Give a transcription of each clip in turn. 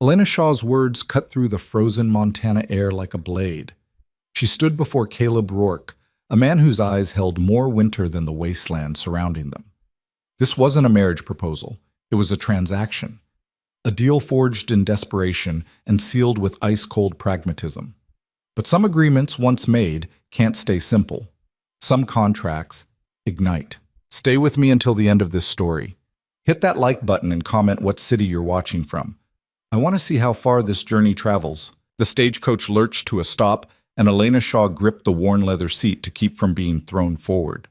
Elena Shaw's words cut through the frozen Montana air like a blade. She stood before Caleb Rourke, a man whose eyes held more winter than the wasteland surrounding them. This wasn't a marriage proposal. It was a transaction. A deal forged in desperation and sealed with ice-cold pragmatism. But some agreements, once made, can't stay simple. Some contracts ignite. Stay with me until the end of this story. Hit that like button and comment what city you're watching from. I want to see how far this journey travels. The stagecoach lurched to a stop, and Elena Shaw gripped the worn leather seat to keep from being thrown forward.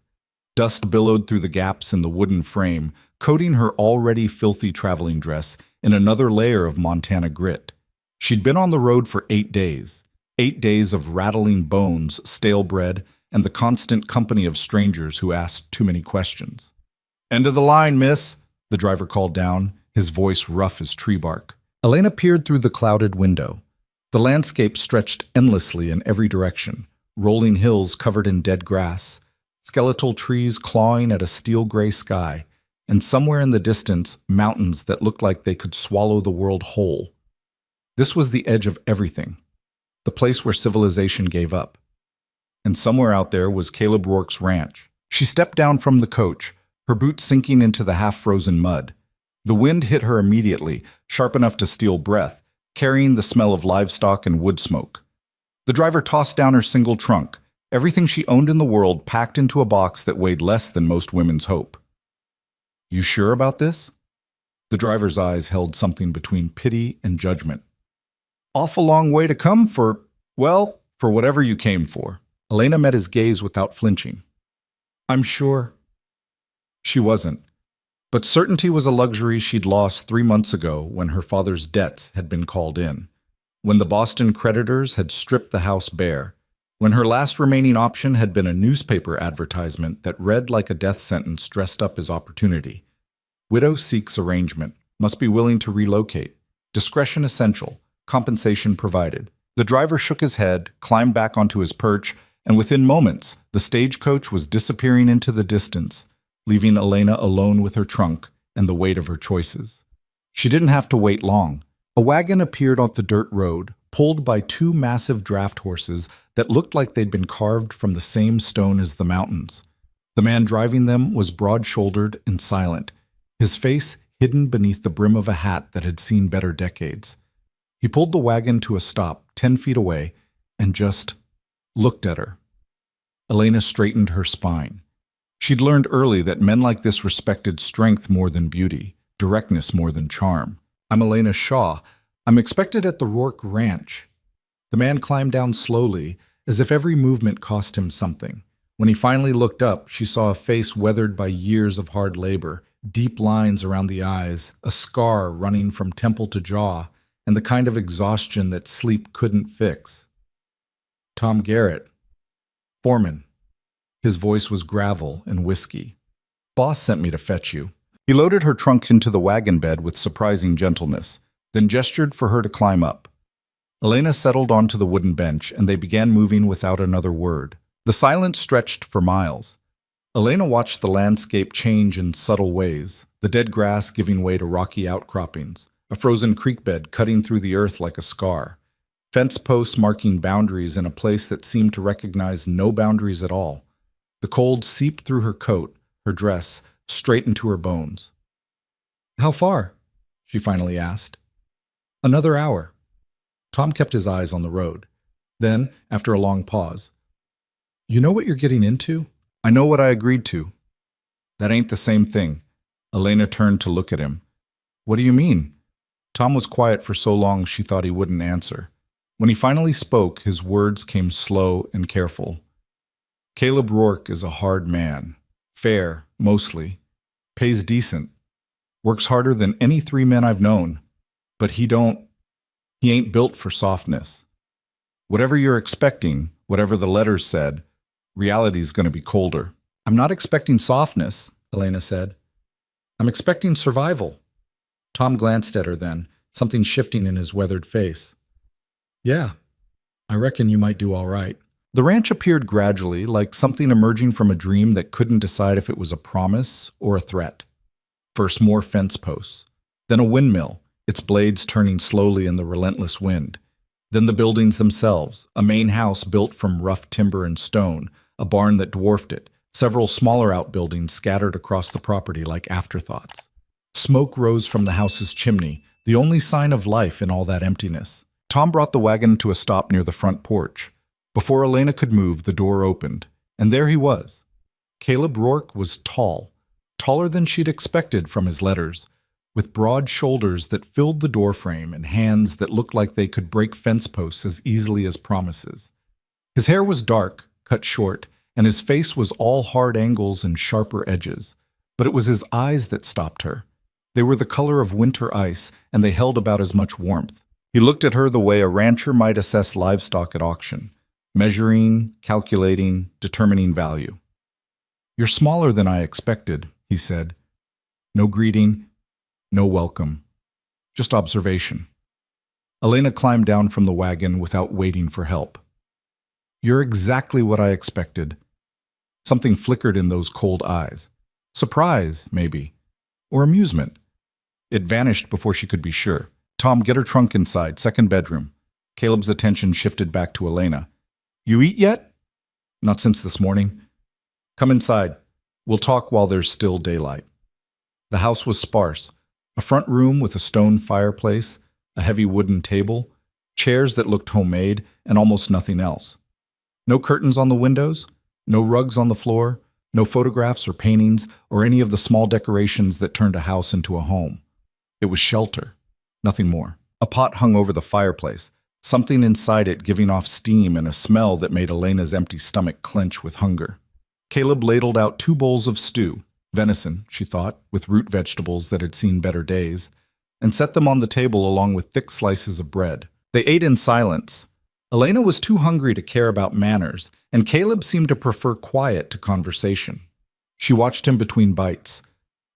Dust billowed through the gaps in the wooden frame, coating her already filthy traveling dress in another layer of Montana grit. She'd been on the road for 8 days. 8 days of rattling bones, stale bread, and the constant company of strangers who asked too many questions. "End of the line, miss," the driver called down, his voice rough as tree bark. Elena peered through the clouded window. The landscape stretched endlessly in every direction, rolling hills covered in dead grass, skeletal trees clawing at a steel-gray sky, and somewhere in the distance, mountains that looked like they could swallow the world whole. This was the edge of everything, the place where civilization gave up. And somewhere out there was Caleb Rourke's ranch. She stepped down from the coach, her boots sinking into the half-frozen mud. The wind hit her immediately, sharp enough to steal breath, carrying the smell of livestock and wood smoke. The driver tossed down her single trunk, everything she owned in the world packed into a box that weighed less than most women's hope. "You sure about this?" The driver's eyes held something between pity and judgment. "Awful long way to come for whatever you came for." Elena met his gaze without flinching. "I'm sure." She wasn't. But certainty was a luxury she'd lost 3 months ago when her father's debts had been called in, when the Boston creditors had stripped the house bare, when her last remaining option had been a newspaper advertisement that read like a death sentence dressed up as opportunity. Widow seeks arrangement, must be willing to relocate, discretion essential, compensation provided. The driver shook his head, climbed back onto his perch, and within moments, the stagecoach was disappearing into the distance, leaving Elena alone with her trunk and the weight of her choices. She didn't have to wait long. A wagon appeared on the dirt road, pulled by 2 massive draft horses that looked like they'd been carved from the same stone as the mountains. The man driving them was broad-shouldered and silent, his face hidden beneath the brim of a hat that had seen better decades. He pulled the wagon to a stop 10 feet away and just looked at her. Elena straightened her spine. She'd learned early that men like this respected strength more than beauty, directness more than charm. "I'm Elena Shaw. I'm expected at the Rourke Ranch." The man climbed down slowly, as if every movement cost him something. When he finally looked up, she saw a face weathered by years of hard labor, deep lines around the eyes, a scar running from temple to jaw, and the kind of exhaustion that sleep couldn't fix. "Tom Garrett. Foreman." His voice was gravel and whiskey. "Boss sent me to fetch you." He loaded her trunk into the wagon bed with surprising gentleness, then gestured for her to climb up. Elena settled onto the wooden bench, and they began moving without another word. The silence stretched for miles. Elena watched the landscape change in subtle ways, the dead grass giving way to rocky outcroppings, a frozen creek bed cutting through the earth like a scar, fence posts marking boundaries in a place that seemed to recognize no boundaries at all. The cold seeped through her coat, her dress, straight into her bones. "How far?" she finally asked. "Another hour." Tom kept his eyes on the road. Then, after a long pause, "You know what you're getting into?" "I know what I agreed to." "That ain't the same thing." Elena turned to look at him. "What do you mean?" Tom was quiet for so long she thought he wouldn't answer. When he finally spoke, his words came slow and careful. "Caleb Rourke is a hard man. Fair, mostly. Pays decent. Works harder than any 3 men I've known. But he ain't built for softness. Whatever you're expecting, whatever the letters said, reality's going to be colder." "I'm not expecting softness," Elena said. "I'm expecting survival." Tom glanced at her then, something shifting in his weathered face. "Yeah, I reckon you might do all right." The ranch appeared gradually, like something emerging from a dream that couldn't decide if it was a promise or a threat. First more fence posts, then a windmill, its blades turning slowly in the relentless wind. Then the buildings themselves, a main house built from rough timber and stone, a barn that dwarfed it, several smaller outbuildings scattered across the property like afterthoughts. Smoke rose from the house's chimney, the only sign of life in all that emptiness. Tom brought the wagon to a stop near the front porch. Before Elena could move, the door opened, and there he was. Caleb Rourke was tall, taller than she'd expected from his letters, with broad shoulders that filled the doorframe and hands that looked like they could break fence posts as easily as promises. His hair was dark, cut short, and his face was all hard angles and sharper edges. But it was his eyes that stopped her. They were the color of winter ice, and they held about as much warmth. He looked at her the way a rancher might assess livestock at auction, measuring, calculating, determining value. "You're smaller than I expected," he said. No greeting, no welcome, just observation. Elena climbed down from the wagon without waiting for help. "You're exactly what I expected." Something flickered in those cold eyes. Surprise, maybe, or amusement. It vanished before she could be sure. "Tom, get her trunk inside, second bedroom." Caleb's attention shifted back to Elena. "You eat yet?" "Not since this morning." "Come inside. We'll talk while there's still daylight." The house was sparse. A front room with a stone fireplace, a heavy wooden table, chairs that looked homemade, and almost nothing else. No curtains on the windows, no rugs on the floor, no photographs or paintings or any of the small decorations that turned a house into a home. It was shelter, nothing more. A pot hung over the fireplace, something inside it giving off steam and a smell that made Elena's empty stomach clench with hunger. Caleb ladled out 2 bowls of stew, venison, she thought, with root vegetables that had seen better days, and set them on the table along with thick slices of bread. They ate in silence. Elena was too hungry to care about manners, and Caleb seemed to prefer quiet to conversation. She watched him between bites,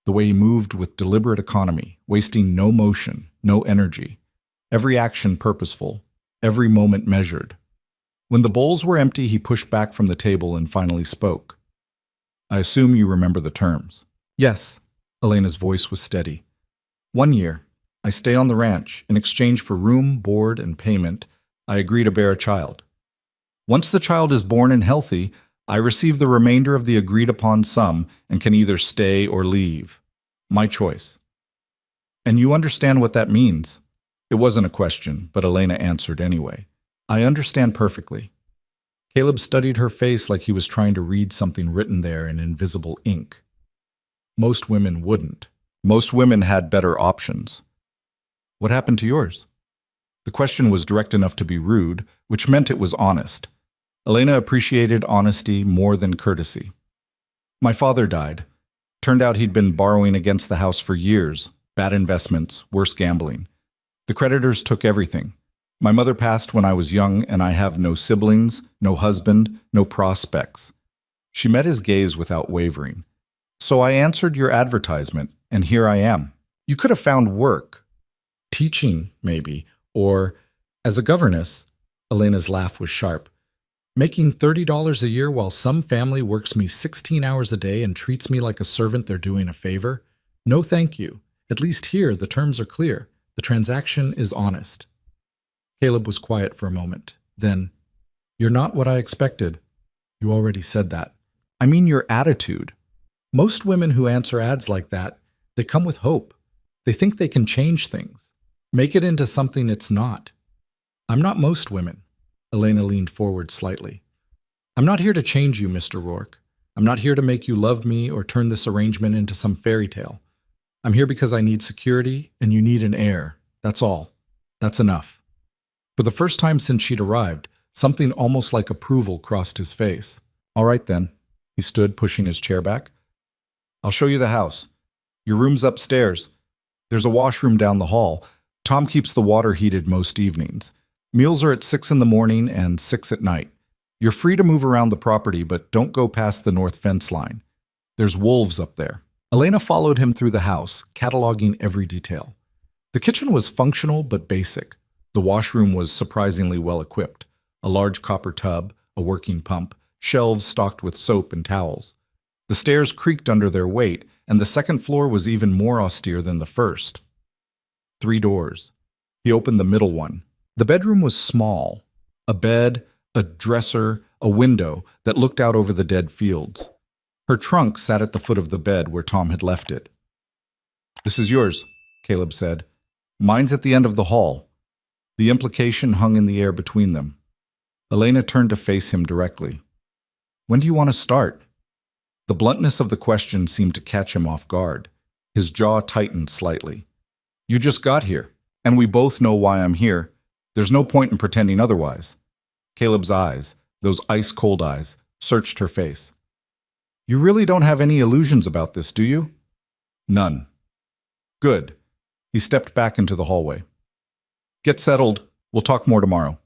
the way he moved with deliberate economy, wasting no motion, no energy, every action purposeful, every moment measured. When the bowls were empty, he pushed back from the table and finally spoke. "I assume you remember the terms." "Yes." Elena's voice was steady. "1 year. I stay on the ranch. In exchange for room, board, and payment, I agree to bear a child. Once the child is born and healthy, I receive the remainder of the agreed-upon sum and can either stay or leave. My choice." "And you understand what that means?" It wasn't a question, but Elena answered anyway. "I understand perfectly." Caleb studied her face like he was trying to read something written there in invisible ink. Most women wouldn't. Most women had better options. "What happened to yours?" The question was direct enough to be rude, which meant it was honest. Elena appreciated honesty more than courtesy. "My father died. Turned out he'd been borrowing against the house for years. Bad investments, worse gambling. The creditors took everything. My mother passed when I was young, and I have no siblings, no husband, no prospects." She met his gaze without wavering. "So I answered your advertisement, and here I am. You could have found work. Teaching, maybe, or as a governess." Elena's laugh was sharp. "Making $30 a year while some family works me 16 hours a day and treats me like a servant they're doing a favor? No thank you. At least here the terms are clear. The transaction is honest." Caleb was quiet for a moment. Then, "You're not what I expected." "You already said that." "I mean your attitude. Most women who answer ads like that, they come with hope. They think they can change things, make it into something it's not. I'm not most women." Elena leaned forward slightly. "I'm not here to change you, Mr. Rourke. I'm not here to make you love me or turn this arrangement into some fairy tale. I'm here because I need security and you need an heir. That's all. That's enough." For the first time since she'd arrived, something almost like approval crossed his face. "All right then." He stood, pushing his chair back. "I'll show you the house. Your room's upstairs. There's a washroom down the hall. Tom keeps the water heated most evenings. Meals are at 6 in the morning and 6 at night. You're free to move around the property, but don't go past the north fence line. There's wolves up there." Elena followed him through the house, cataloging every detail. The kitchen was functional but basic. The washroom was surprisingly well equipped. A large copper tub, a working pump, shelves stocked with soap and towels. The stairs creaked under their weight, and the second floor was even more austere than the first. 3 doors. He opened the middle one. The bedroom was small. A bed, a dresser, a window that looked out over the dead fields. Her trunk sat at the foot of the bed where Tom had left it. "This is yours," Caleb said. "Mine's at the end of the hall." The implication hung in the air between them. Elena turned to face him directly. "When do you want to start?" The bluntness of the question seemed to catch him off guard. His jaw tightened slightly. "You just got here, and we both know why I'm here. There's no point in pretending otherwise." Caleb's eyes, those ice-cold eyes, searched her face. "You really don't have any illusions about this, do you?" "None." "Good." He stepped back into the hallway. "Get settled. We'll talk more tomorrow."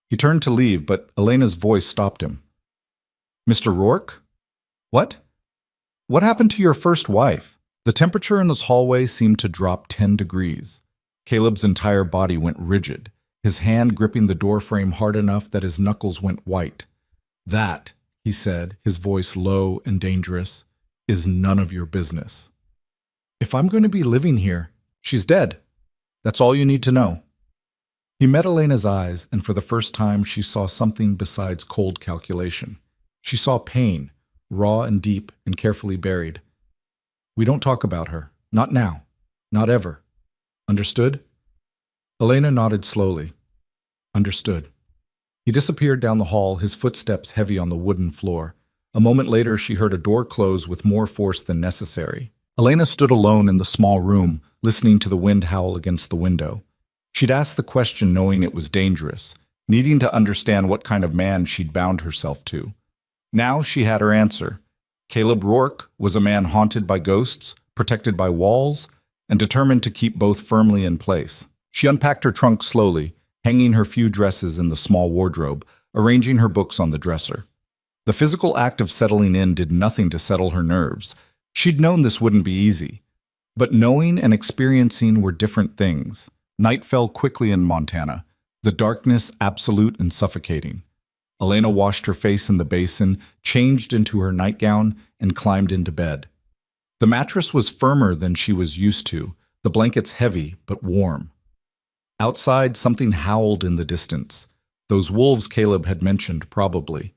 He turned to leave, but Elena's voice stopped him. "Mr. Rourke? What? What happened to your first wife?" The temperature in this hallway seemed to drop 10 degrees. Caleb's entire body went rigid, his hand gripping the doorframe hard enough that his knuckles went white. "That," he said, his voice low and dangerous, "is none of your business. If I'm going to be living here, she's dead. That's all you need to know." He met Elena's eyes, and for the first time she saw something besides cold calculation. She saw pain, raw and deep and carefully buried. "We don't talk about her. Not now. Not ever. Understood?" Elena nodded slowly. "Understood." He disappeared down the hall, his footsteps heavy on the wooden floor. A moment later, she heard a door close with more force than necessary. Elena stood alone in the small room, listening to the wind howl against the window. She'd asked the question knowing it was dangerous, needing to understand what kind of man she'd bound herself to. Now she had her answer. Caleb Rourke was a man haunted by ghosts, protected by walls, and determined to keep both firmly in place. She unpacked her trunk slowly, hanging her few dresses in the small wardrobe, arranging her books on the dresser. The physical act of settling in did nothing to settle her nerves. She'd known this wouldn't be easy. But knowing and experiencing were different things. Night fell quickly in Montana, the darkness absolute and suffocating. Elena washed her face in the basin, changed into her nightgown, and climbed into bed. The mattress was firmer than she was used to, the blankets heavy but warm. Outside, something howled in the distance. Those wolves Caleb had mentioned, probably.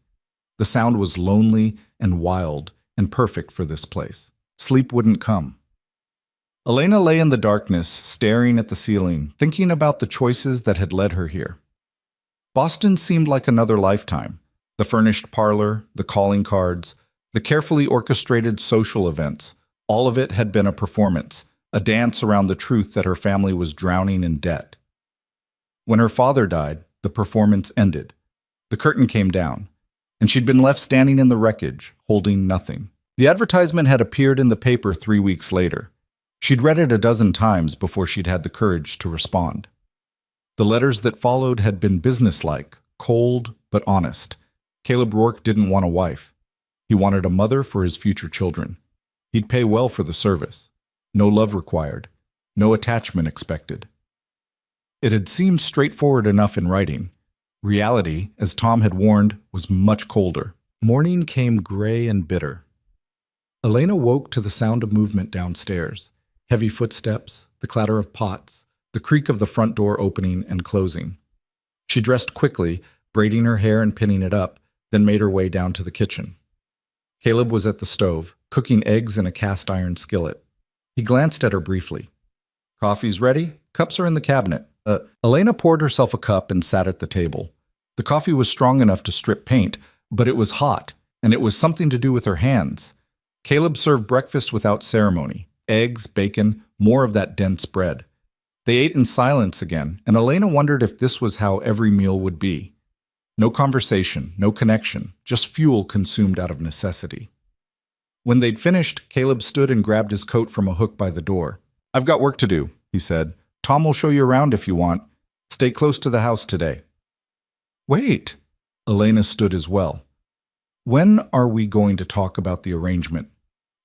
The sound was lonely and wild and perfect for this place. Sleep wouldn't come. Elena lay in the darkness, staring at the ceiling, thinking about the choices that had led her here. Boston seemed like another lifetime. The furnished parlor, the calling cards, the carefully orchestrated social events, all of it had been a performance, a dance around the truth that her family was drowning in debt. When her father died, the performance ended. The curtain came down, and she'd been left standing in the wreckage, holding nothing. The advertisement had appeared in the paper 3 weeks later. She'd read it a dozen times before she'd had the courage to respond. The letters that followed had been businesslike, cold but honest. Caleb Rourke didn't want a wife. He wanted a mother for his future children. He'd pay well for the service. No love required. No attachment expected. It had seemed straightforward enough in writing. Reality, as Tom had warned, was much colder. Morning came gray and bitter. Elena woke to the sound of movement downstairs. Heavy footsteps, the clatter of pots, the creak of the front door opening and closing. She dressed quickly, braiding her hair and pinning it up, then made her way down to the kitchen. Caleb was at the stove, cooking eggs in a cast-iron skillet. He glanced at her briefly. "Coffee's ready? Cups are in the cabinet." Elena poured herself a cup and sat at the table. The coffee was strong enough to strip paint, but it was hot, and it was something to do with her hands. Caleb served breakfast without ceremony. Eggs, bacon, more of that dense bread. They ate in silence again, and Elena wondered if this was how every meal would be. No conversation, no connection, just fuel consumed out of necessity. When they'd finished, Caleb stood and grabbed his coat from a hook by the door. "I've got work to do," he said. "Tom will show you around if you want. Stay close to the house today." "Wait." Elena stood as well. "When are we going to talk about the arrangement?"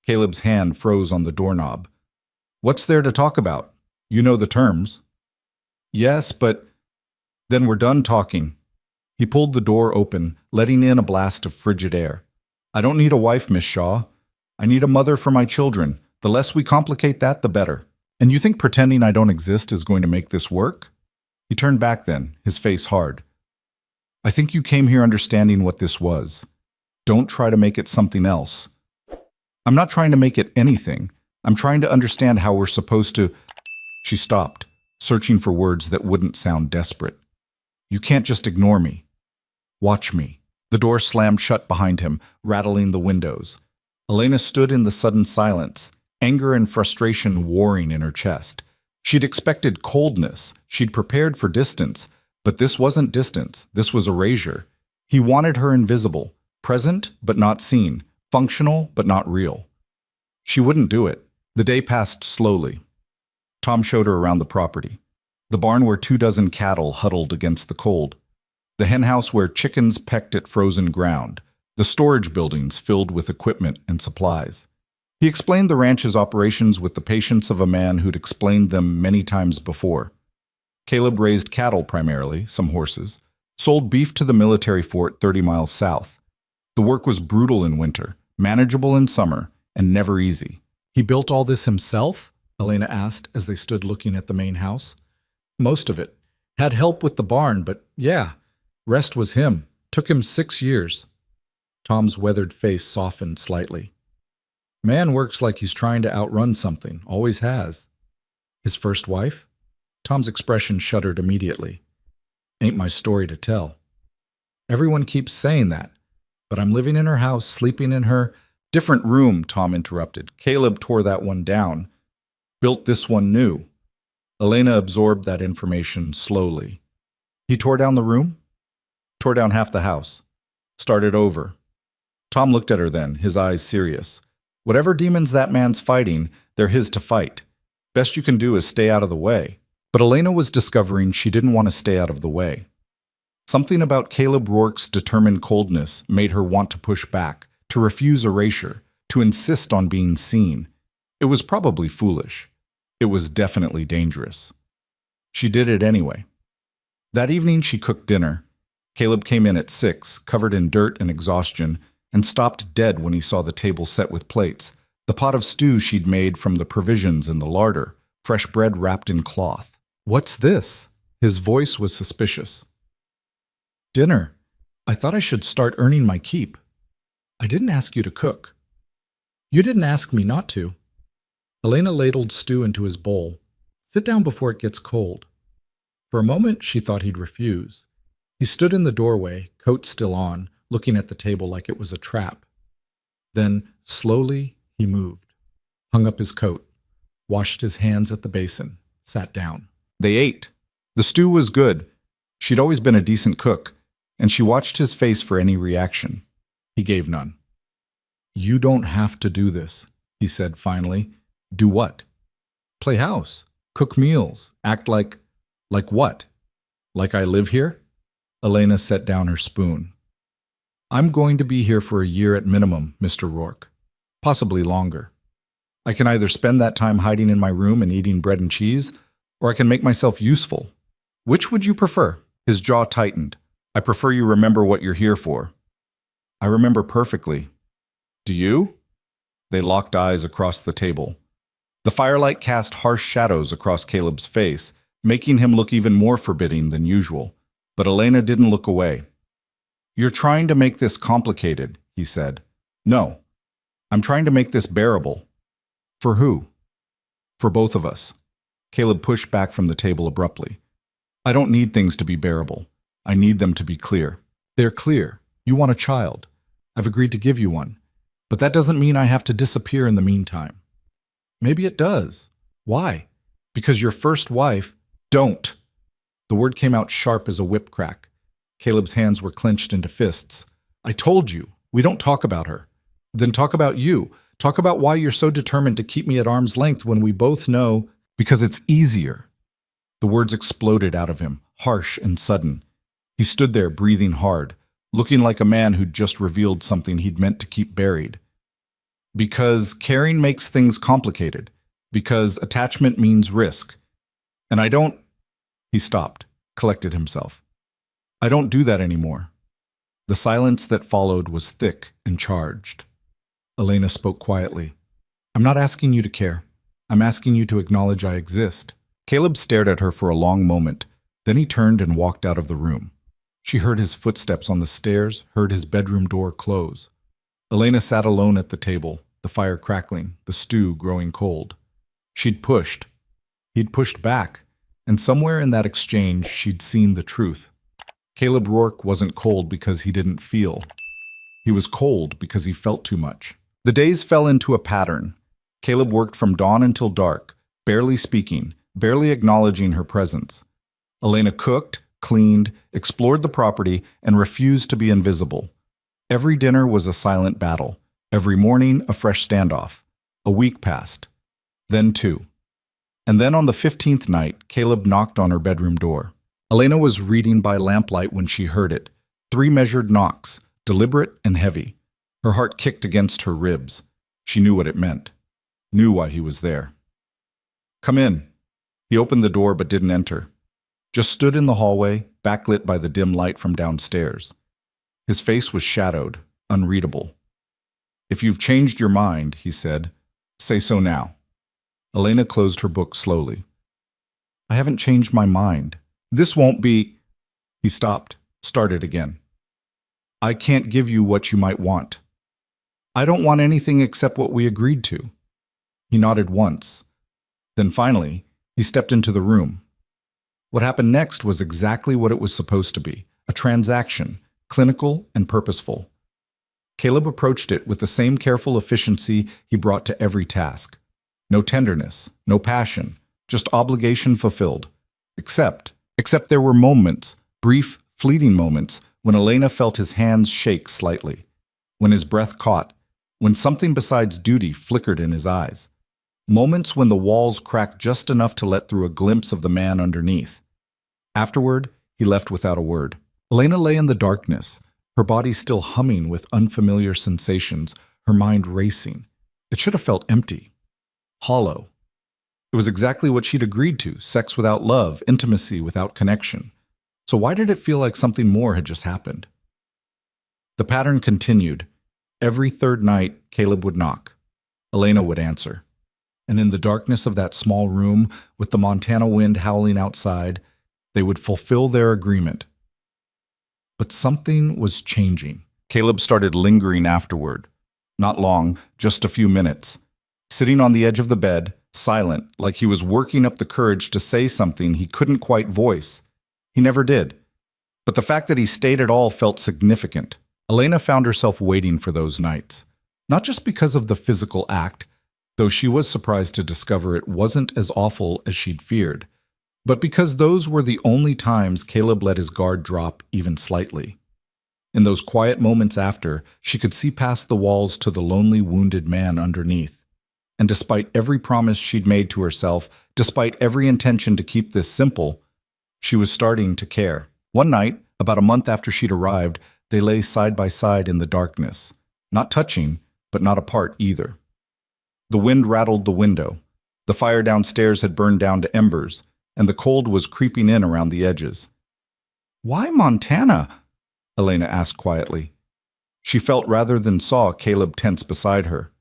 Caleb's hand froze on the doorknob. "What's there to talk about? You know the terms." "Yes, but—" "Then we're done talking." He pulled the door open, letting in a blast of frigid air. "I don't need a wife, Miss Shaw. I need a mother for my children. The less we complicate that, the better." And you think pretending I don't exist is going to make this work? He turned back then, his face hard. I think you came here understanding what this was. Don't try to make it something else. I'm not trying to make it anything. I'm trying to understand how we're supposed to... She stopped, searching for words that wouldn't sound desperate. You can't just ignore me. Watch me. The door slammed shut behind him, rattling the windows. Elena stood in the sudden silence, anger and frustration warring in her chest. She'd expected coldness. She'd prepared for distance. But this wasn't distance. This was erasure. He wanted her invisible, present but not seen, functional but not real. She wouldn't do it. The day passed slowly. Tom showed her around the property. The barn where 24 cattle huddled against the cold. The henhouse where chickens pecked at frozen ground. The storage buildings filled with equipment and supplies. He explained the ranch's operations with the patience of a man who'd explained them many times before. Caleb raised cattle primarily, some horses, sold beef to the military fort 30 miles south. The work was brutal in winter, manageable in summer, and never easy. He built all this himself? Elena asked as they stood looking at the main house. Most of it. Had help with the barn, but yeah, rest was him. Took him 6 years. Tom's weathered face softened slightly. Man works like he's trying to outrun something, always has. His first wife? Tom's expression shuddered immediately. Ain't my story to tell. Everyone keeps saying that, but I'm living in her house, sleeping in her... Different room, Tom interrupted. Caleb tore that one down. Built this one new. Elena absorbed that information slowly. He tore down the room? Tore down half the house. Started over. Tom looked at her then, his eyes serious. Whatever demons that man's fighting, they're his to fight. Best you can do is stay out of the way. But Elena was discovering she didn't want to stay out of the way. Something about Caleb Rourke's determined coldness made her want to push back, to refuse erasure, to insist on being seen. It was probably foolish. It was definitely dangerous. She did it anyway. That evening she cooked dinner. Caleb came in at 6, covered in dirt and exhaustion, and stopped dead when he saw the table set with plates, the pot of stew she'd made from the provisions in the larder, fresh bread wrapped in cloth. What's this? His voice was suspicious. Dinner. I thought I should start earning my keep. I didn't ask you to cook. You didn't ask me not to. Elena ladled stew into his bowl. Sit down before it gets cold. For a moment, she thought he'd refuse. He stood in the doorway, coat still on, looking at the table like it was a trap. Then, slowly, he moved, hung up his coat, washed his hands at the basin, sat down. They ate. The stew was good. She'd always been a decent cook, and she watched his face for any reaction. He gave none. You don't have to do this, he said finally. Do what? Play house, cook meals, act like... Like what? Like I live here? Elena set down her spoon. I'm going to be here for a year at minimum, Mr. Rourke. Possibly longer. I can either spend that time hiding in my room and eating bread and cheese, or I can make myself useful. Which would you prefer? His jaw tightened. I prefer you remember what you're here for. I remember perfectly. Do you? They locked eyes across the table. The firelight cast harsh shadows across Caleb's face, making him look even more forbidding than usual. But Elena didn't look away. You're trying to make this complicated, he said. No. I'm trying to make this bearable. For who? For both of us. Caleb pushed back from the table abruptly. I don't need things to be bearable. I need them to be clear. They're clear. You want a child. I've agreed to give you one. But that doesn't mean I have to disappear in the meantime. Maybe it does. Why? Because your first wife... Don't! The word came out sharp as a whip crack. Caleb's hands were clenched into fists. I told you, we don't talk about her. Then talk about you. Talk about why you're so determined to keep me at arm's length when we both know... Because it's easier. The words exploded out of him, harsh and sudden. He stood there breathing hard, looking like a man who'd just revealed something he'd meant to keep buried. Because caring makes things complicated. Because attachment means risk. And I don't... He stopped, collected himself. I don't do that anymore. The silence that followed was thick and charged. Elena spoke quietly. I'm not asking you to care. I'm asking you to acknowledge I exist. Caleb stared at her for a long moment. Then he turned and walked out of the room. She heard his footsteps on the stairs, heard his bedroom door close. Elena sat alone at the table, the fire crackling, the stew growing cold. She'd pushed. He'd pushed back, and somewhere in that exchange she'd seen the truth. Caleb Rourke wasn't cold because he didn't feel. He was cold because he felt too much. The days fell into a pattern. Caleb worked from dawn until dark, barely speaking, barely acknowledging her presence. Elena cooked, cleaned, explored the property, and refused to be invisible. Every dinner was a silent battle. Every morning, a fresh standoff. A week passed. Then 2. And then on the 15th night, Caleb knocked on her bedroom door. Elena was reading by lamplight when she heard it. 3 measured knocks, deliberate and heavy. Her heart kicked against her ribs. She knew what it meant. Knew why he was there. Come in. He opened the door but didn't enter. Just stood in the hallway, backlit by the dim light from downstairs. His face was shadowed, unreadable. If you've changed your mind, he said, say so now. Elena closed her book slowly. I haven't changed my mind. This won't be... He stopped, started again. I can't give you what you might want. I don't want anything except what we agreed to. He nodded once. Then finally, he stepped into the room. What happened next was exactly what it was supposed to be, a transaction, clinical and purposeful. Caleb approached it with the same careful efficiency he brought to every task. No tenderness, no passion, just obligation fulfilled. Except there were moments, brief, fleeting moments, when Elena felt his hands shake slightly, when his breath caught, when something besides duty flickered in his eyes. Moments when the walls cracked just enough to let through a glimpse of the man underneath. Afterward, he left without a word. Elena lay in the darkness, her body still humming with unfamiliar sensations, her mind racing. It should have felt empty, hollow. It was exactly what she'd agreed to, sex without love, intimacy without connection. So why did it feel like something more had just happened? The pattern continued. Every third night, Caleb would knock. Elena would answer. And in the darkness of that small room, with the Montana wind howling outside, they would fulfill their agreement. But something was changing. Caleb started lingering afterward. Not long, just a few minutes. Sitting on the edge of the bed, silent, like he was working up the courage to say something he couldn't quite voice. He never did. But the fact that he stayed at all felt significant. Elena found herself waiting for those nights. Not just because of the physical act, though she was surprised to discover it wasn't as awful as she'd feared, but because those were the only times Caleb let his guard drop even slightly. In those quiet moments after, she could see past the walls to the lonely, wounded man underneath. And despite every promise she'd made to herself, despite every intention to keep this simple, she was starting to care. One night, about a month after she'd arrived, they lay side by side in the darkness, not touching, but not apart either. The wind rattled the window. The fire downstairs had burned down to embers, and the cold was creeping in around the edges. "Why Montana?" Elena asked quietly. She felt rather than saw Caleb tense beside her.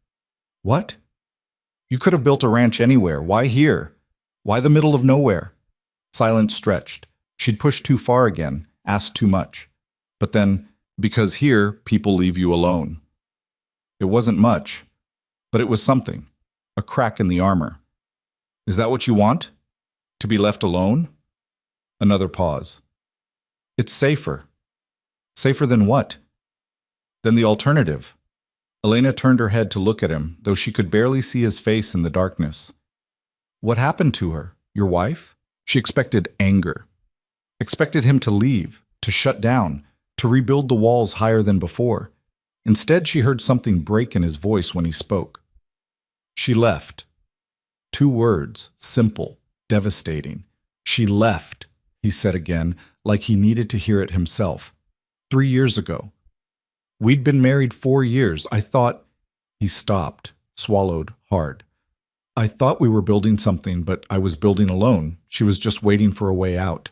"What? You could have built a ranch anywhere. Why here? Why the middle of nowhere?" Silence stretched. She'd pushed too far again, asked too much. But then, because here, people leave you alone. It wasn't much, but it was something. A crack in the armor. "Is that what you want? To be left alone?" Another pause. "It's safer." "Safer than what?" "Than the alternative." Elena turned her head to look at him, though she could barely see his face in the darkness. "What happened to her? Your wife?" She expected anger. Expected him to leave, to shut down, to rebuild the walls higher than before. Instead, she heard something break in his voice when he spoke. "She left." 2 words, simple, devastating. "She left," he said again, like he needed to hear it himself. 3 years ago. "We'd been married 4 years. I thought..." He stopped, swallowed hard. "I thought we were building something, but I was building alone. She was just waiting for a way out."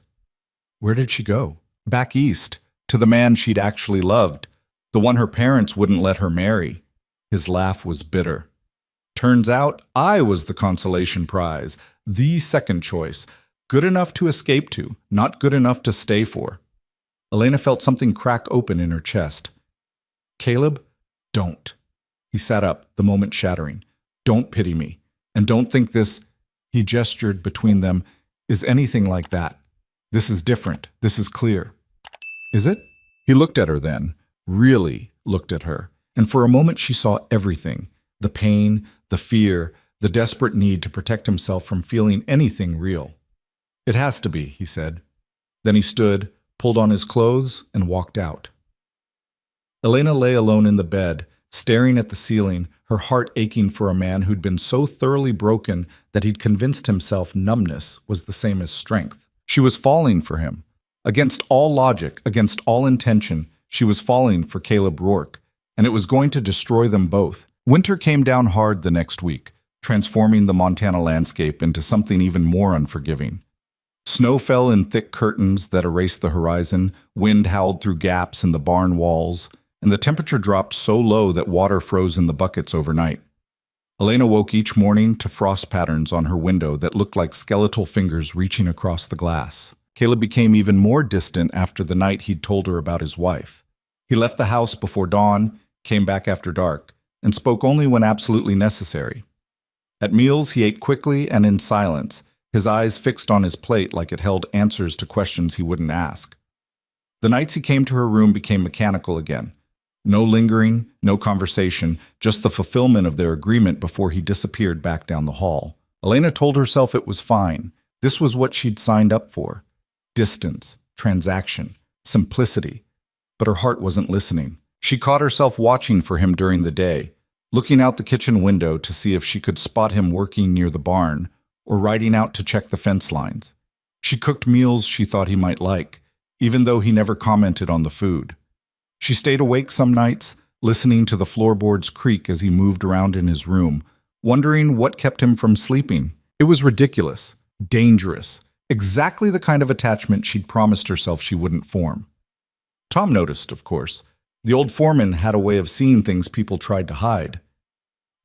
Where did she go? Back east, to the man she'd actually loved, the one her parents wouldn't let her marry. His laugh was bitter. Turns out I was the consolation prize, the second choice, good enough to escape to, not good enough to stay for. Elena felt something crack open in her chest. Caleb, don't. He sat up, the moment shattering. Don't pity me. And don't think this, he gestured between them, is anything like that. This is different. This is clear. Is it? He looked at her then, really looked at her. And for a moment she saw everything. The pain, the fear, the desperate need to protect himself from feeling anything real. It has to be, he said. Then he stood, pulled on his clothes, and walked out. Elena lay alone in the bed, staring at the ceiling, her heart aching for a man who'd been so thoroughly broken that he'd convinced himself numbness was the same as strength. She was falling for him. Against all logic, against all intention, she was falling for Caleb Rourke, and it was going to destroy them both. Winter came down hard the next week, transforming the Montana landscape into something even more unforgiving. Snow fell in thick curtains that erased the horizon, wind howled through gaps in the barn walls, and the temperature dropped so low that water froze in the buckets overnight. Elena woke each morning to frost patterns on her window that looked like skeletal fingers reaching across the glass. Caleb became even more distant after the night he'd told her about his wife. He left the house before dawn, came back after dark, and spoke only when absolutely necessary. At meals, he ate quickly and in silence, his eyes fixed on his plate like it held answers to questions he wouldn't ask. The nights he came to her room became mechanical again. No lingering, no conversation, just the fulfillment of their agreement before he disappeared back down the hall. Elena told herself it was fine. This was what she'd signed up for. Distance, transaction, simplicity. But her heart wasn't listening. She caught herself watching for him during the day, looking out the kitchen window to see if she could spot him working near the barn or riding out to check the fence lines. She cooked meals she thought he might like, even though he never commented on the food. She stayed awake some nights, listening to the floorboards creak as he moved around in his room, wondering what kept him from sleeping. It was ridiculous, dangerous, exactly the kind of attachment she'd promised herself she wouldn't form. Tom noticed, of course. The old foreman had a way of seeing things people tried to hide.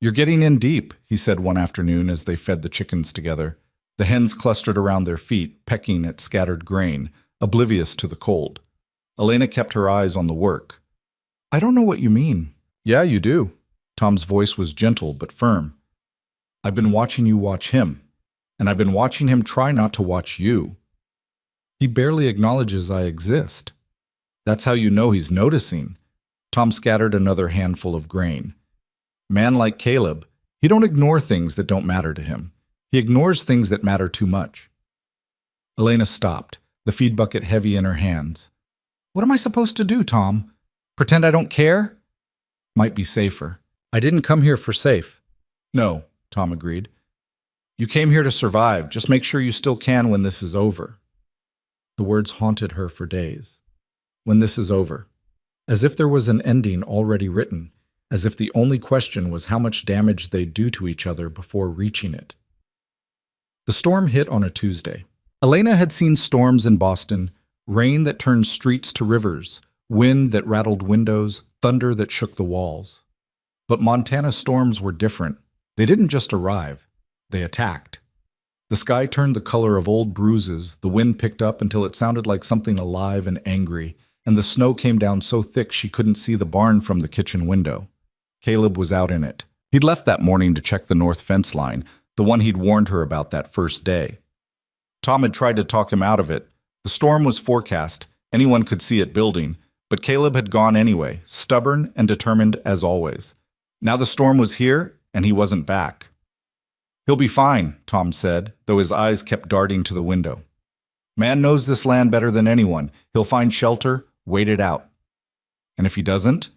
"You're getting in deep," he said one afternoon as they fed the chickens together. The hens clustered around their feet, pecking at scattered grain, oblivious to the cold. Elena kept her eyes on the work. "I don't know what you mean." "Yeah, you do." Tom's voice was gentle but firm. "I've been watching you watch him, and I've been watching him try not to watch you. He barely acknowledges I exist. That's how you know he's noticing." Tom scattered another handful of grain. "Man like Caleb, he don't ignore things that don't matter to him. He ignores things that matter too much." Elena stopped, the feed bucket heavy in her hands. "What am I supposed to do, Tom? Pretend I don't care?" "Might be safer. I didn't come here for safe." "No," Tom agreed. "You came here to survive. Just make sure you still can when this is over." The words haunted her for days. When this is over. As if there was an ending already written, as if the only question was how much damage they'd do to each other before reaching it. The storm hit on a Tuesday. Elena had seen storms in Boston, rain that turned streets to rivers, wind that rattled windows, thunder that shook the walls. But Montana storms were different. They didn't just arrive. They attacked. The sky turned the color of old bruises, the wind picked up until it sounded like something alive and angry, and the snow came down so thick she couldn't see the barn from the kitchen window. Caleb was out in it. He'd left that morning to check the north fence line, the one he'd warned her about that first day. Tom had tried to talk him out of it. The storm was forecast, anyone could see it building, but Caleb had gone anyway, stubborn and determined as always. Now the storm was here, and he wasn't back. "He'll be fine," Tom said, though his eyes kept darting to the window. "Man knows this land better than anyone. He'll find shelter, wait it out." "And if he doesn't?"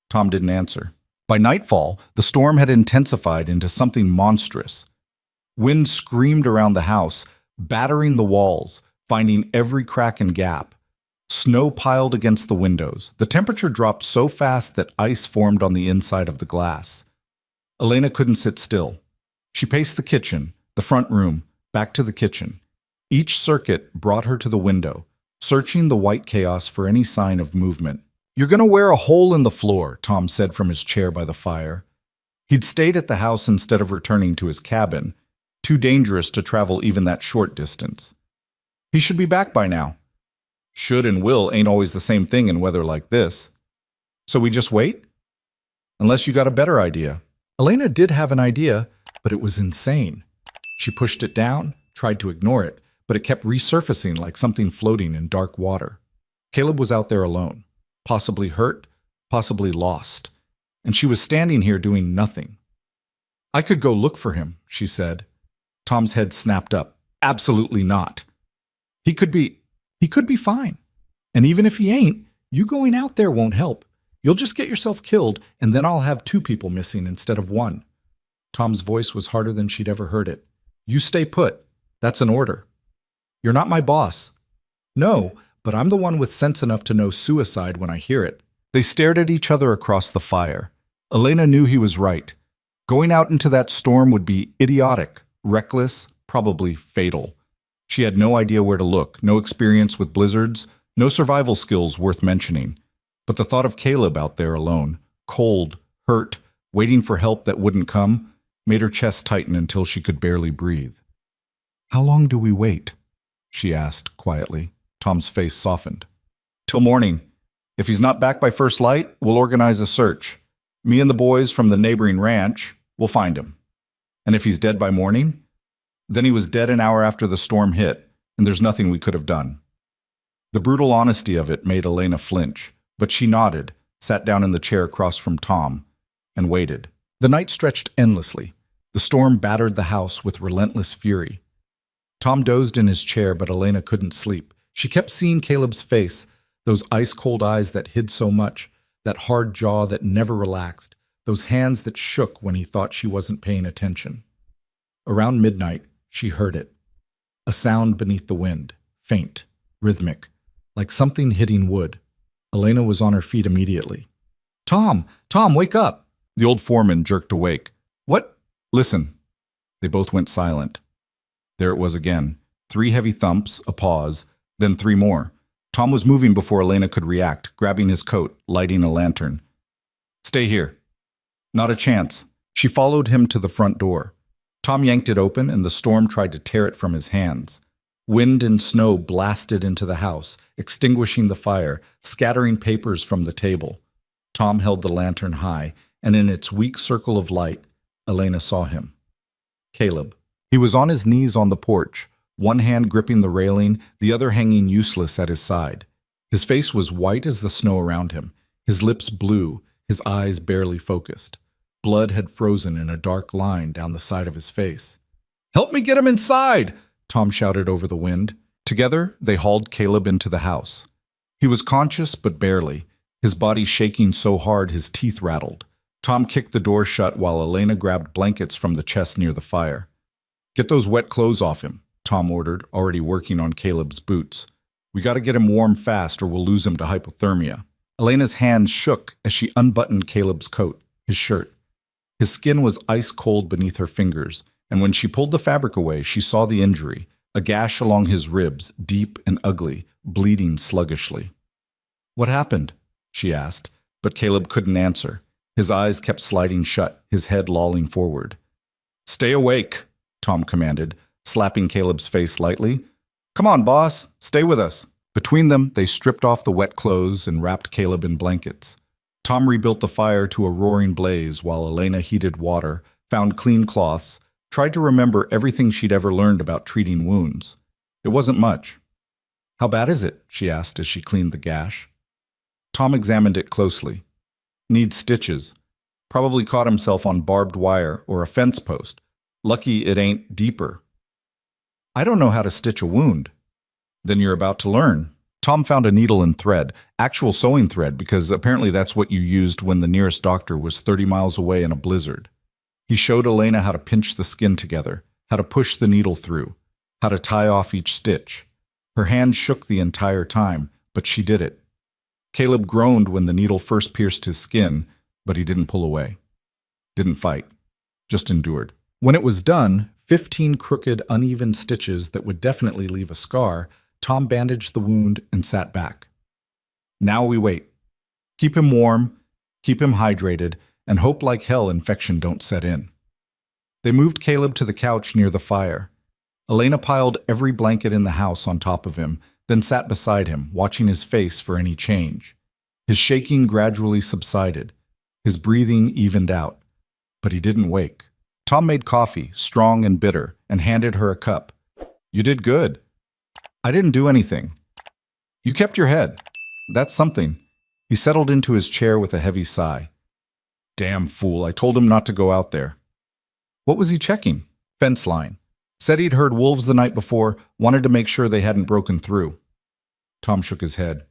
Tom didn't answer. By nightfall, the storm had intensified into something monstrous. Wind screamed around the house, battering the walls, finding every crack and gap. Snow piled against the windows. The temperature dropped so fast that ice formed on the inside of the glass. Elena couldn't sit still. She paced the kitchen, the front room, back to the kitchen. Each circuit brought her to the window, searching the white chaos for any sign of movement. "You're going to wear a hole in the floor," Tom said from his chair by the fire. He'd stayed at the house instead of returning to his cabin, too dangerous to travel even that short distance. He should be back by now. Should and will ain't always the same thing in weather like this. So we just wait? Unless you got a better idea. Elena did have an idea, but it was insane. She pushed it down, tried to ignore it, but it kept resurfacing like something floating in dark water. Caleb was out there alone, possibly hurt, possibly lost, and she was standing here doing nothing. I could go look for him, she said. Tom's head snapped up. Absolutely not. He could be fine. And even if he ain't, you going out there won't help. You'll just get yourself killed, and then I'll have 2 people missing instead of 1. Tom's voice was harder than she'd ever heard it. You stay put. That's an order. You're not my boss. No, but I'm the one with sense enough to know suicide when I hear it. They stared at each other across the fire. Elena knew he was right. Going out into that storm would be idiotic, reckless, probably fatal. She had no idea where to look, no experience with blizzards, no survival skills worth mentioning. But the thought of Caleb out there alone, cold, hurt, waiting for help that wouldn't come, made her chest tighten until she could barely breathe. How long do we wait? She asked quietly. Tom's face softened. Till morning. If he's not back by first light, we'll organize a search. Me and the boys from the neighboring ranch will find him. And if he's dead by morning, then he was dead an hour after the storm hit, and there's nothing we could have done. The brutal honesty of it made Elena flinch, but she nodded, sat down in the chair across from Tom, and waited. The night stretched endlessly. The storm battered the house with relentless fury. Tom dozed in his chair, but Elena couldn't sleep. She kept seeing Caleb's face, those ice-cold eyes that hid so much, that hard jaw that never relaxed, those hands that shook when he thought she wasn't paying attention. Around midnight, she heard it. A sound beneath the wind, faint, rhythmic, like something hitting wood. Elena was on her feet immediately. Tom, wake up! The old foreman jerked awake. What? Listen. They both went silent. There it was again. 3 heavy thumps, a pause, then 3 more. Tom was moving before Elena could react, grabbing his coat, lighting a lantern. Stay here. Not a chance. She followed him to the front door. Tom yanked it open, and the storm tried to tear it from his hands. Wind and snow blasted into the house, extinguishing the fire, scattering papers from the table. Tom held the lantern high, and in its weak circle of light, Elena saw him. Caleb. He was on his knees on the porch, one hand gripping the railing, the other hanging useless at his side. His face was white as the snow around him, his lips blue, his eyes barely focused. Blood had frozen in a dark line down the side of his face. Help me get him inside! Tom shouted over the wind. Together, they hauled Caleb into the house. He was conscious, but barely, his body shaking so hard his teeth rattled. Tom kicked the door shut while Elena grabbed blankets from the chest near the fire. Get those wet clothes off him, Tom ordered, already working on Caleb's boots. We gotta get him warm fast or we'll lose him to hypothermia. Elena's hands shook as she unbuttoned Caleb's coat, his shirt. His skin was ice cold beneath her fingers, and when she pulled the fabric away, she saw the injury, a gash along his ribs, deep and ugly, bleeding sluggishly. What happened? She asked, but Caleb couldn't answer. His eyes kept sliding shut, his head lolling forward. Stay awake, Tom commanded, slapping Caleb's face lightly. Come on, boss, stay with us. Between them, they stripped off the wet clothes and wrapped Caleb in blankets. Tom rebuilt the fire to a roaring blaze while Elena heated water, found clean cloths, tried to remember everything she'd ever learned about treating wounds. It wasn't much. How bad is it? She asked as she cleaned the gash. Tom examined it closely. Needs stitches. Probably caught himself on barbed wire or a fence post. Lucky it ain't deeper. I don't know how to stitch a wound. Then you're about to learn. Tom found a needle and thread, actual sewing thread, because apparently that's what you used when the nearest doctor was 30 miles away in a blizzard. He showed Elena how to pinch the skin together, how to push the needle through, how to tie off each stitch. Her hand shook the entire time, but she did it. Caleb groaned when the needle first pierced his skin, but he didn't pull away. Didn't fight. Just endured. When it was done, 15 crooked, uneven stitches that would definitely leave a scar, Tom bandaged the wound and sat back. Now we wait. Keep him warm, keep him hydrated, and hope like hell infection don't set in. They moved Caleb to the couch near the fire. Elena piled every blanket in the house on top of him, then sat beside him, watching his face for any change. His shaking gradually subsided. His breathing evened out. But he didn't wake. Tom made coffee, strong and bitter, and handed her a cup. "You did good." "I didn't do anything." "You kept your head. That's something." He settled into his chair with a heavy sigh. "Damn fool, I told him not to go out there." "What was he checking?" "Fence line. Said he'd heard wolves the night before, wanted to make sure they hadn't broken through." Tom shook his head.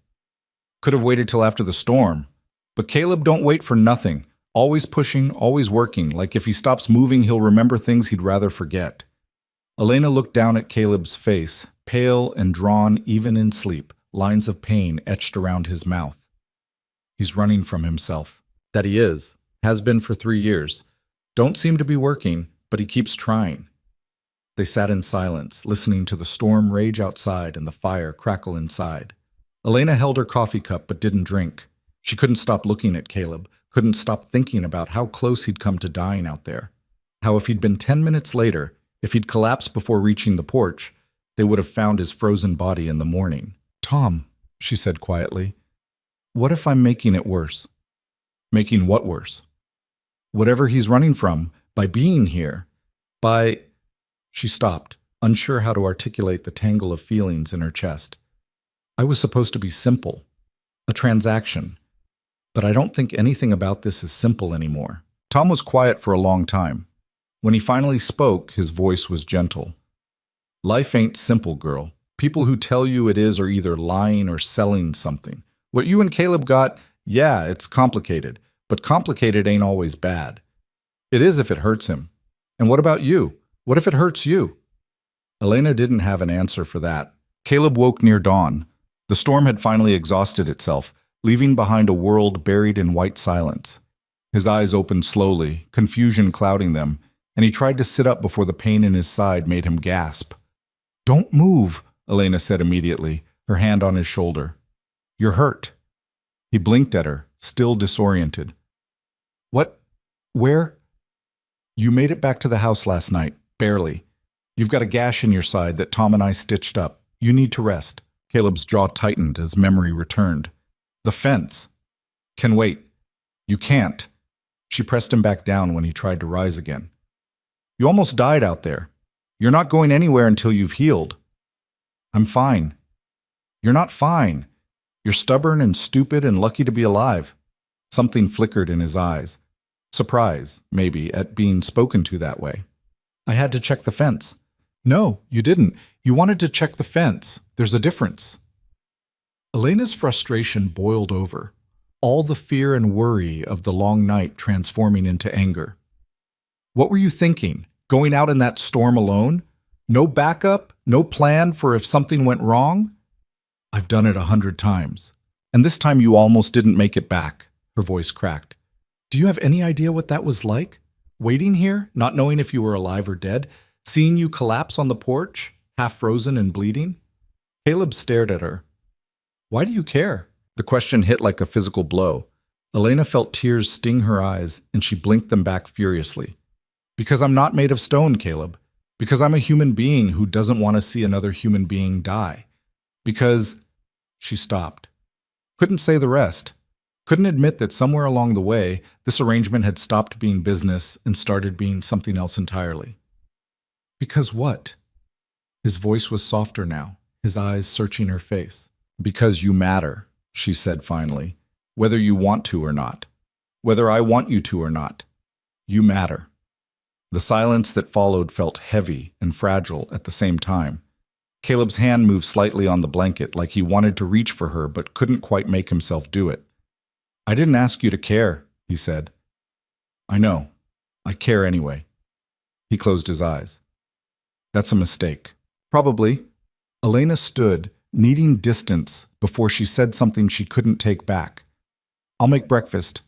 "Could have waited till after the storm. But Caleb don't wait for nothing. Always pushing, always working, like if he stops moving he'll remember things he'd rather forget." Elena looked down at Caleb's face, pale and drawn even in sleep, lines of pain etched around his mouth. "He's running from himself." "That he is. Has been for 3 years. Don't seem to be working, but he keeps trying." They sat in silence, listening to the storm rage outside and the fire crackle inside. Elena held her coffee cup but didn't drink. She couldn't stop looking at Caleb, couldn't stop thinking about how close he'd come to dying out there. How if he'd been 10 minutes later, if he'd collapsed before reaching the porch, they would have found his frozen body in the morning. "Tom," she said quietly, "what if I'm making it worse?" "Making what worse?" "Whatever he's running from, by being here. By—" She stopped, unsure how to articulate the tangle of feelings in her chest. "I was supposed to be simple. A transaction. But I don't think anything about this is simple anymore." Tom was quiet for a long time. When he finally spoke, his voice was gentle. "Life ain't simple, girl. People who tell you it is are either lying or selling something. What you and Caleb got, yeah, it's complicated. But complicated ain't always bad. It is if it hurts him. And what about you? What if it hurts you?" Elena didn't have an answer for that. Caleb woke near dawn. The storm had finally exhausted itself, leaving behind a world buried in white silence. His eyes opened slowly, confusion clouding them, and he tried to sit up before the pain in his side made him gasp. "Don't move," Elena said immediately, her hand on his shoulder. "You're hurt." He blinked at her, still disoriented. "What? Where?" "You made it back to the house last night, barely. You've got a gash in your side that Tom and I stitched up. You need to rest." Caleb's jaw tightened as memory returned. "The fence." "Can wait." "You can't." She pressed him back down when he tried to rise again. "You almost died out there. You're not going anywhere until you've healed." "I'm fine." "You're not fine. You're stubborn and stupid and lucky to be alive." Something flickered in his eyes. Surprise, maybe, at being spoken to that way. "I had to check the fence." "No, you didn't. You wanted to check the fence. There's a difference." Elena's frustration boiled over, all the fear and worry of the long night transforming into anger. "What were you thinking? Going out in that storm alone? No backup? No plan for if something went wrong?" "I've done it 100 times. And this time you almost didn't make it back." Her voice cracked. "Do you have any idea what that was like? Waiting here, not knowing if you were alive or dead? Seeing you collapse on the porch, half frozen and bleeding?" Caleb stared at her. "Why do you care?" The question hit like a physical blow. Elena felt tears sting her eyes, and she blinked them back furiously. "Because I'm not made of stone, Caleb. Because I'm a human being who doesn't want to see another human being die. Because—" She stopped. Couldn't say the rest. Couldn't admit that somewhere along the way, this arrangement had stopped being business and started being something else entirely. "Because what?" His voice was softer now, his eyes searching her face. "Because you matter," she said finally. "Whether you want to or not. Whether I want you to or not. You matter." The silence that followed felt heavy and fragile at the same time. Caleb's hand moved slightly on the blanket, like he wanted to reach for her but couldn't quite make himself do it. "I didn't ask you to care," he said. "I know. I care anyway." He closed his eyes. "That's a mistake." "Probably." Elena stood, needing distance, before she said something she couldn't take back. "I'll make breakfast.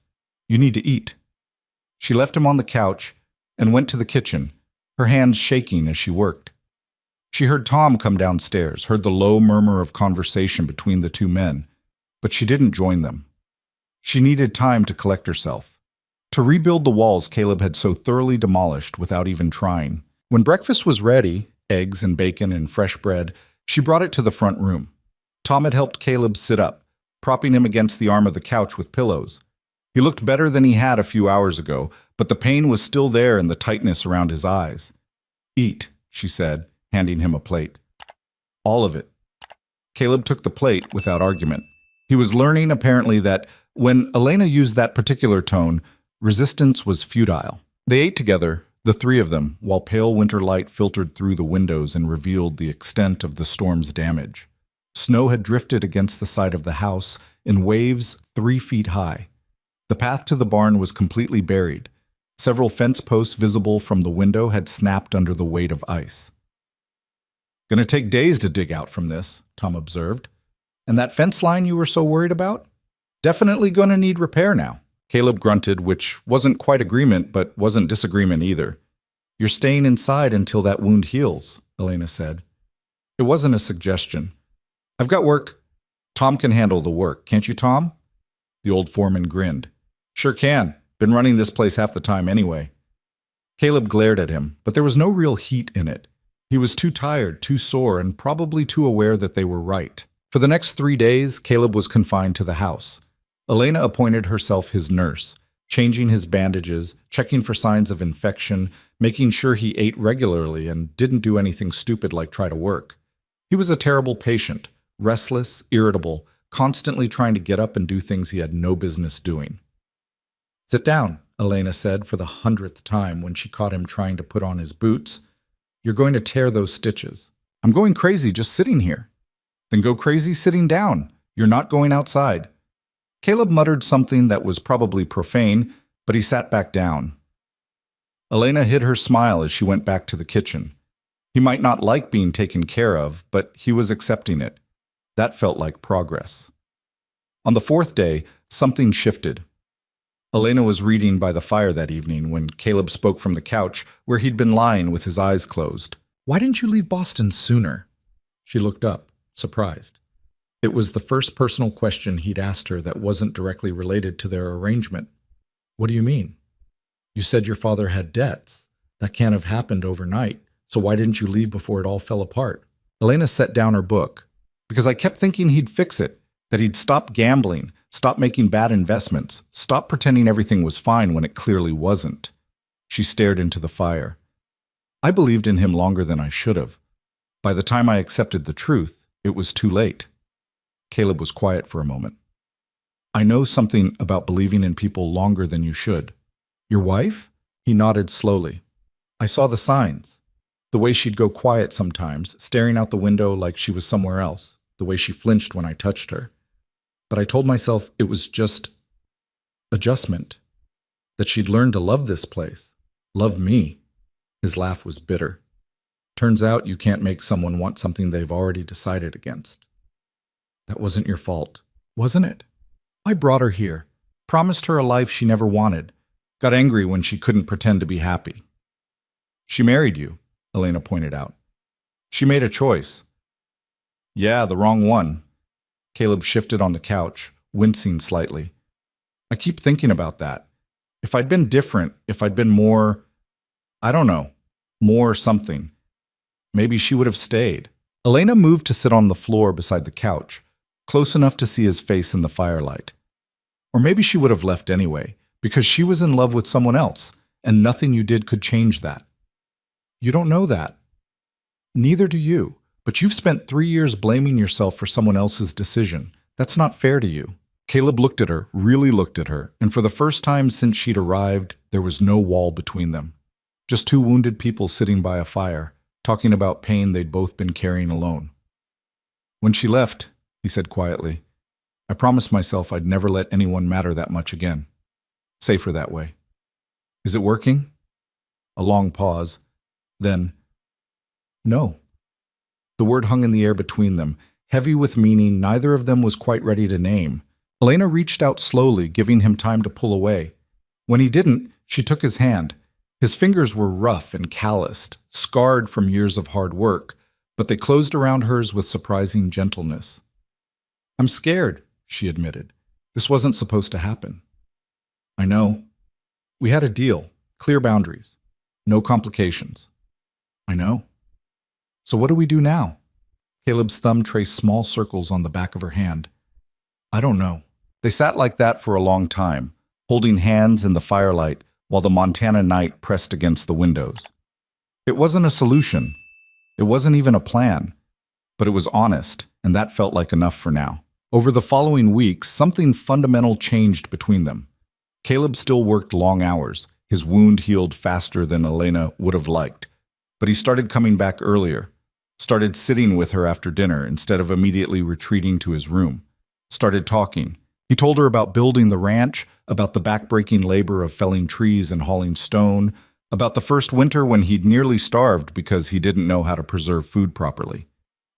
You need to eat." She left him on the couch and went to the kitchen, her hands shaking as she worked. She heard Tom come downstairs, heard the low murmur of conversation between the two men, but she didn't join them. She needed time to collect herself. to rebuild the walls Caleb had so thoroughly demolished without even trying. When breakfast was ready, eggs and bacon and fresh bread, she brought it to the front room. Tom had helped Caleb sit up, propping him against the arm of the couch with pillows. He looked better than he had a few hours ago, but the pain was still there in the tightness around his eyes. "Eat," she said, handing him a plate. "All of it." Caleb took the plate without argument. He was learning, apparently, that when Elena used that particular tone, resistance was futile. They ate together, the three of them, while pale winter light filtered through the windows and revealed the extent of the storm's damage. Snow had drifted against the side of the house in waves 3 feet high. The path to the barn was completely buried. Several fence posts visible from the window had snapped under the weight of ice. "Gonna take days to dig out from this," Tom observed. "And that fence line you were so worried about? Definitely gonna need repair now." Caleb grunted, which wasn't quite agreement, but wasn't disagreement either. "You're staying inside until that wound heals," Elena said. It wasn't a suggestion. "I've got work." "Tom can handle the work, can't you, Tom?" The old foreman grinned. "Sure can. Been running this place half the time anyway." Caleb glared at him, but there was no real heat in it. He was too tired, too sore, and probably too aware that they were right. For the next 3 days, Caleb was confined to the house. Elena appointed herself his nurse, changing his bandages, checking for signs of infection, making sure he ate regularly and didn't do anything stupid like try to work. He was a terrible patient, restless, irritable, constantly trying to get up and do things he had no business doing. "Sit down," Elena said for the 100th time when she caught him trying to put on his boots. "You're going to tear those stitches." "I'm going crazy just sitting here." "Then go crazy sitting down. You're not going outside." Caleb muttered something that was probably profane, but he sat back down. Elena hid her smile as she went back to the kitchen. He might not like being taken care of, but he was accepting it. That felt like progress. On the 4th day, something shifted. Elena was reading by the fire that evening when Caleb spoke from the couch where he'd been lying with his eyes closed. "Why didn't you leave Boston sooner?" She looked up, surprised. It was the first personal question he'd asked her that wasn't directly related to their arrangement. "What do you mean?" "You said your father had debts. That can't have happened overnight, so why didn't you leave before it all fell apart?" Elena set down her book. "Because I kept thinking he'd fix it, that he'd stop gambling, stop making bad investments, stop pretending everything was fine when it clearly wasn't." She stared into the fire. "I believed in him longer than I should have. By the time I accepted the truth, it was too late." Caleb was quiet for a moment. "I know something about believing in people longer than you should." "Your wife?" He nodded slowly. "I saw the signs. The way she'd go quiet sometimes, staring out the window like she was somewhere else, the way she flinched when I touched her. But I told myself it was just adjustment, that she'd learned to love this place, love me." His laugh was bitter. "Turns out you can't make someone want something they've already decided against." "That wasn't your fault, wasn't it? I brought her here, promised her a life she never wanted, got angry when she couldn't pretend to be happy." "She married you," Elena pointed out. "She made a choice." "Yeah, the wrong one." Caleb shifted on the couch, wincing slightly. "I keep thinking about that. If I'd been different, if I'd been more, I don't know, more something, maybe she would have stayed." Elena moved to sit on the floor beside the couch, close enough to see his face in the firelight. Or maybe she would have left anyway, because she was in love with someone else, and nothing you did could change that. "You don't know that. Neither do you. But you've spent 3 years blaming yourself for someone else's decision. That's not fair to you." Caleb looked at her, really looked at her, and for the first time since she'd arrived, there was no wall between them. Just 2 wounded people sitting by a fire, talking about pain they'd both been carrying alone. "When she left," he said quietly, "I promised myself I'd never let anyone matter that much again. Safer that way. Is it working?" A long pause. Then, "No." The word hung in the air between them, heavy with meaning neither of them was quite ready to name. Elena reached out slowly, giving him time to pull away. When he didn't, she took his hand. His fingers were rough and calloused, scarred from years of hard work, but they closed around hers with surprising gentleness. "I'm scared," she admitted. "This wasn't supposed to happen." "I know." We had a deal, clear boundaries, no complications. I know. So what do we do now? Caleb's thumb traced small circles on the back of her hand. I don't know. They sat like that for a long time, holding hands in the firelight while the Montana night pressed against the windows. It wasn't a solution. It wasn't even a plan. But it was honest, and that felt like enough for now. Over the following weeks, something fundamental changed between them. Caleb still worked long hours. His wound healed faster than Elena would have liked. But he started coming back earlier, started sitting with her after dinner instead of immediately retreating to his room, started talking. He told her about building the ranch, about the backbreaking labor of felling trees and hauling stone, about the first winter when he'd nearly starved because he didn't know how to preserve food properly.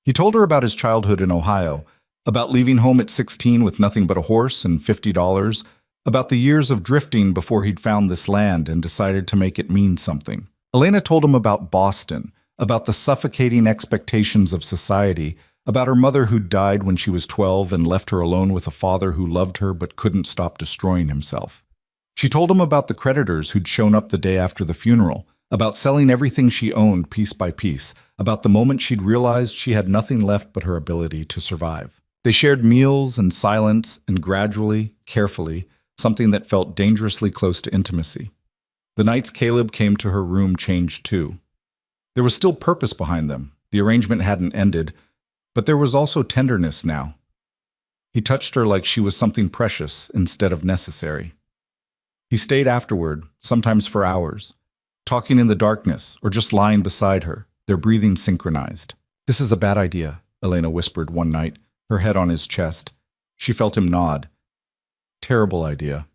He told her about his childhood in Ohio, about leaving home at 16 with nothing but a horse and $50, about the years of drifting before he'd found this land and decided to make it mean something. Elena told him about Boston, about the suffocating expectations of society, about her mother who died when she was 12 and left her alone with a father who loved her but couldn't stop destroying himself. She told him about the creditors who'd shown up the day after the funeral, about selling everything she owned piece by piece, about the moment she'd realized she had nothing left but her ability to survive. They shared meals and silence and gradually, carefully, something that felt dangerously close to intimacy. The nights Caleb came to her room changed too. There was still purpose behind them. The arrangement hadn't ended, but there was also tenderness now. He touched her like she was something precious instead of necessary. He stayed afterward, sometimes for hours, talking in the darkness or just lying beside her, their breathing synchronized. "This is a bad idea," Elena whispered one night, her head on his chest. She felt him nod. "Terrible idea."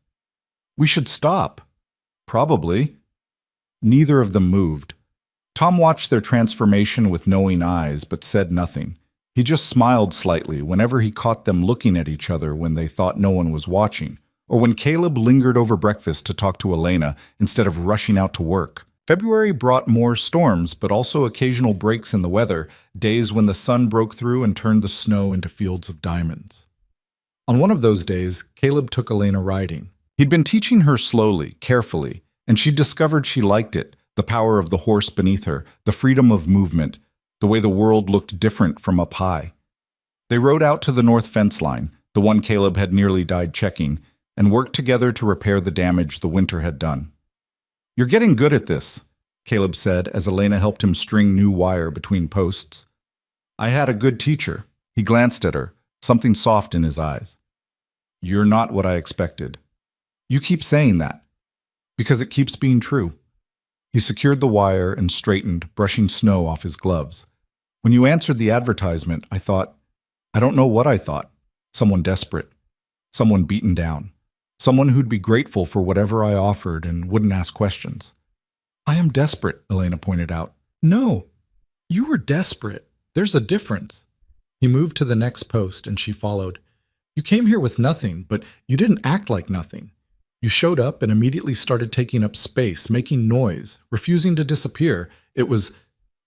"We should stop." "Probably." Neither of them moved. Tom watched their transformation with knowing eyes, but said nothing. He just smiled slightly whenever he caught them looking at each other when they thought no one was watching, or when Caleb lingered over breakfast to talk to Elena instead of rushing out to work. February brought more storms, but also occasional breaks in the weather, days when the sun broke through and turned the snow into fields of diamonds. On one of those days, Caleb took Elena riding. He'd been teaching her slowly, carefully, and she discovered she liked it, the power of the horse beneath her, the freedom of movement, the way the world looked different from up high. They rode out to the north fence line, the one Caleb had nearly died checking, and worked together to repair the damage the winter had done. "You're getting good at this," Caleb said as Elena helped him string new wire between posts. "I had a good teacher." He glanced at her, something soft in his eyes. "You're not what I expected." "You keep saying that." "Because it keeps being true." He secured the wire and straightened, brushing snow off his gloves. "When you answered the advertisement, I thought, I don't know what I thought. Someone desperate. Someone beaten down. Someone who'd be grateful for whatever I offered and wouldn't ask questions." "I am desperate," Elena pointed out. "No, you were desperate. There's a difference." He moved to the next post and she followed. "You came here with nothing, but you didn't act like nothing. You showed up and immediately started taking up space, making noise, refusing to disappear. It was—"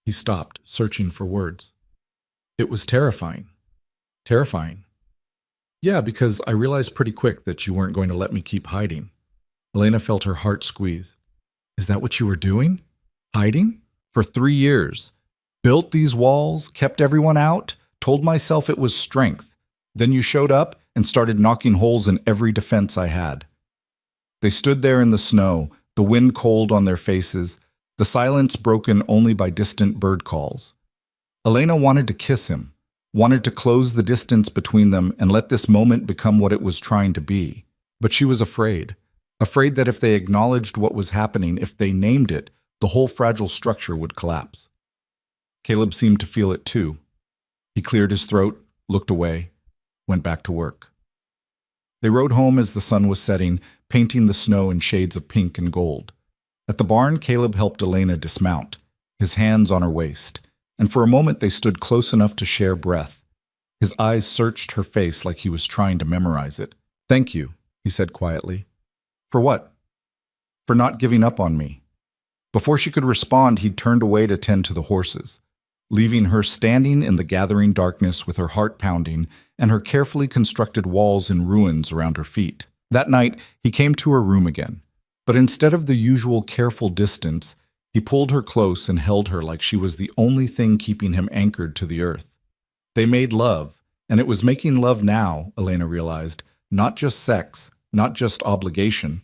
He stopped, searching for words. "It was terrifying." "Terrifying?" "Yeah, because I realized pretty quick that you weren't going to let me keep hiding." Elena felt her heart squeeze. "Is that what you were doing? Hiding? For 3 years. Built these walls, kept everyone out, told myself it was strength. Then you showed up and started knocking holes in every defense I had." They stood there in the snow, the wind cold on their faces, the silence broken only by distant bird calls. Elena wanted to kiss him, wanted to close the distance between them and let this moment become what it was trying to be. But she was afraid that if they acknowledged what was happening, if they named it, the whole fragile structure would collapse. Caleb seemed to feel it too. He cleared his throat, looked away, went back to work. They rode home as the sun was setting, painting the snow in shades of pink and gold. At the barn, Caleb helped Elena dismount, his hands on her waist, and for a moment they stood close enough to share breath. His eyes searched her face like he was trying to memorize it. "Thank you," he said quietly. "For what?" "For not giving up on me." Before she could respond, he turned away to tend to the horses, leaving her standing in the gathering darkness with her heart pounding and her carefully constructed walls in ruins around her feet. That night, he came to her room again. But instead of the usual careful distance, he pulled her close and held her like she was the only thing keeping him anchored to the earth. They made love, and it was making love now, Elena realized, not just sex, not just obligation,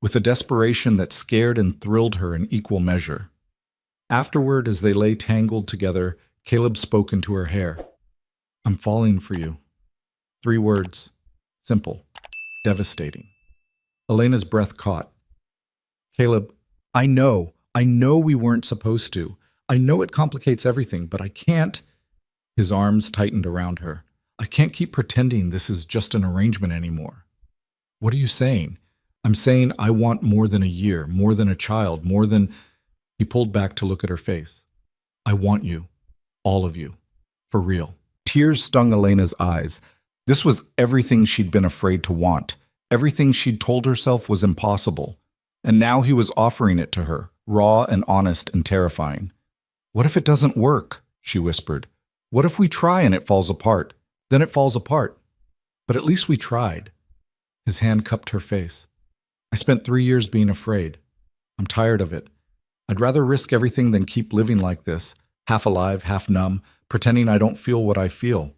with a desperation that scared and thrilled her in equal measure. Afterward, as they lay tangled together, Caleb spoke into her hair. "I'm falling for you." 3 words. Simple. Devastating. Elena's breath caught. "Caleb, I know we weren't supposed to. I know it complicates everything, but I can't." His arms tightened around her. "I can't keep pretending this is just an arrangement anymore." "What are you saying?" "I'm saying I want more than a year, more than a child, more than—" He pulled back to look at her face. "I want you. All of you. For real." Tears stung Elena's eyes. This was everything she'd been afraid to want, everything she'd told herself was impossible. And now he was offering it to her, raw and honest and terrifying. "What if it doesn't work?" she whispered. "What if we try and it falls apart? Then it falls apart. But at least we tried." His hand cupped her face. "I spent 3 years being afraid. I'm tired of it. I'd rather risk everything than keep living like this, half alive, half numb, pretending I don't feel what I feel."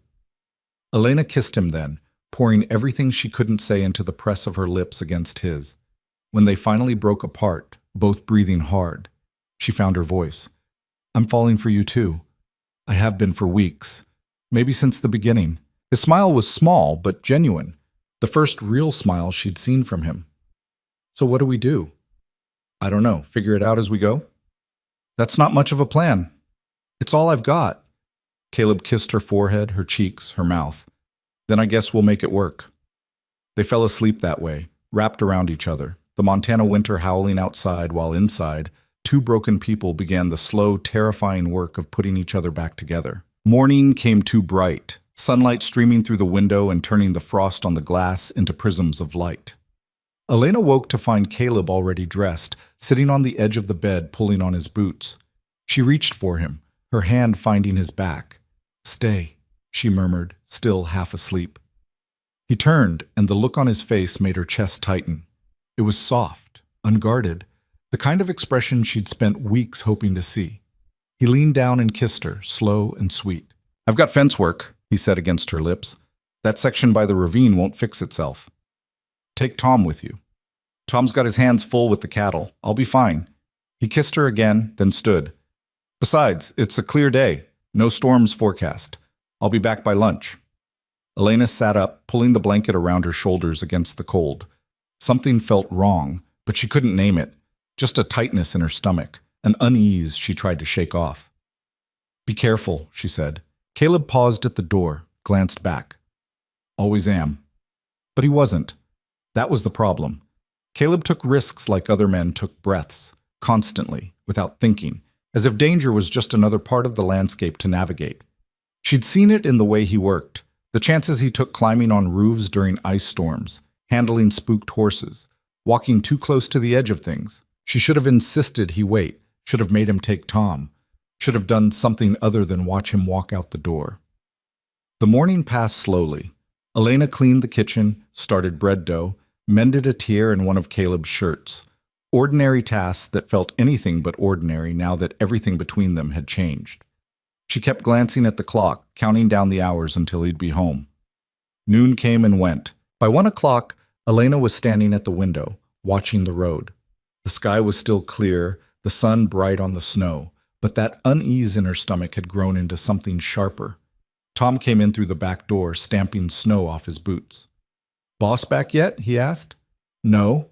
Elena kissed him then, pouring everything she couldn't say into the press of her lips against his. When they finally broke apart, both breathing hard, she found her voice. "I'm falling for you too. I have been for weeks. Maybe since the beginning." His smile was small but genuine, the first real smile she'd seen from him. "So what do we do?" "I don't know. Figure it out as we go?" "That's not much of a plan. It's all I've got." Caleb kissed her forehead, her cheeks, her mouth. "Then I guess we'll make it work." They fell asleep that way, wrapped around each other, the Montana winter howling outside while inside, 2 broken people began the slow, terrifying work of putting each other back together. Morning came too bright, sunlight streaming through the window and turning the frost on the glass into prisms of light. Elena woke to find Caleb already dressed, sitting on the edge of the bed pulling on his boots. She reached for him, her hand finding his back. "Stay," she murmured, still half asleep. He turned, and the look on his face made her chest tighten. It was soft, unguarded, the kind of expression she'd spent weeks hoping to see. He leaned down and kissed her, slow and sweet. "I've got fence work," he said against her lips. "That section by the ravine won't fix itself. Take Tom with you. Tom's got his hands full with the cattle. I'll be fine." He kissed her again, then stood. "Besides, it's a clear day. No storms forecast. I'll be back by lunch." Elena sat up, pulling the blanket around her shoulders against the cold. Something felt wrong, but she couldn't name it. Just a tightness in her stomach, an unease she tried to shake off. "Be careful," she said. Caleb paused at the door, glanced back. "Always am." But he wasn't. That was the problem. Caleb took risks like other men took breaths, constantly, without thinking, as if danger was just another part of the landscape to navigate. She'd seen it in the way he worked, the chances he took climbing on roofs during ice storms, handling spooked horses, walking too close to the edge of things. She should have insisted he wait, should have made him take Tom, should have done something other than watch him walk out the door. The morning passed slowly. Elena cleaned the kitchen, started bread dough, mended a tear in one of Caleb's shirts. Ordinary tasks that felt anything but ordinary now that everything between them had changed. She kept glancing at the clock, counting down the hours until he'd be home. Noon came and went. By 1 o'clock, Elena was standing at the window, watching the road. The sky was still clear, the sun bright on the snow, but that unease in her stomach had grown into something sharper. Tom came in through the back door, stamping snow off his boots. "Boss back yet?" he asked. "No."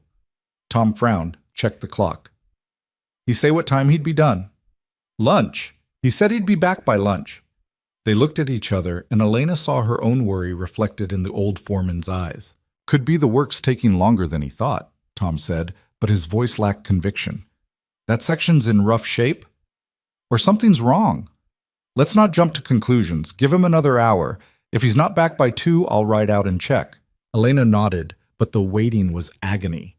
Tom frowned, checked the clock. "He say what time he'd be done?" "Lunch. He said he'd be back by lunch." They looked at each other, and Elena saw her own worry reflected in the old foreman's eyes. "Could be the work's taking longer than he thought," Tom said, but his voice lacked conviction. "That section's in rough shape? Or something's wrong. Let's not jump to conclusions. Give him another hour. If he's not back by 2, I'll ride out and check." Elena nodded, but the waiting was agony.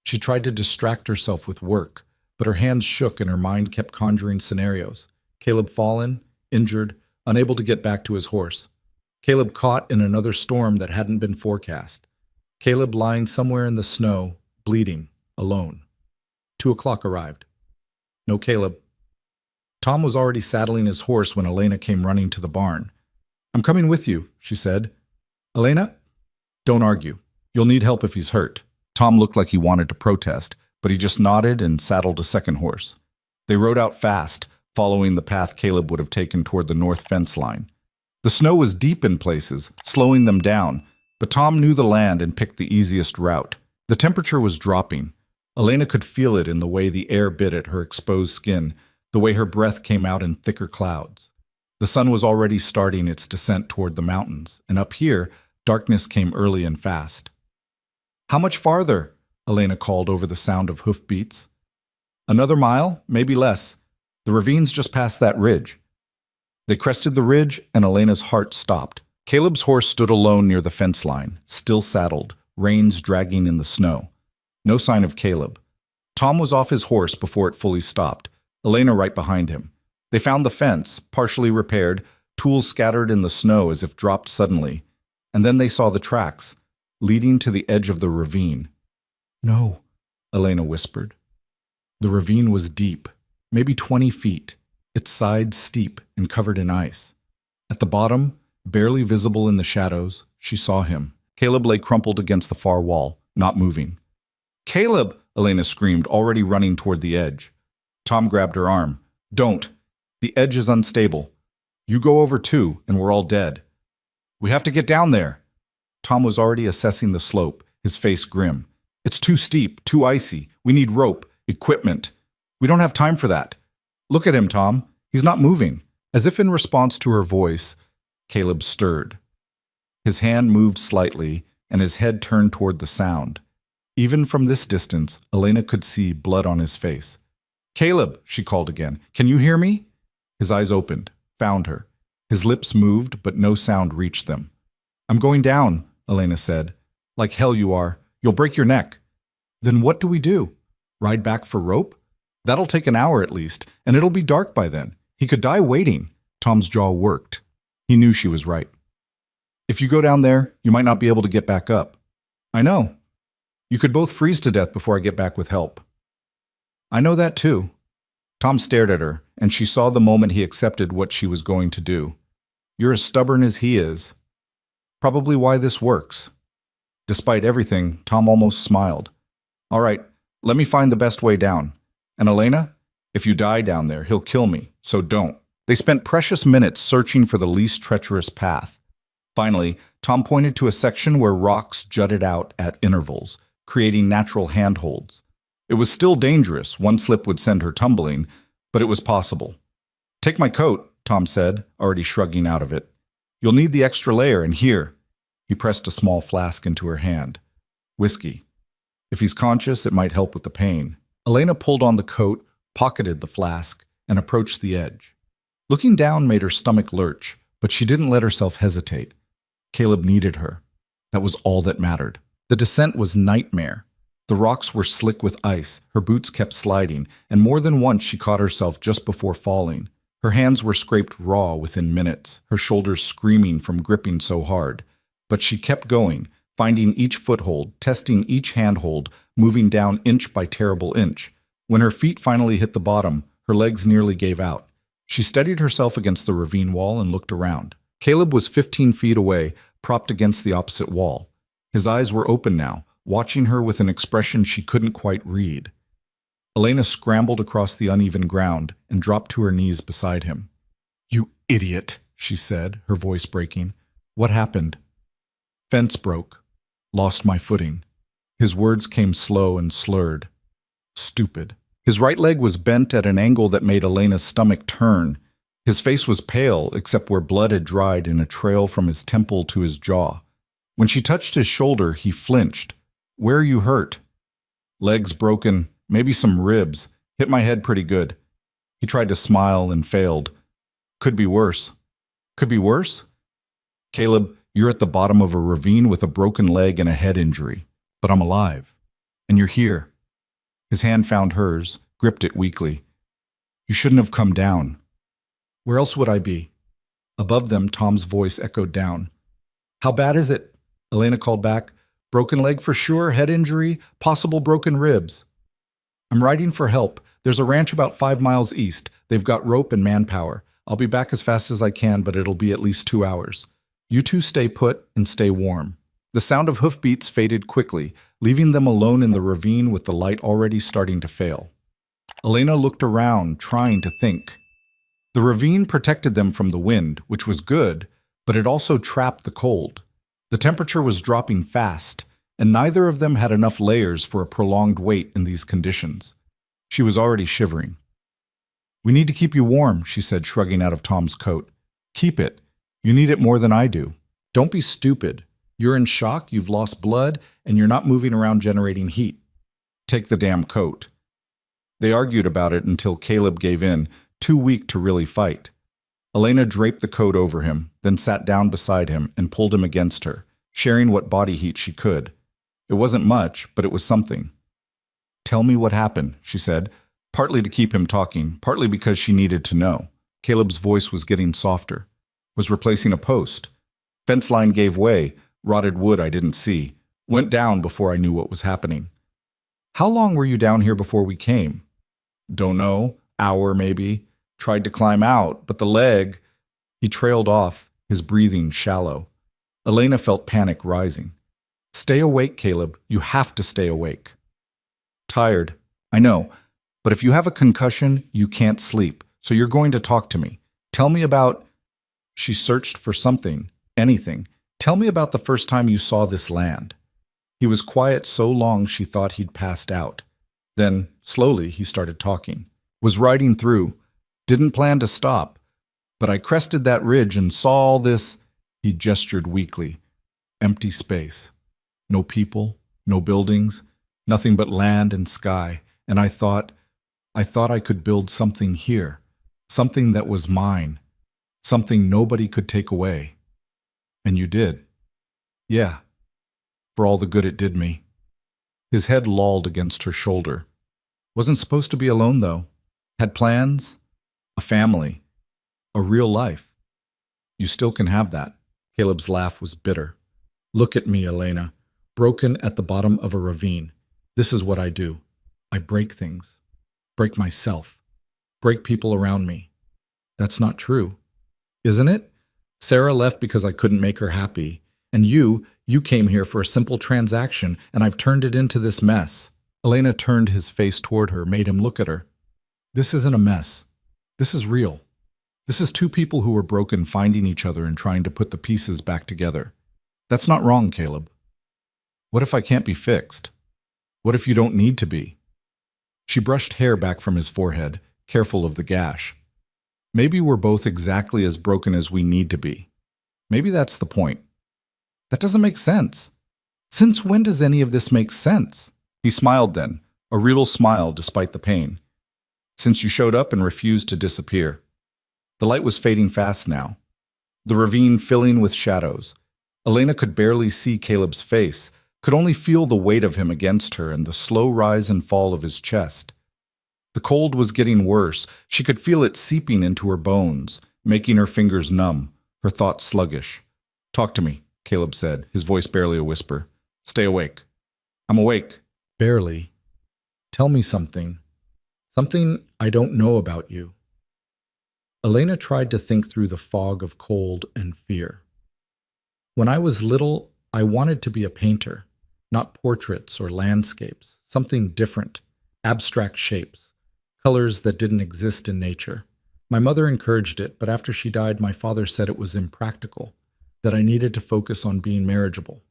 She tried to distract herself with work, but her hands shook and her mind kept conjuring scenarios. Caleb fallen, injured, unable to get back to his horse. Caleb caught in another storm that hadn't been forecast. Caleb lying somewhere in the snow, bleeding, alone. 2 o'clock arrived. No Caleb. Tom was already saddling his horse when Elena came running to the barn. I'm coming with you, she said. Elena? Don't argue. You'll need help if he's hurt. Tom looked like he wanted to protest, but he just nodded and saddled a second horse. They rode out fast, following the path Caleb would have taken toward the north fence line. The snow was deep in places, slowing them down, but Tom knew the land and picked the easiest route. The temperature was dropping. Elena could feel it in the way the air bit at her exposed skin, the way her breath came out in thicker clouds. The sun was already starting its descent toward the mountains, and up here, darkness came early and fast. How much farther? Elena called over the sound of hoofbeats. Another mile, maybe less. The ravine's just past that ridge. They crested the ridge, and Elena's heart stopped. Caleb's horse stood alone near the fence line, still saddled, reins dragging in the snow. No sign of Caleb. Tom was off his horse before it fully stopped, Elena right behind him. They found the fence, partially repaired, tools scattered in the snow as if dropped suddenly, and then they saw the tracks, leading to the edge of the ravine. No, Elena whispered. The ravine was deep, maybe 20 feet, its sides steep and covered in ice. At the bottom, barely visible in the shadows, she saw him. Caleb lay crumpled against the far wall, not moving. Caleb! Elena screamed, already running toward the edge. Tom grabbed her arm. Don't. The edge is unstable. You go over too, and we're all dead. We have to get down there. Tom was already assessing the slope, his face grim. It's too steep, too icy. We need rope, equipment. We don't have time for that. Look at him, Tom. He's not moving. As if in response to her voice, Caleb stirred. His hand moved slightly, and his head turned toward the sound. Even from this distance, Elena could see blood on his face. Caleb, she called again. Can you hear me? His eyes opened, found her. His lips moved, but no sound reached them. I'm going down, Elena said. Like hell you are. You'll break your neck. Then what do we do? Ride back for rope? That'll take an hour at least, and it'll be dark by then. He could die waiting. Tom's jaw worked. He knew she was right. If you go down there, you might not be able to get back up. I know. You could both freeze to death before I get back with help. I know that too. Tom stared at her, and she saw the moment he accepted what she was going to do. You're as stubborn as he is. Probably why this works. Despite everything, Tom almost smiled. All right, let me find the best way down. And Elena, if you die down there, he'll kill me, so don't. They spent precious minutes searching for the least treacherous path. Finally, Tom pointed to a section where rocks jutted out at intervals, creating natural handholds. It was still dangerous. One slip would send her tumbling, but it was possible. Take my coat, Tom said, already shrugging out of it. You'll need the extra layer, and here. He pressed a small flask into her hand. Whiskey. If he's conscious, it might help with the pain. Elena pulled on the coat, pocketed the flask, and approached the edge. Looking down made her stomach lurch, but she didn't let herself hesitate. Caleb needed her. That was all that mattered. The descent was nightmare. The rocks were slick with ice, her boots kept sliding, and more than once she caught herself just before falling. Her hands were scraped raw within minutes, her shoulders screaming from gripping so hard. But she kept going, finding each foothold, testing each handhold, moving down inch by terrible inch. When her feet finally hit the bottom, her legs nearly gave out. She steadied herself against the ravine wall and looked around. Caleb was 15 feet away, propped against the opposite wall. His eyes were open now, watching her with an expression she couldn't quite read. Elena scrambled across the uneven ground and dropped to her knees beside him. You idiot, she said, her voice breaking. What happened? Fence broke. Lost my footing. His words came slow and slurred. Stupid. His right leg was bent at an angle that made Elena's stomach turn. His face was pale, except where blood had dried in a trail from his temple to his jaw. When she touched his shoulder, he flinched. Where are you hurt? Legs broken, maybe some ribs. Hit my head pretty good. He tried to smile and failed. Could be worse. Could be worse? Caleb, you're at the bottom of a ravine with a broken leg and a head injury. But I'm alive. And you're here. His hand found hers, gripped it weakly. You shouldn't have come down. Where else would I be? Above them, Tom's voice echoed down. How bad is it? Elena called back. Broken leg for sure, head injury, possible broken ribs. I'm riding for help. There's a ranch about 5 miles east. They've got rope and manpower. I'll be back as fast as I can, but it'll be at least 2 hours. You two stay put and stay warm." The sound of hoofbeats faded quickly, leaving them alone in the ravine with the light already starting to fail. Elena looked around, trying to think. The ravine protected them from the wind, which was good, but it also trapped the cold. The temperature was dropping fast, and neither of them had enough layers for a prolonged wait in these conditions. She was already shivering. "We need to keep you warm," she said, shrugging out of Tom's coat. "Keep it. You need it more than I do. Don't be stupid. You're in shock, you've lost blood, and you're not moving around generating heat. Take the damn coat." They argued about it until Caleb gave in, too weak to really fight. Elena draped the coat over him, then sat down beside him and pulled him against her, sharing what body heat she could. It wasn't much, but it was something. "Tell me what happened," she said, partly to keep him talking, partly because she needed to know. Caleb's voice was getting softer. "Was replacing a post. Fence line gave way, rotted wood I didn't see. Went down before I knew what was happening." "How long were you down here before we came?" "Don't know. Hour, maybe. Tried to climb out, but the leg—" He trailed off, his breathing shallow. Elena felt panic rising. "Stay awake, Caleb. You have to stay awake." "Tired. I know. But if you have a concussion, you can't sleep. So you're going to talk to me. Tell me about—" She searched for something, anything. "Tell me about the first time you saw this land." He was quiet so long she thought he'd passed out. Then, slowly, he started talking. "Was riding through. Didn't plan to stop. But I crested that ridge and saw all this—" He gestured weakly. "Empty space. No people, no buildings, nothing but land and sky. And I thought I could build something here. Something that was mine. Something nobody could take away. And you did." "Yeah. For all the good it did me." His head lolled against her shoulder. "Wasn't supposed to be alone, though. Had plans. A family. A real life. You still can have that." Caleb's laugh was bitter. "Look at me, Elena. Broken at the bottom of a ravine. This is what I do. I break things. Break myself. Break people around me. That's not true. Isn't it? Sarah left because I couldn't make her happy. And you came here for a simple transaction, and I've turned it into this mess." Elena turned his face toward her, made him look at her. "This isn't a mess. This is real. This is two people who were broken finding each other and trying to put the pieces back together. That's not wrong, Caleb. What if I can't be fixed? What if you don't need to be?" She brushed hair back from his forehead, careful of the gash. "Maybe we're both exactly as broken as we need to be. Maybe that's the point." "That doesn't make sense. Since when does any of this make sense?" He smiled then, a real smile despite the pain. "Since you showed up and refused to disappear." The light was fading fast now, the ravine filling with shadows. Elena could barely see Caleb's face, could only feel the weight of him against her and the slow rise and fall of his chest. The cold was getting worse. She could feel it seeping into her bones, making her fingers numb, her thoughts sluggish. "Talk to me," Caleb said, his voice barely a whisper. "Stay awake." "I'm awake." "Barely. Tell me something. Something I don't know about you." Elena tried to think through the fog of cold and fear. "When I was little, I wanted to be a painter, not portraits or landscapes, something different, abstract shapes, colors that didn't exist in nature. My mother encouraged it, but after she died, my father said it was impractical, that I needed to focus on being marriageable.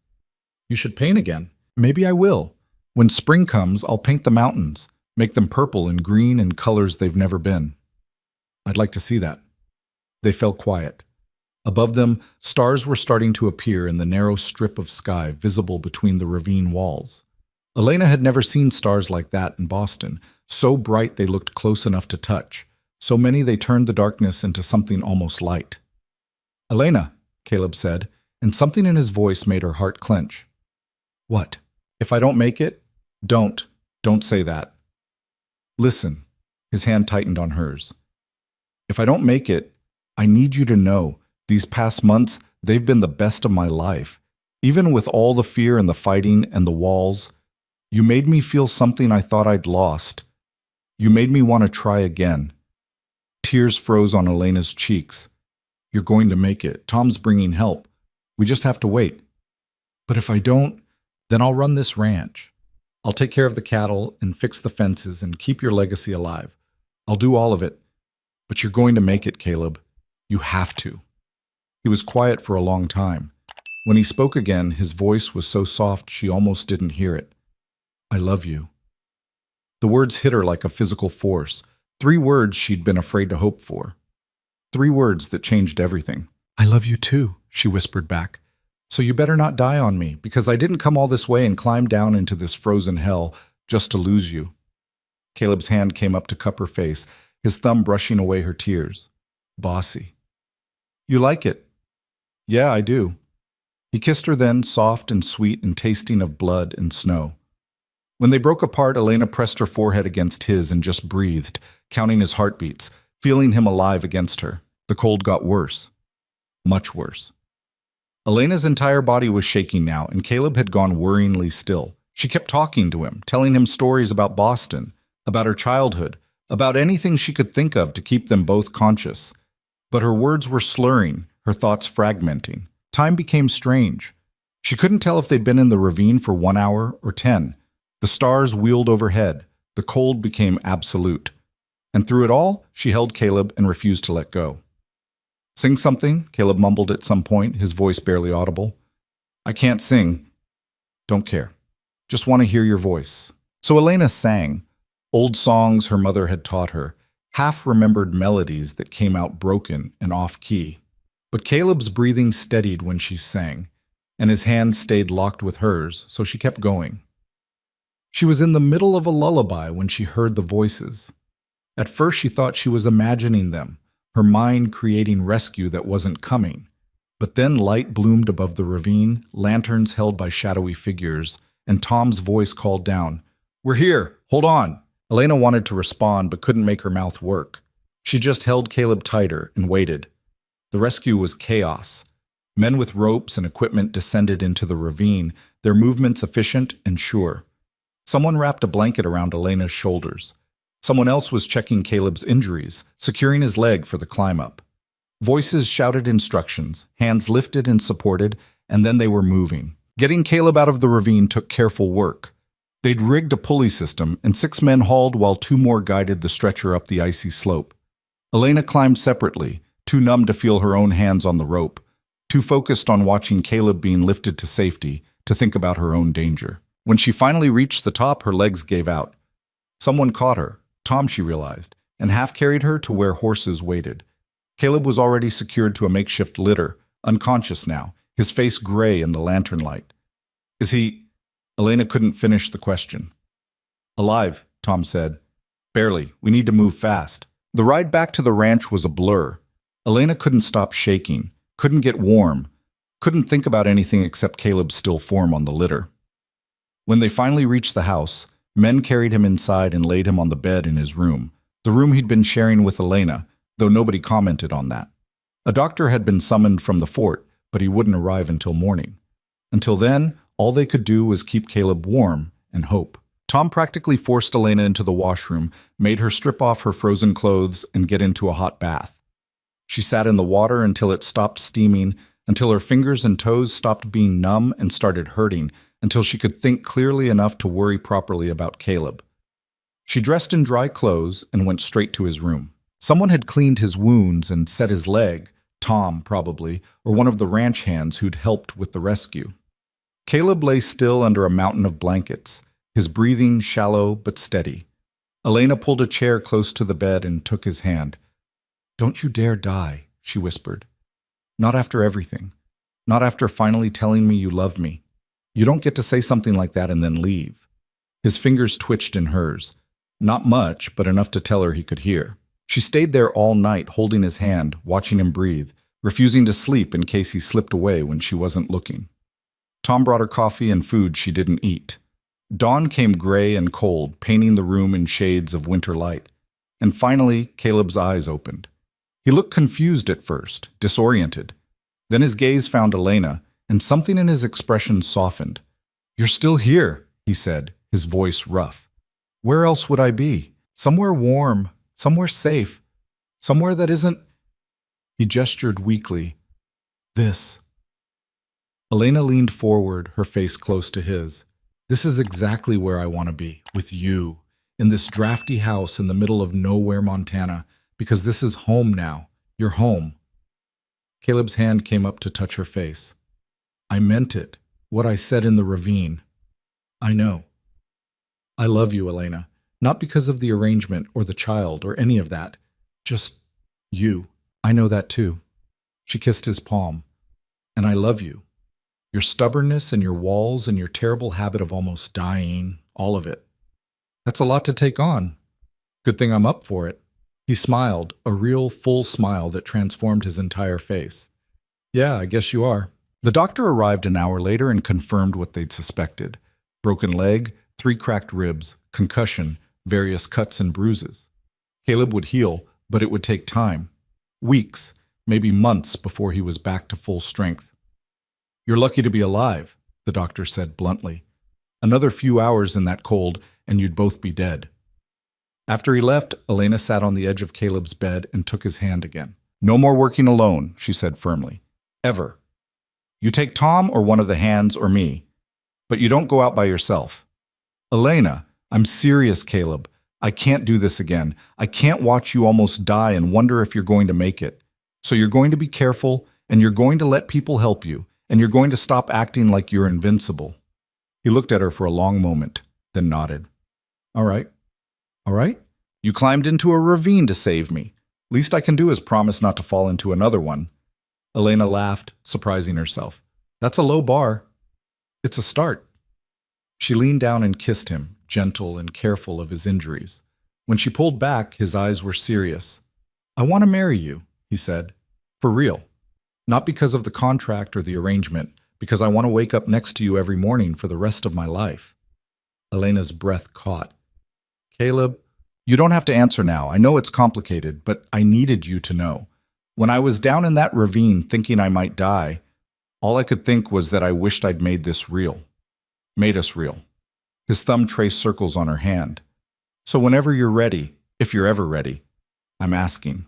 You should paint again." "Maybe I will. When spring comes, I'll paint the mountains, make them purple and green and colors they've never been." "I'd like to see that." They fell quiet. Above them, stars were starting to appear in the narrow strip of sky visible between the ravine walls. Elena had never seen stars like that in Boston, so bright they looked close enough to touch, so many they turned the darkness into something almost light. "Elena," Caleb said, and something in his voice made her heart clench. "What? If I don't make it? Don't say that. Listen." His hand tightened on hers. "If I don't make it, I need you to know, these past months, they've been the best of my life. Even with all the fear and the fighting and the walls, You made me feel something I thought I'd lost. You made me want to try again. Tears froze on Elena's cheeks. You're going to make it. Tom's bringing help. We just have to wait. But if I don't, then I'll run this ranch. I'll take care of the cattle and fix the fences and keep your legacy alive. I'll do all of it. But you're going to make it, Caleb. You have to. He was quiet for a long time. When he spoke again, his voice was so soft she almost didn't hear it. I love you. The words hit her like a physical force. 3 words she'd been afraid to hope for. 3 words that changed everything. I love you too, she whispered back. So you better not die on me, because I didn't come all this way and climb down into this frozen hell just to lose you. Caleb's hand came up to cup her face, his thumb brushing away her tears. Bossy. You like it? Yeah, I do. He kissed her then, soft and sweet and tasting of blood and snow. When they broke apart, Elena pressed her forehead against his and just breathed, counting his heartbeats, feeling him alive against her. The cold got worse. Much worse. Elena's entire body was shaking now, and Caleb had gone worryingly still. She kept talking to him, telling him stories about Boston, about her childhood, about anything she could think of to keep them both conscious. But her words were slurring, her thoughts fragmenting. Time became strange. She couldn't tell if they'd been in the ravine for 1 hour or 10. The stars wheeled overhead. The cold became absolute. And through it all, she held Caleb and refused to let go. Sing something, Caleb mumbled at some point, his voice barely audible. I can't sing. Don't care. Just want to hear your voice. So Elena sang. Old songs her mother had taught her, half-remembered melodies that came out broken and off-key. But Caleb's breathing steadied when she sang, and his hand stayed locked with hers, so she kept going. She was in the middle of a lullaby when she heard the voices. At first she thought she was imagining them, her mind creating rescue that wasn't coming. But then light bloomed above the ravine, lanterns held by shadowy figures, and Tom's voice called down, We're here! Hold on! Elena wanted to respond but couldn't make her mouth work. She just held Caleb tighter and waited. The rescue was chaos. Men with ropes and equipment descended into the ravine, their movements efficient and sure. Someone wrapped a blanket around Elena's shoulders. Someone else was checking Caleb's injuries, securing his leg for the climb-up. Voices shouted instructions, hands lifted and supported, and then they were moving. Getting Caleb out of the ravine took careful work. They'd rigged a pulley system, and 6 men hauled while 2 more guided the stretcher up the icy slope. Elena climbed separately, too numb to feel her own hands on the rope, too focused on watching Caleb being lifted to safety to think about her own danger. When she finally reached the top, her legs gave out. Someone caught her, Tom she realized, and half-carried her to where horses waited. Caleb was already secured to a makeshift litter, unconscious now, his face gray in the lantern light. Is he... Elena couldn't finish the question. Alive, Tom said. Barely. We need to move fast. The ride back to the ranch was a blur. Elena couldn't stop shaking, couldn't get warm, couldn't think about anything except Caleb's still form on the litter. When they finally reached the house, men carried him inside and laid him on the bed in his room, the room he'd been sharing with Elena, though nobody commented on that. A doctor had been summoned from the fort, but he wouldn't arrive until morning. Until then, all they could do was keep Caleb warm and hope. Tom practically forced Elena into the washroom, made her strip off her frozen clothes and get into a hot bath. She sat in the water until it stopped steaming, until her fingers and toes stopped being numb and started hurting, until she could think clearly enough to worry properly about Caleb. She dressed in dry clothes and went straight to his room. Someone had cleaned his wounds and set his leg, Tom probably, or one of the ranch hands who'd helped with the rescue. Caleb lay still under a mountain of blankets, his breathing shallow but steady. Elena pulled a chair close to the bed and took his hand. Don't you dare die, she whispered. Not after everything. Not after finally telling me you love me. You don't get to say something like that and then leave. His fingers twitched in hers. Not much, but enough to tell her he could hear. She stayed there all night, holding his hand, watching him breathe, refusing to sleep in case he slipped away when she wasn't looking. Tom brought her coffee and food she didn't eat. Dawn came gray and cold, painting the room in shades of winter light. And finally, Caleb's eyes opened. He looked confused at first, disoriented. Then his gaze found Elena, and something in his expression softened. You're still here, he said, his voice rough. Where else would I be? Somewhere warm, somewhere safe, somewhere that isn't... He gestured weakly. This. Elena leaned forward, her face close to his. This is exactly where I want to be, with you, in this drafty house in the middle of nowhere, Montana, because this is home now. You're home. Caleb's hand came up to touch her face. I meant it, what I said in the ravine. I know. I love you, Elena, not because of the arrangement or the child or any of that. Just you. I know that too. She kissed his palm. And I love you. Your stubbornness and your walls and your terrible habit of almost dying, all of it. That's a lot to take on. Good thing I'm up for it. He smiled, a real full smile that transformed his entire face. Yeah, I guess you are. The doctor arrived an hour later and confirmed what they'd suspected. Broken leg, 3 cracked ribs, concussion, various cuts and bruises. Caleb would heal, but it would take time. Weeks, maybe months before he was back to full strength. You're lucky to be alive, the doctor said bluntly. Another few hours in that cold, and you'd both be dead. After he left, Elena sat on the edge of Caleb's bed and took his hand again. No more working alone, she said firmly. Ever. You take Tom or one of the hands or me, but you don't go out by yourself. Elena, I'm serious, Caleb. I can't do this again. I can't watch you almost die and wonder if you're going to make it. So you're going to be careful, and you're going to let people help you, and you're going to stop acting like you're invincible. He looked at her for a long moment, then nodded. All right. All right? You climbed into a ravine to save me. Least I can do is promise not to fall into another one. Elena laughed, surprising herself. That's a low bar. It's a start. She leaned down and kissed him, gentle and careful of his injuries. When she pulled back, his eyes were serious. I want to marry you, he said. For real. Not because of the contract or the arrangement, because I want to wake up next to you every morning for the rest of my life. Elena's breath caught. Caleb, you don't have to answer now. I know it's complicated, but I needed you to know. When I was down in that ravine thinking I might die, all I could think was that I wished I'd made this real. Made us real. His thumb traced circles on her hand. So whenever you're ready, if you're ever ready, I'm asking.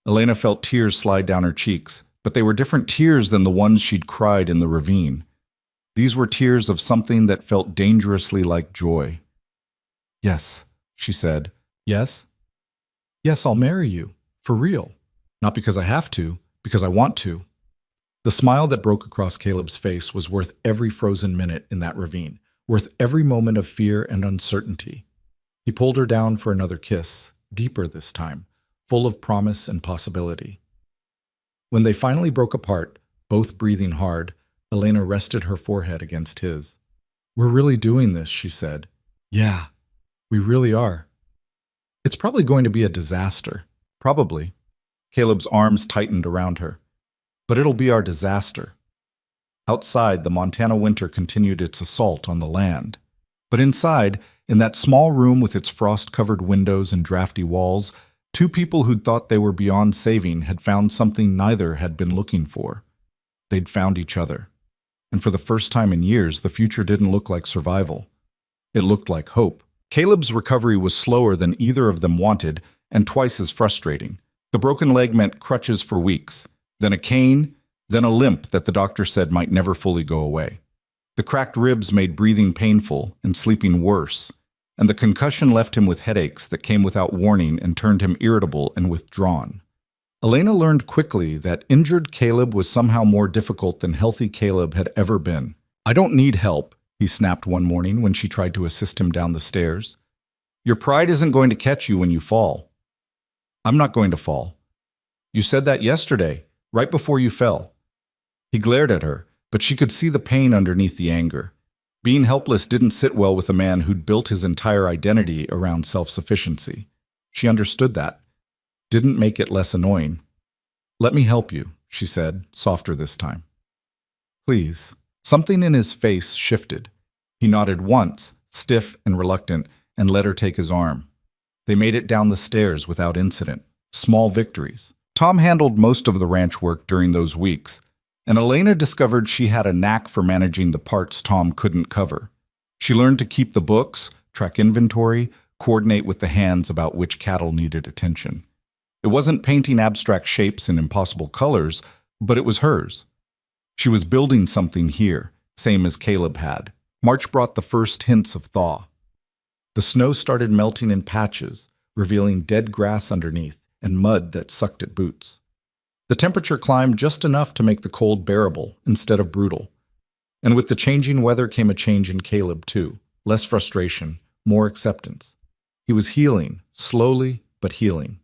Elena felt tears slide down her cheeks, but they were different tears than the ones she'd cried in the ravine. These were tears of something that felt dangerously like joy. Yes, she said. Yes? Yes, I'll marry you. For real. Not because I have to, because I want to. The smile that broke across Caleb's face was worth every frozen minute in that ravine, worth every moment of fear and uncertainty. He pulled her down for another kiss, deeper this time, full of promise and possibility. When they finally broke apart, both breathing hard, Elena rested her forehead against his. We're really doing this, she said. Yeah, we really are. It's probably going to be a disaster. Probably. Caleb's arms tightened around her. But it'll be our disaster. Outside, the Montana winter continued its assault on the land. But inside, in that small room with its frost-covered windows and drafty walls, 2 people who'd thought they were beyond saving had found something neither had been looking for. They'd found each other. And for the first time in years, the future didn't look like survival. It looked like hope. Caleb's recovery was slower than either of them wanted, and twice as frustrating. The broken leg meant crutches for weeks, then a cane, then a limp that the doctor said might never fully go away. The cracked ribs made breathing painful and sleeping worse, and the concussion left him with headaches that came without warning and turned him irritable and withdrawn. Elena learned quickly that injured Caleb was somehow more difficult than healthy Caleb had ever been. I don't need help, he snapped one morning when she tried to assist him down the stairs. Your pride isn't going to catch you when you fall. I'm not going to fall. You said that yesterday, right before you fell. He glared at her, but she could see the pain underneath the anger. Being helpless didn't sit well with a man who'd built his entire identity around self-sufficiency. She understood that. Didn't make it less annoying. Let me help you, she said, softer this time. Please. Something in his face shifted. He nodded once, stiff and reluctant, and let her take his arm. They made it down the stairs without incident. Small victories. Tom handled most of the ranch work during those weeks, and Elena discovered she had a knack for managing the parts Tom couldn't cover. She learned to keep the books, track inventory, coordinate with the hands about which cattle needed attention. It wasn't painting abstract shapes in impossible colors, but it was hers. She was building something here, same as Caleb had. March brought the first hints of thaw. The snow started melting in patches, revealing dead grass underneath and mud that sucked at boots. The temperature climbed just enough to make the cold bearable instead of brutal. And with the changing weather came a change in Caleb, too. Less frustration, more acceptance. He was healing, slowly but healing.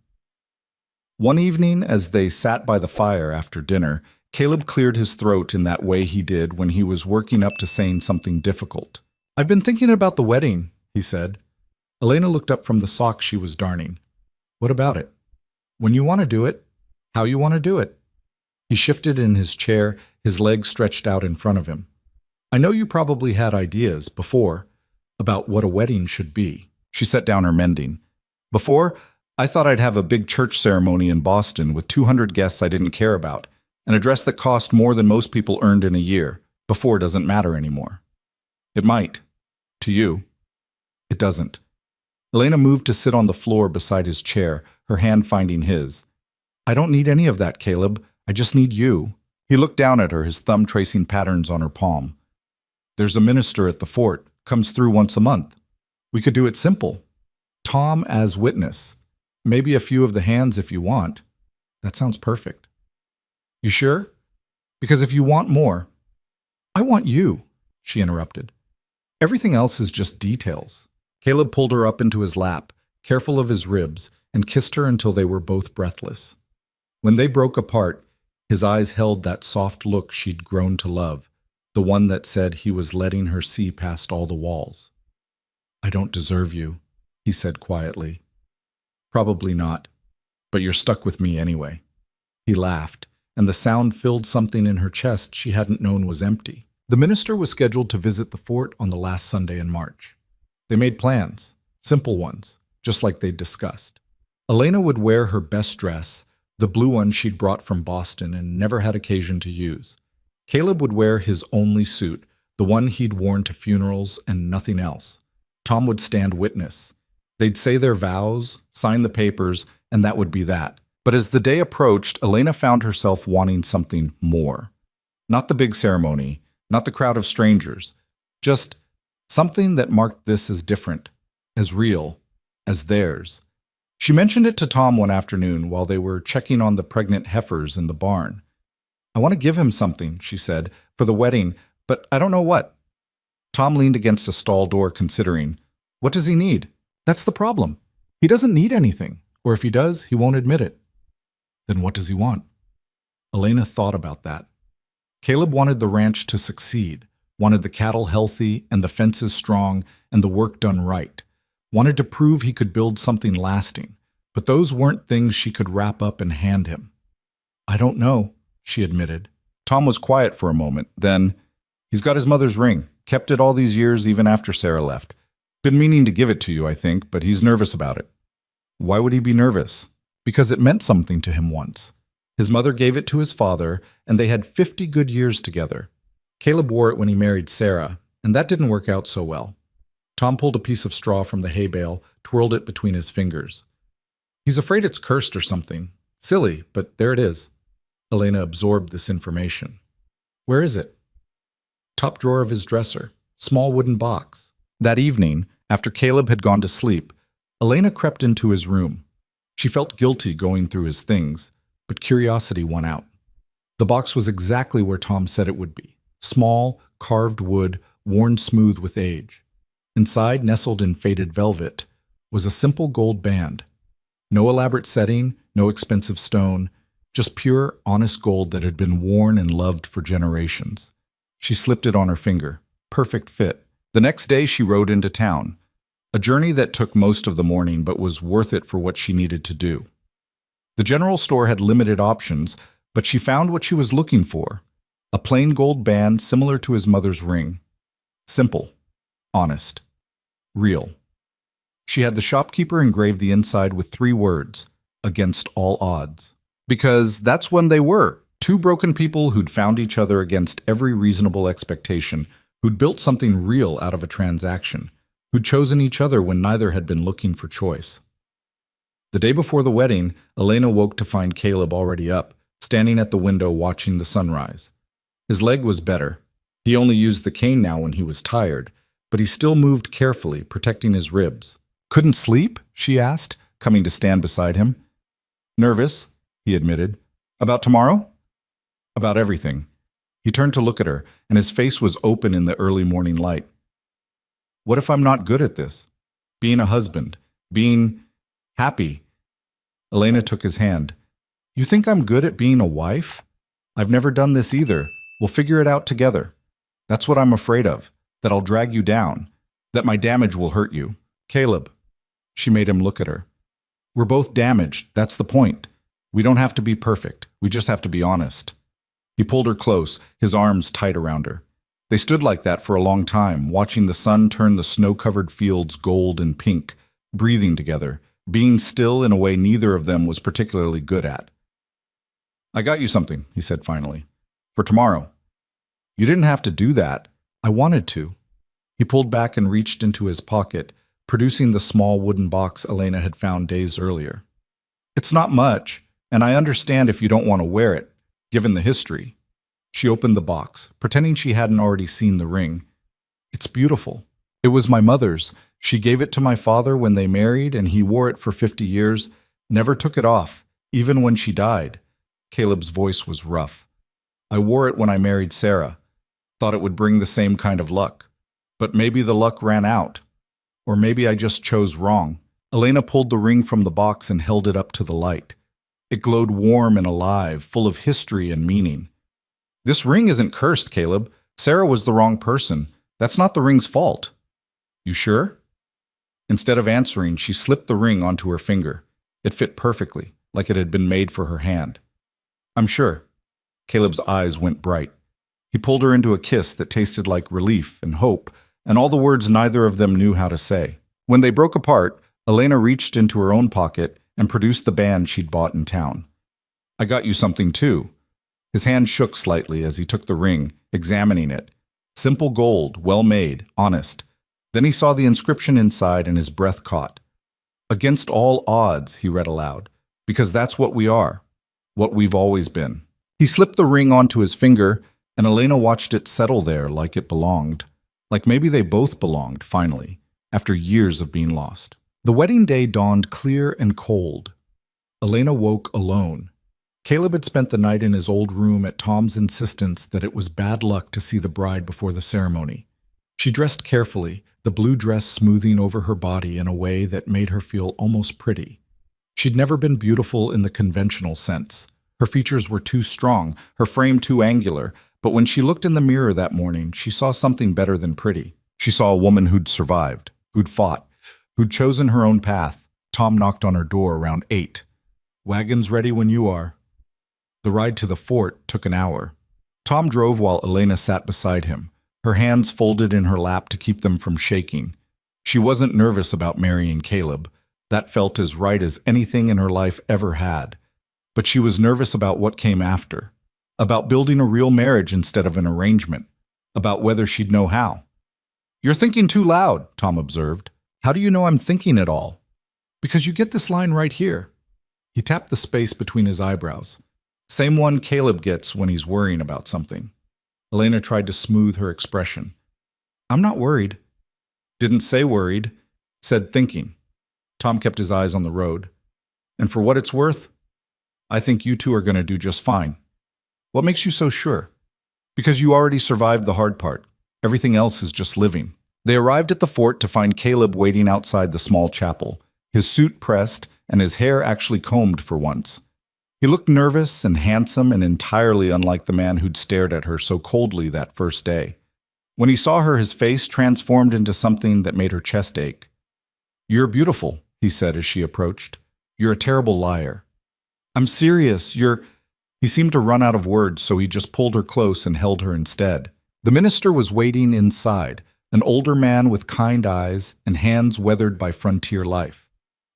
One evening, as they sat by the fire after dinner, Caleb cleared his throat in that way he did when he was working up to saying something difficult. "I've been thinking about the wedding," he said. Elena looked up from the sock she was darning. "What about it?" "When you want to do it, how you want to do it." He shifted in his chair, his legs stretched out in front of him. "I know you probably had ideas, before, about what a wedding should be." She set down her mending. "Before, I thought I'd have a big church ceremony in Boston with 200 guests I didn't care about, and a dress that cost more than most people earned in a year. Before doesn't matter anymore." "It might. To you. It doesn't." Elena moved to sit on the floor beside his chair, her hand finding his. "I don't need any of that, Caleb. I just need you." He looked down at her, his thumb tracing patterns on her palm. "There's a minister at the fort. Comes through once a month. We could do it simple. Tom as witness. Maybe a few of the hands if you want." "That sounds perfect." "You sure? Because if you want more—" "I want you," she interrupted. "Everything else is just details." Caleb pulled her up into his lap, careful of his ribs, and kissed her until they were both breathless. When they broke apart, his eyes held that soft look she'd grown to love, the one that said he was letting her see past all the walls. "I don't deserve you," he said quietly. "Probably not, but you're stuck with me anyway." He laughed, and the sound filled something in her chest she hadn't known was empty. The minister was scheduled to visit the fort on the last Sunday in March. They made plans, simple ones, just like they'd discussed. Elena would wear her best dress, the blue one she'd brought from Boston and never had occasion to use. Caleb would wear his only suit, the one he'd worn to funerals and nothing else. Tom would stand witness. They'd say their vows, sign the papers, and that would be that. But as the day approached, Elena found herself wanting something more. Not the big ceremony, not the crowd of strangers, just something that marked this as different, as real, as theirs. She mentioned it to Tom one afternoon while they were checking on the pregnant heifers in the barn. "I want to give him something," she said, "for the wedding, but I don't know what." Tom leaned against a stall door considering. "What does he need?" "That's the problem. He doesn't need anything, or if he does, he won't admit it." "Then what does he want?" Elena thought about that. Caleb wanted the ranch to succeed, wanted the cattle healthy and the fences strong and the work done right, wanted to prove he could build something lasting, but those weren't things she could wrap up and hand him. "I don't know," she admitted. Tom was quiet for a moment, then, "He's got his mother's ring, kept it all these years even after Sarah left. Been meaning to give it to you, I think, but he's nervous about it." "Why would he be nervous?" "Because it meant something to him once. His mother gave it to his father, and they had 50 good years together. Caleb wore it when he married Sarah, and that didn't work out so well." Tom pulled a piece of straw from the hay bale, twirled it between his fingers. "He's afraid it's cursed or something. Silly, but there it is." Elena absorbed this information. "Where is it?" "Top drawer of his dresser. Small wooden box." That evening, after Caleb had gone to sleep, Elena crept into his room. She felt guilty going through his things, but curiosity won out. The box was exactly where Tom said it would be. Small, carved wood, worn smooth with age. Inside, nestled in faded velvet, was a simple gold band. No elaborate setting, no expensive stone, just pure, honest gold that had been worn and loved for generations. She slipped it on her finger. Perfect fit. The next day she rode into town. A journey that took most of the morning but was worth it for what she needed to do. The general store had limited options, but she found what she was looking for. A plain gold band similar to his mother's ring. Simple. Honest. Real. She had the shopkeeper engrave the inside with 3 words, "Against all odds." Because that's when they were. 2 broken people who'd found each other against every reasonable expectation, who'd built something real out of a transaction, who'd chosen each other when neither had been looking for choice. The day before the wedding, Elena woke to find Caleb already up, standing at the window watching the sunrise. His leg was better. He only used the cane now when he was tired, but he still moved carefully, protecting his ribs. "Couldn't sleep?" she asked, coming to stand beside him. "Nervous," he admitted. "About tomorrow?" "About everything." He turned to look at her, and his face was open in the early morning light. "What if I'm not good at this? Being a husband, being happy." Elena took his hand. "You think I'm good at being a wife? I've never done this either. We'll figure it out together. That's what I'm afraid of, that I'll drag you down, that my damage will hurt you. Caleb." She made him look at her. "We're both damaged, that's the point. We don't have to be perfect, we just have to be honest." He pulled her close, his arms tight around her. They stood like that for a long time, watching the sun turn the snow-covered fields gold and pink, breathing together, being still in a way neither of them was particularly good at. "I got you something," he said finally. "For tomorrow." "You didn't have to do that. I wanted to." He pulled back and reached into his pocket, producing the small wooden box Elena had found days earlier. "It's not much, and I understand if you don't want to wear it, given the history." She opened the box, pretending she hadn't already seen the ring. "It's beautiful. It was my mother's. She gave it to my father when they married, and he wore it for 50 years, never took it off, even when she died." Caleb's voice was rough. "I wore it when I married Sarah. Thought it would bring the same kind of luck. But maybe the luck ran out. Or maybe I just chose wrong." Elena pulled the ring from the box and held it up to the light. It glowed warm and alive, full of history and meaning. "This ring isn't cursed, Caleb. Sarah was the wrong person. That's not the ring's fault." "You sure?" Instead of answering, she slipped the ring onto her finger. It fit perfectly, like it had been made for her hand. "I'm sure." Caleb's eyes went bright. He pulled her into a kiss that tasted like relief and hope, and all the words neither of them knew how to say. When they broke apart, Elena reached into her own pocket and produced the band she'd bought in town. "I got you something too." His hand shook slightly as he took the ring, examining it. Simple gold, well made, honest. Then he saw the inscription inside and his breath caught. "Against all odds," he read aloud, "because that's what we are, what we've always been." He slipped the ring onto his finger, and Elena watched it settle there like it belonged. Like maybe they both belonged, finally, after years of being lost. The wedding day dawned clear and cold. Elena woke alone. Caleb had spent the night in his old room at Tom's insistence that it was bad luck to see the bride before the ceremony. She dressed carefully, the blue dress smoothing over her body in a way that made her feel almost pretty. She'd never been beautiful in the conventional sense. Her features were too strong, her frame too angular, but when she looked in the mirror that morning, she saw something better than pretty. She saw a woman who'd survived, who'd fought, who'd chosen her own path. Tom knocked on her door around 8. "Wagon's ready when you are." The ride to the fort took an hour. Tom drove while Elena sat beside him, her hands folded in her lap to keep them from shaking. She wasn't nervous about marrying Caleb. That felt as right as anything in her life ever had. But she was nervous about what came after, about building a real marriage instead of an arrangement, about whether she'd know how. "You're thinking too loud," Tom observed. "How do you know I'm thinking it all?" "Because you get this line right here." He tapped the space between his eyebrows. Same one Caleb gets when he's worrying about something. Elena tried to smooth her expression. "I'm not worried." "Didn't say worried, said thinking." Tom kept his eyes on the road. "And for what it's worth, I think you two are going to do just fine." "What makes you so sure?" "Because you already survived the hard part. Everything else is just living." They arrived at the fort to find Caleb waiting outside the small chapel, his suit pressed and his hair actually combed for once. He looked nervous and handsome and entirely unlike the man who'd stared at her so coldly that first day. When he saw her, his face transformed into something that made her chest ache. "You're beautiful," he said as she approached. "You're a terrible liar." "I'm serious, He seemed to run out of words, so he just pulled her close and held her instead. The minister was waiting inside, an older man with kind eyes and hands weathered by frontier life.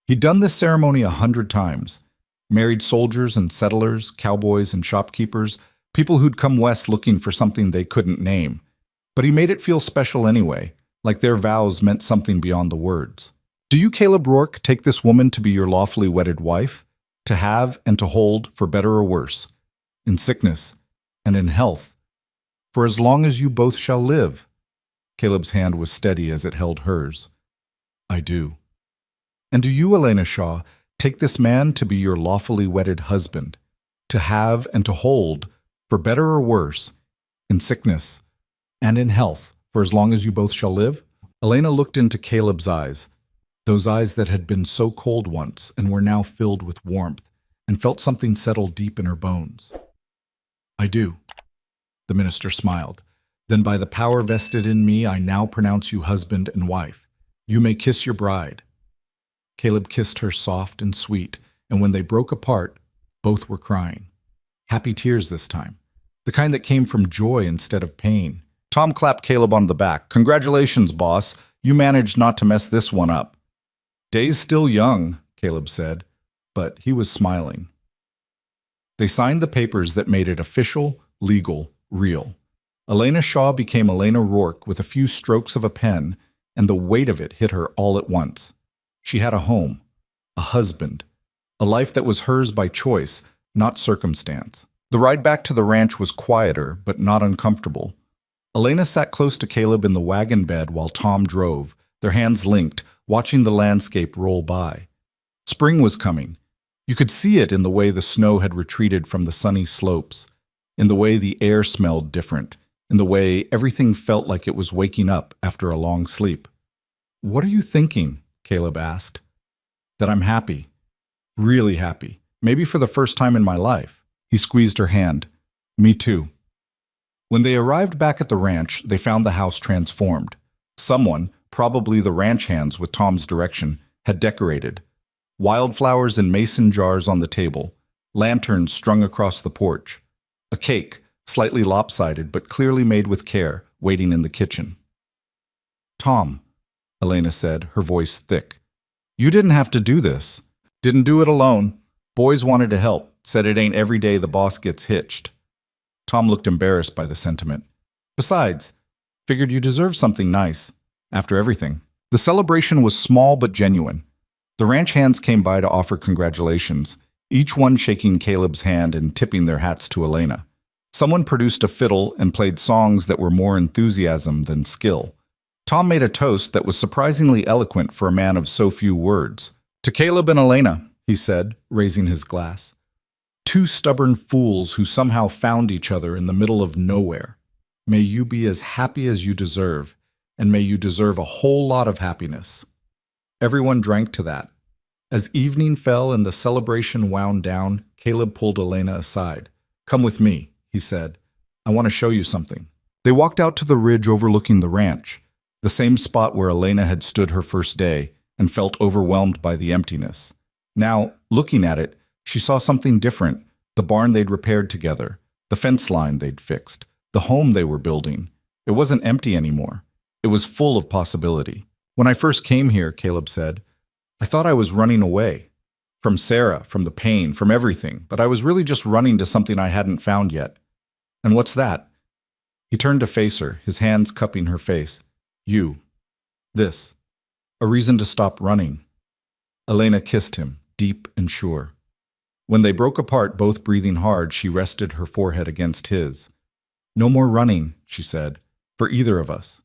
He'd done this ceremony 100 times. Married soldiers and settlers, cowboys and shopkeepers, people who'd come west looking for something they couldn't name. But he made it feel special anyway, like their vows meant something beyond the words. Do you, Caleb Rourke, take this woman to be your lawfully wedded wife, to have and to hold for better or worse, in sickness and in health, for as long as you both shall live? Caleb's hand was steady as it held hers. I do. And do you, Elena Shaw, take this man to be your lawfully wedded husband, to have and to hold, for better or worse, in sickness and in health, for as long as you both shall live? Elena looked into Caleb's eyes, those eyes that had been so cold once and were now filled with warmth, and felt something settle deep in her bones. I do. The minister smiled. Then by the power vested in me, I now pronounce you husband and wife. You may kiss your bride. Caleb kissed her soft and sweet, and when they broke apart, both were crying. Happy tears this time, the kind that came from joy instead of pain. Tom clapped Caleb on the back. Congratulations, boss. You managed not to mess this one up. Day's still young, Caleb said, but he was smiling. They signed the papers that made it official, legal, real. Elena Shaw became Elena Rourke with a few strokes of a pen, and the weight of it hit her all at once. She had a home, a husband, a life that was hers by choice, not circumstance. The ride back to the ranch was quieter, but not uncomfortable. Elena sat close to Caleb in the wagon bed while Tom drove, their hands linked, watching the landscape roll by. Spring was coming. You could see it in the way the snow had retreated from the sunny slopes, in the way the air smelled different, in the way everything felt like it was waking up after a long sleep. What are you thinking? Caleb asked. That I'm happy. Really happy. Maybe for the first time in my life. He squeezed her hand. Me too. When they arrived back at the ranch, they found the house transformed. Someone, probably the ranch hands with Tom's direction, had decorated. Wildflowers in mason jars on the table, lanterns strung across the porch, a cake, slightly lopsided but clearly made with care, waiting in the kitchen. Tom, Elena said, her voice thick. You didn't have to do this. Didn't do it alone. Boys wanted to help, said it ain't every day the boss gets hitched. Tom looked embarrassed by the sentiment. Besides, figured you deserved something nice, after everything. The celebration was small but genuine. The ranch hands came by to offer congratulations, each one shaking Caleb's hand and tipping their hats to Elena. Someone produced a fiddle and played songs that were more enthusiasm than skill. Tom made a toast that was surprisingly eloquent for a man of so few words. To Caleb and Elena, he said, raising his glass. Two stubborn fools who somehow found each other in the middle of nowhere. May you be as happy as you deserve, and may you deserve a whole lot of happiness. Everyone drank to that. As evening fell and the celebration wound down, Caleb pulled Elena aside. Come with me, he said. I want to show you something. They walked out to the ridge overlooking the ranch, the same spot where Elena had stood her first day and felt overwhelmed by the emptiness. Now, looking at it, she saw something different, the barn they'd repaired together, the fence line they'd fixed, the home they were building. It wasn't empty anymore. It was full of possibility. When I first came here, Caleb said, I thought I was running away. From Sarah, from the pain, from everything, but I was really just running to something I hadn't found yet. And what's that? He turned to face her, his hands cupping her face. You. This. A reason to stop running. Elena kissed him, deep and sure. When they broke apart, both breathing hard, she rested her forehead against his. No more running, she said, for either of us.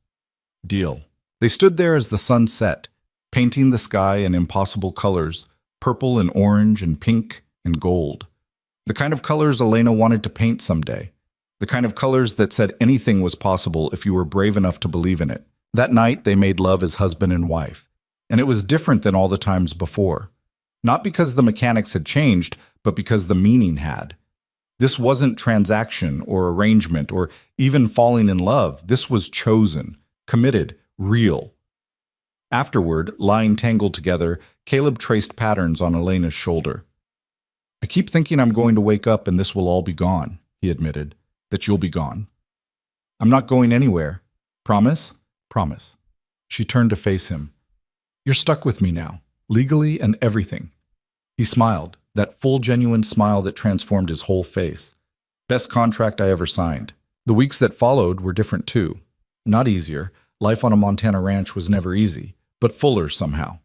Deal. They stood there as the sun set, painting the sky in impossible colors, purple and orange and pink and gold. The kind of colors Elena wanted to paint someday. The kind of colors that said anything was possible if you were brave enough to believe in it. That night, they made love as husband and wife. And it was different than all the times before. Not because the mechanics had changed, but because the meaning had. This wasn't transaction or arrangement or even falling in love. This was chosen, committed, real. Afterward, lying tangled together, Caleb traced patterns on Elena's shoulder. I keep thinking I'm going to wake up and this will all be gone, he admitted, that you'll be gone. I'm not going anywhere. Promise? Promise. She turned to face him. You're stuck with me now, legally and everything. He smiled, that full, genuine smile that transformed his whole face. Best contract I ever signed. The weeks that followed were different too. Not easier. Life on a Montana ranch was never easy, but fuller somehow.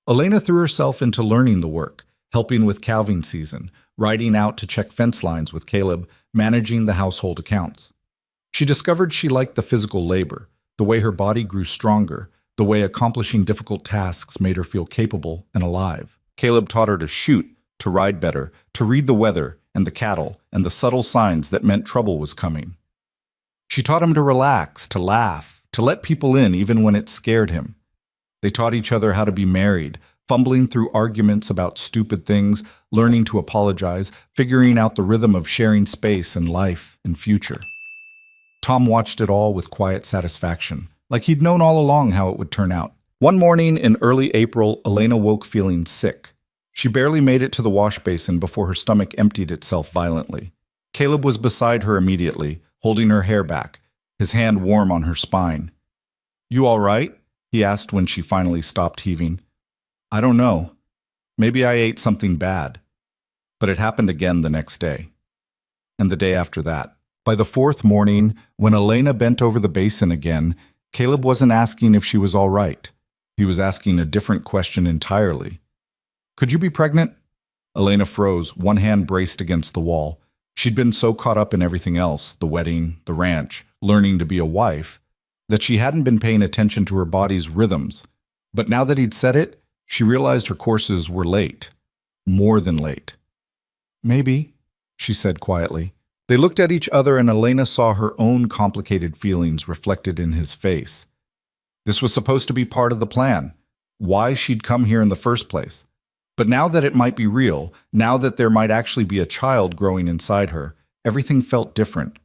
Elena threw herself into learning the work, helping with calving season, riding out to check fence lines with Caleb, managing the household accounts. She discovered she liked the physical labor, the way her body grew stronger, the way accomplishing difficult tasks made her feel capable and alive. Caleb taught her to shoot, to ride better, to read the weather and the cattle and the subtle signs that meant trouble was coming. She taught him to relax, to laugh, to let people in even when it scared him. They taught each other how to be married, fumbling through arguments about stupid things, learning to apologize, figuring out the rhythm of sharing space and life and future. Tom watched it all with quiet satisfaction, like he'd known all along how it would turn out. One morning in early April, Elena woke feeling sick. She barely made it to the wash basin before her stomach emptied itself violently. Caleb was beside her immediately, holding her hair back, his hand warm on her spine. "You all right?" he asked when she finally stopped heaving. "I don't know. Maybe I ate something bad." But it happened again the next day. And the day after that. By the fourth morning, when Elena bent over the basin again, Caleb wasn't asking if she was all right. He was asking a different question entirely. "Could you be pregnant?" Elena froze, one hand braced against the wall. She'd been so caught up in everything else, the wedding, the ranch, learning to be a wife, that she hadn't been paying attention to her body's rhythms. But now that he'd said it, she realized her courses were late. More than late. "Maybe," she said quietly. They looked at each other and Elena saw her own complicated feelings reflected in his face. This was supposed to be part of the plan, why she'd come here in the first place. But now that it might be real, now that there might actually be a child growing inside her, everything felt different.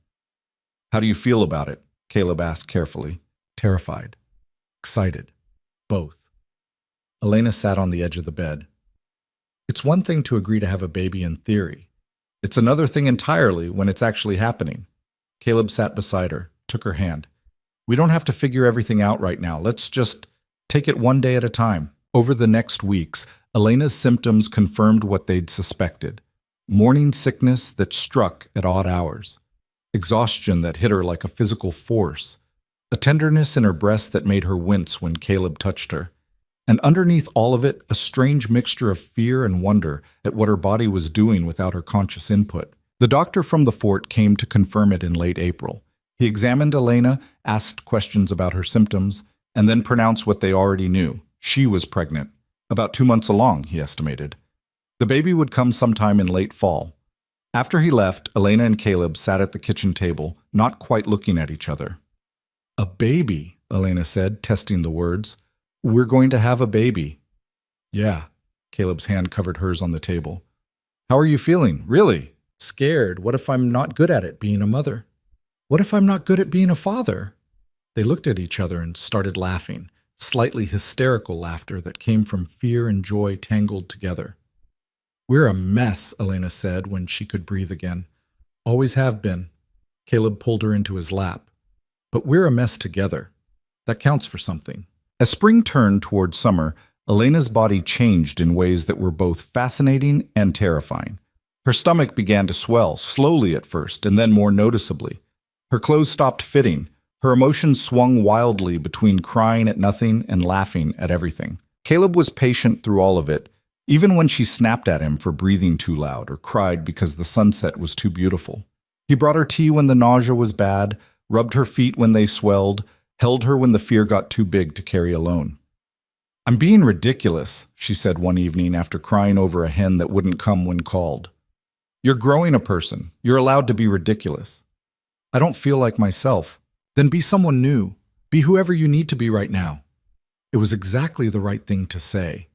"How do you feel about it?" Caleb asked carefully. "Terrified. Excited. Both." Elena sat on the edge of the bed. "It's one thing to agree to have a baby in theory. It's another thing entirely when it's actually happening." Caleb sat beside her, took her hand. "We don't have to figure everything out right now. Let's just take it one day at a time." Over the next weeks, Elena's symptoms confirmed what they'd suspected. Morning sickness that struck at odd hours. Exhaustion that hit her like a physical force. A tenderness in her breast that made her wince when Caleb touched her. And underneath all of it, a strange mixture of fear and wonder at what her body was doing without her conscious input. The doctor from the fort came to confirm it in late April. He examined Elena, asked questions about her symptoms, and then pronounced what they already knew. She was pregnant. About 2 months along, he estimated. The baby would come sometime in late fall. After he left, Elena and Caleb sat at the kitchen table, not quite looking at each other. "A baby," Elena said, testing the words. "We're going to have a baby." "Yeah." Caleb's hand covered hers on the table. "How are you feeling? Really?" "Scared. What if I'm not good at it, being a mother? What if I'm not good at being a father?" They looked at each other and started laughing, slightly hysterical laughter that came from fear and joy tangled together. "We're a mess," Elena said when she could breathe again. "Always have been." Caleb pulled her into his lap. "But we're a mess together. That counts for something." As spring turned toward summer, Elena's body changed in ways that were both fascinating and terrifying. Her stomach began to swell, slowly at first, and then more noticeably. Her clothes stopped fitting. Her emotions swung wildly between crying at nothing and laughing at everything. Caleb was patient through all of it, even when she snapped at him for breathing too loud or cried because the sunset was too beautiful. He brought her tea when the nausea was bad, rubbed her feet when they swelled, held her when the fear got too big to carry alone. "I'm being ridiculous," she said one evening after crying over a hen that wouldn't come when called. "You're growing a person. You're allowed to be ridiculous." "I don't feel like myself." "Then be someone new. Be whoever you need to be right now." It was exactly the right thing to say.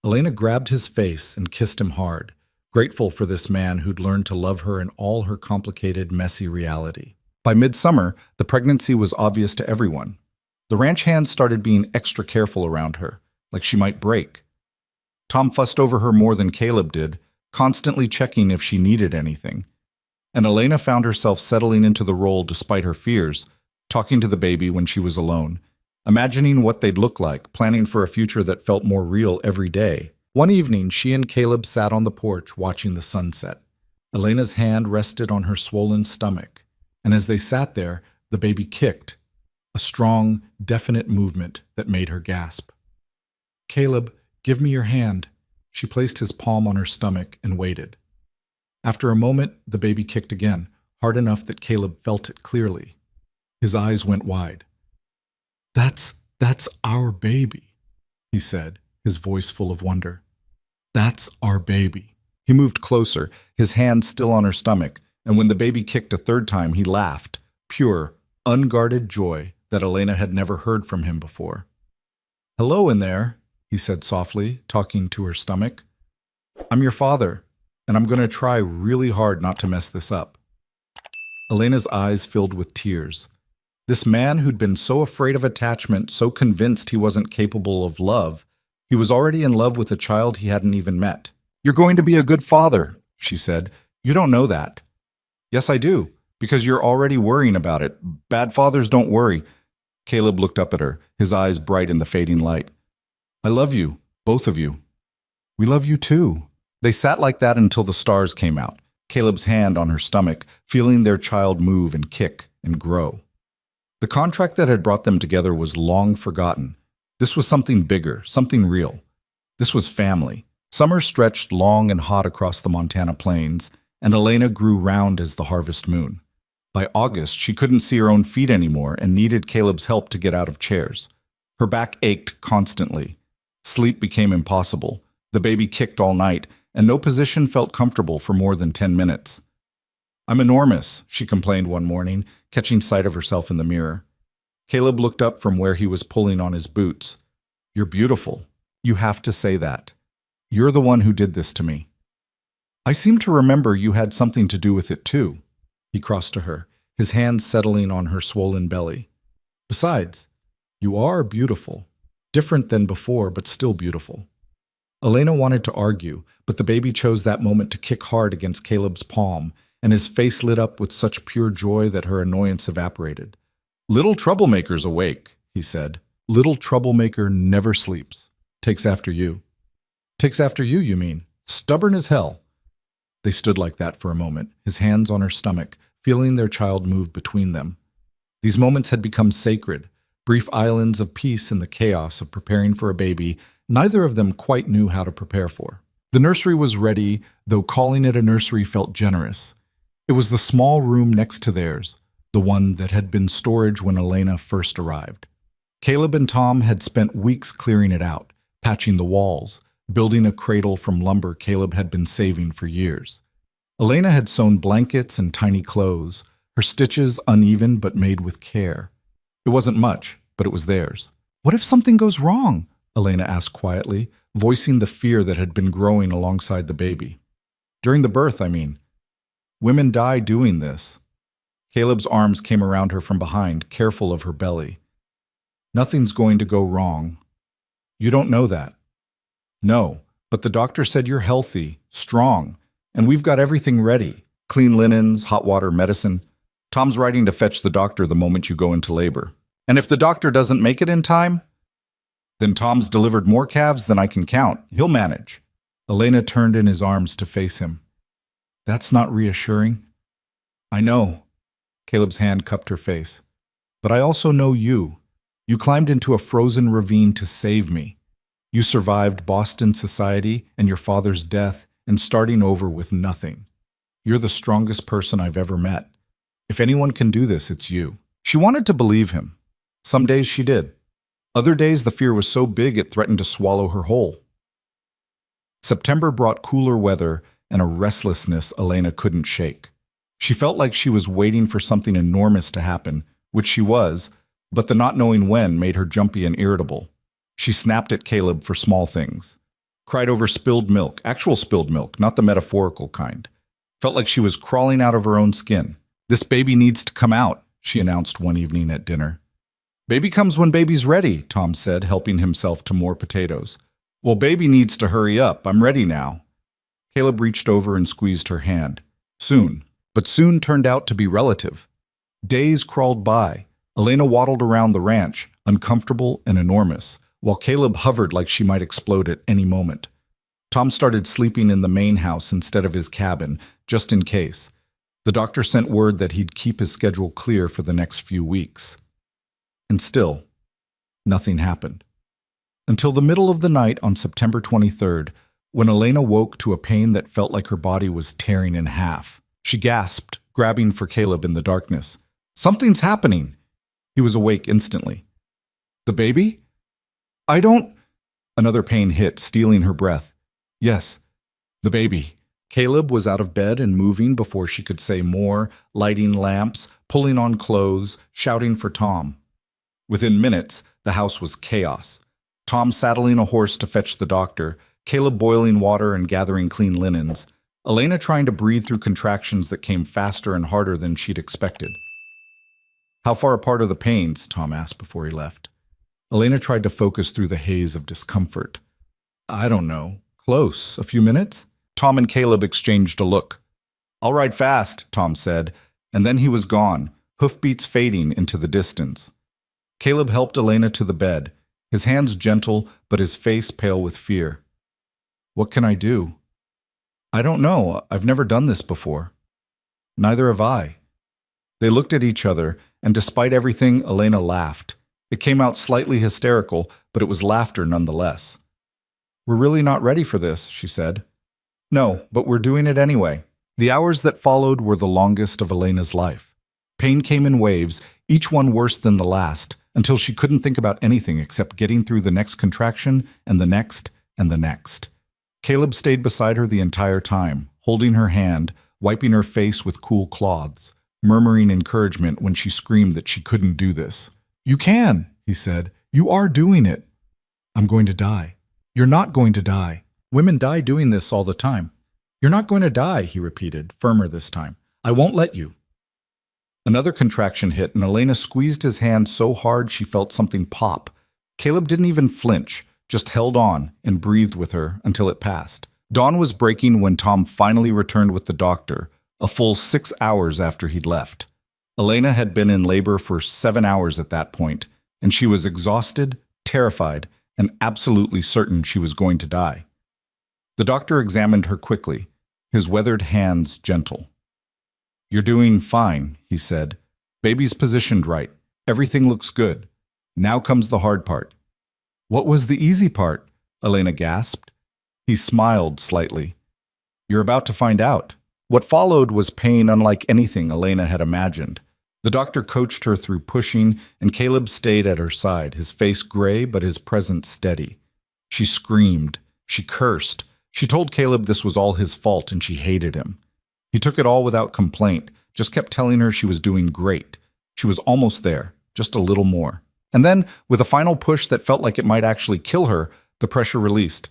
Elena grabbed his face and kissed him hard, grateful for this man who'd learned to love her in all her complicated, messy reality. By midsummer, the pregnancy was obvious to everyone. The ranch hands started being extra careful around her, like she might break. Tom fussed over her more than Caleb did, constantly checking if she needed anything. And Elena found herself settling into the role despite her fears, talking to the baby when she was alone, imagining what they'd look like, planning for a future that felt more real every day. One evening, she and Caleb sat on the porch watching the sunset. Elena's hand rested on her swollen stomach, and as they sat there, the baby kicked. a strong, definite movement that made her gasp. "Caleb, give me your hand." She placed his palm on her stomach and waited. After a moment, the baby kicked again, hard enough that Caleb felt it clearly. His eyes went wide. That's our baby," he said, his voice full of wonder. "That's our baby." He moved closer, his hand still on her stomach, and when the baby kicked a third time, he laughed, pure, unguarded joy that Elena had never heard from him before. "Hello in there," he said softly, talking to her stomach. "I'm your father, and I'm going to try really hard not to mess this up." Elena's eyes filled with tears. This man who'd been so afraid of attachment, so convinced he wasn't capable of love, he was already in love with a child he hadn't even met. "You're going to be a good father," she said. "You don't know that." "Yes, I do, because you're already worrying about it. Bad fathers don't worry." Caleb looked up at her, his eyes bright in the fading light. "I love you, both of you." "We love you too." They sat like that until the stars came out, Caleb's hand on her stomach, feeling their child move and kick and grow. The contract that had brought them together was long forgotten. This was something bigger, something real. This was family. Summer stretched long and hot across the Montana plains, and Elena grew round as the harvest moon. By August, she couldn't see her own feet anymore and needed Caleb's help to get out of chairs. Her back ached constantly. Sleep became impossible. The baby kicked all night, and no position felt comfortable for more than 10 minutes. "I'm enormous," she complained one morning, catching sight of herself in the mirror. Caleb looked up from where he was pulling on his boots. "You're beautiful. You have to say that. You're the one who did this to me." "I seem to remember you had something to do with it too." He crossed to her, his hands settling on her swollen belly. "Besides, you are beautiful. Different than before, but still beautiful." Elena wanted to argue, but the baby chose that moment to kick hard against Caleb's palm, and his face lit up with such pure joy that her annoyance evaporated. "Little troublemaker's awake," he said. "Little troublemaker never sleeps. Takes after you." "Takes after you, you mean? Stubborn as hell." They stood like that for a moment, his hands on her stomach, feeling their child move between them. These moments had become sacred, brief islands of peace in the chaos of preparing for a baby neither of them quite knew how to prepare for. The nursery was ready, though calling it a nursery felt generous. It was the small room next to theirs, the one that had been storage when Elena first arrived. Caleb and Tom had spent weeks clearing it out, patching the walls, building a cradle from lumber Caleb had been saving for years. Elena had sewn blankets and tiny clothes, her stitches uneven but made with care. It wasn't much, but it was theirs. "What if something goes wrong?" Elena asked quietly, voicing the fear that had been growing alongside the baby. "During the birth, I mean. Women die doing this." Caleb's arms came around her from behind, careful of her belly. "Nothing's going to go wrong. You don't know that." "No, but the doctor said you're healthy, strong, and we've got everything ready. Clean linens, hot water, medicine. Tom's writing to fetch the doctor the moment you go into labor. And if the doctor doesn't make it in time, then Tom's delivered more calves than I can count. He'll manage." Elena turned in his arms to face him. "That's not reassuring." "I know." Caleb's hand cupped her face. "But I also know you. You climbed into a frozen ravine to save me. You survived Boston society and your father's death and starting over with nothing. You're the strongest person I've ever met. If anyone can do this, it's you." She wanted to believe him. Some days she did. Other days the fear was so big it threatened to swallow her whole. September brought cooler weather and a restlessness Elena couldn't shake. She felt like she was waiting for something enormous to happen, which she was, but the not knowing when made her jumpy and irritable. She snapped at Caleb for small things. Cried over spilled milk, actual spilled milk, not the metaphorical kind. Felt like she was crawling out of her own skin. "This baby needs to come out," she announced one evening at dinner. "Baby comes when baby's ready," Tom said, helping himself to more potatoes. "Well, baby needs to hurry up. I'm ready now." Caleb reached over and squeezed her hand. Soon. But soon turned out to be relative. Days crawled by. Elena waddled around the ranch, uncomfortable and enormous, while Caleb hovered like she might explode at any moment. Tom started sleeping in the main house instead of his cabin, just in case. The doctor sent word that he'd keep his schedule clear for the next few weeks. And still, nothing happened. Until the middle of the night on September 23rd, when Elena woke to a pain that felt like her body was tearing in half. She gasped, grabbing for Caleb in the darkness. "Something's happening!" He was awake instantly. "The baby? I don't—" Another pain hit, stealing her breath. "Yes, the baby." Caleb was out of bed and moving before she could say more, lighting lamps, pulling on clothes, shouting for Tom. Within minutes, the house was chaos. Tom saddling a horse to fetch the doctor, Caleb boiling water and gathering clean linens, Elena trying to breathe through contractions that came faster and harder than she'd expected. "How far apart are the pains?" Tom asked before he left. Elena tried to focus through the haze of discomfort. "I don't know. Close. A few minutes?" Tom and Caleb exchanged a look. "I'll ride fast," Tom said, and then he was gone, hoofbeats fading into the distance. Caleb helped Elena to the bed, his hands gentle but his face pale with fear. "What can I do?" "I don't know. I've never done this before." "Neither have I." They looked at each other, and despite everything, Elena laughed. It came out slightly hysterical, but it was laughter nonetheless. "We're really not ready for this," she said. "No, but we're doing it anyway." The hours that followed were the longest of Elena's life. Pain came in waves, each one worse than the last, until she couldn't think about anything except getting through the next contraction and the next and the next. Caleb stayed beside her the entire time, holding her hand, wiping her face with cool cloths, murmuring encouragement when she screamed that she couldn't do this. "You can," he said. "You are doing it." "I'm going to die." "You're not going to die. Women die doing this all the time." "You're not going to die," he repeated, firmer this time. "I won't let you." Another contraction hit, and Elena squeezed his hand so hard she felt something pop. Caleb didn't even flinch, just held on and breathed with her until it passed. Dawn was breaking when Tom finally returned with the doctor, a full 6 hours after he'd left. Elena had been in labor for 7 hours at that point, and she was exhausted, terrified, and absolutely certain she was going to die. The doctor examined her quickly, his weathered hands gentle. "You're doing fine," he said. "Baby's positioned right. Everything looks good. Now comes the hard part." "What was the easy part?" Elena gasped. He smiled slightly. "You're about to find out." What followed was pain unlike anything Elena had imagined. The doctor coached her through pushing, and Caleb stayed at her side, his face gray but his presence steady. She screamed. She cursed. She told Caleb this was all his fault and she hated him. He took it all without complaint, just kept telling her she was doing great. She was almost there, just a little more. And then, with a final push that felt like it might actually kill her, the pressure released.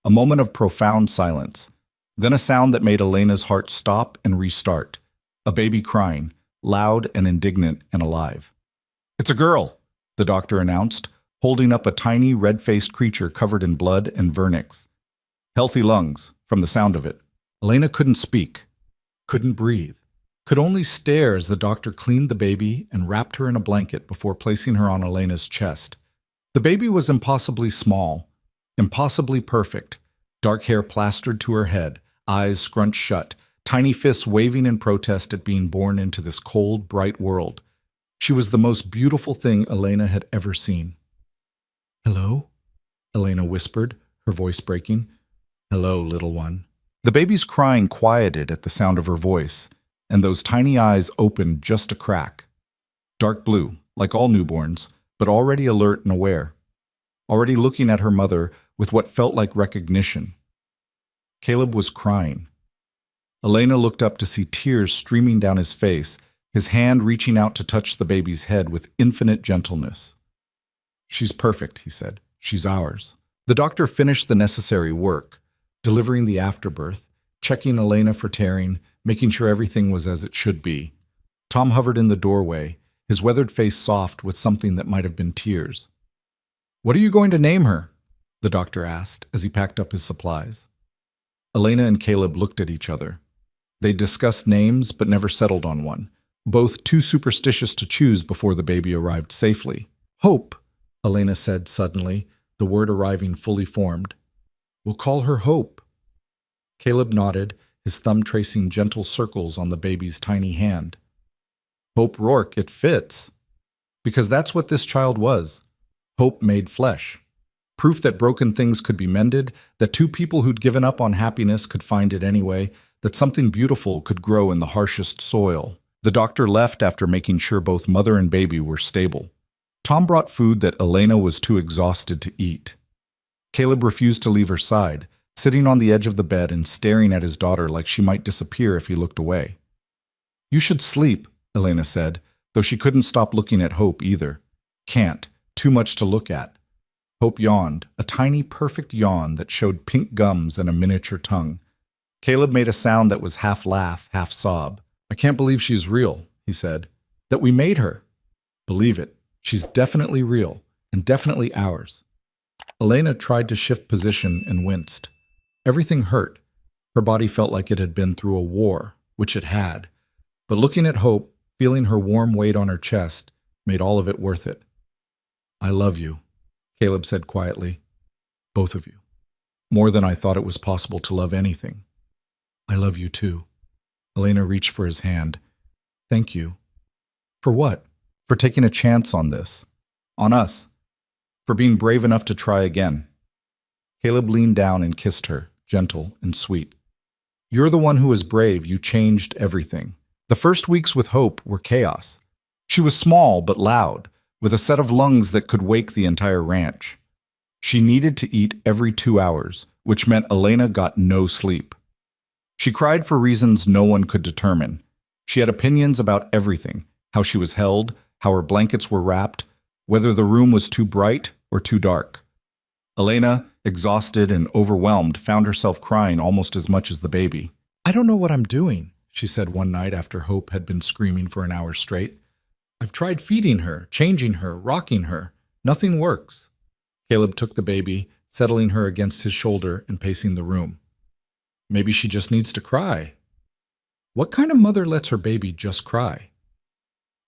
A moment of profound silence. Then a sound that made Elena's heart stop and restart. A baby crying, loud and indignant and alive. "It's a girl," the doctor announced, holding up a tiny red-faced creature covered in blood and vernix. Healthy lungs, from the sound of it. Elena couldn't speak, couldn't breathe, could only stare as the doctor cleaned the baby and wrapped her in a blanket before placing her on Elena's chest. The baby was impossibly small, impossibly perfect, dark hair plastered to her head, eyes scrunched shut, tiny fists waving in protest at being born into this cold, bright world. She was the most beautiful thing Elena had ever seen. "Hello?" Elena whispered, her voice breaking. "Hello, little one." The baby's crying quieted at the sound of her voice, and those tiny eyes opened just a crack. Dark blue, like all newborns, but already alert and aware. Already looking at her mother with what felt like recognition. Caleb was crying. Elena looked up to see tears streaming down his face, his hand reaching out to touch the baby's head with infinite gentleness. "She's perfect," he said. "She's ours." The doctor finished the necessary work, delivering the afterbirth, checking Elena for tearing, making sure everything was as it should be. Tom hovered in the doorway, his weathered face soft with something that might have been tears. "What are you going to name her?" the doctor asked as he packed up his supplies. Elena and Caleb looked at each other. They discussed names but never settled on one, both too superstitious to choose before the baby arrived safely. "Hope," Elena said suddenly, the word arriving fully formed. "We'll call her Hope." Caleb nodded, his thumb tracing gentle circles on the baby's tiny hand. "Hope Rourke, it fits." Because that's what this child was. Hope made flesh. Proof that broken things could be mended, that two people who'd given up on happiness could find it anyway, that something beautiful could grow in the harshest soil. The doctor left after making sure both mother and baby were stable. Tom brought food that Elena was too exhausted to eat. Caleb refused to leave her side, sitting on the edge of the bed and staring at his daughter like she might disappear if he looked away. "You should sleep," Elena said, though she couldn't stop looking at Hope either. Can't. Too much to look at. Hope yawned, a tiny, perfect yawn that showed pink gums and a miniature tongue. Caleb made a sound that was half laugh, half sob. "I can't believe she's real," he said. "That we made her." "Believe it. She's definitely real, and definitely ours." Elena tried to shift position and winced. Everything hurt. Her body felt like it had been through a war, which it had. But looking at Hope, feeling her warm weight on her chest, made all of it worth it. "I love you," Caleb said quietly. "Both of you. More than I thought it was possible to love anything." "I love you too." Elena reached for his hand. "Thank you." "For what?" "For taking a chance on this. On us. For being brave enough to try again." Caleb leaned down and kissed her, gentle and sweet. "You're the one who was brave. You changed everything." The first weeks with Hope were chaos. She was small but loud, with a set of lungs that could wake the entire ranch. She needed to eat every 2 hours, which meant Elena got no sleep. She cried for reasons no one could determine. She had opinions about everything, how she was held, how her blankets were wrapped, whether the room was too bright or too dark. Elena, exhausted and overwhelmed, found herself crying almost as much as the baby. "I don't know what I'm doing," she said one night after Hope had been screaming for an hour straight. "I've tried feeding her, changing her, rocking her. Nothing works." Caleb took the baby, settling her against his shoulder and pacing the room. "Maybe she just needs to cry." "What kind of mother lets her baby just cry?"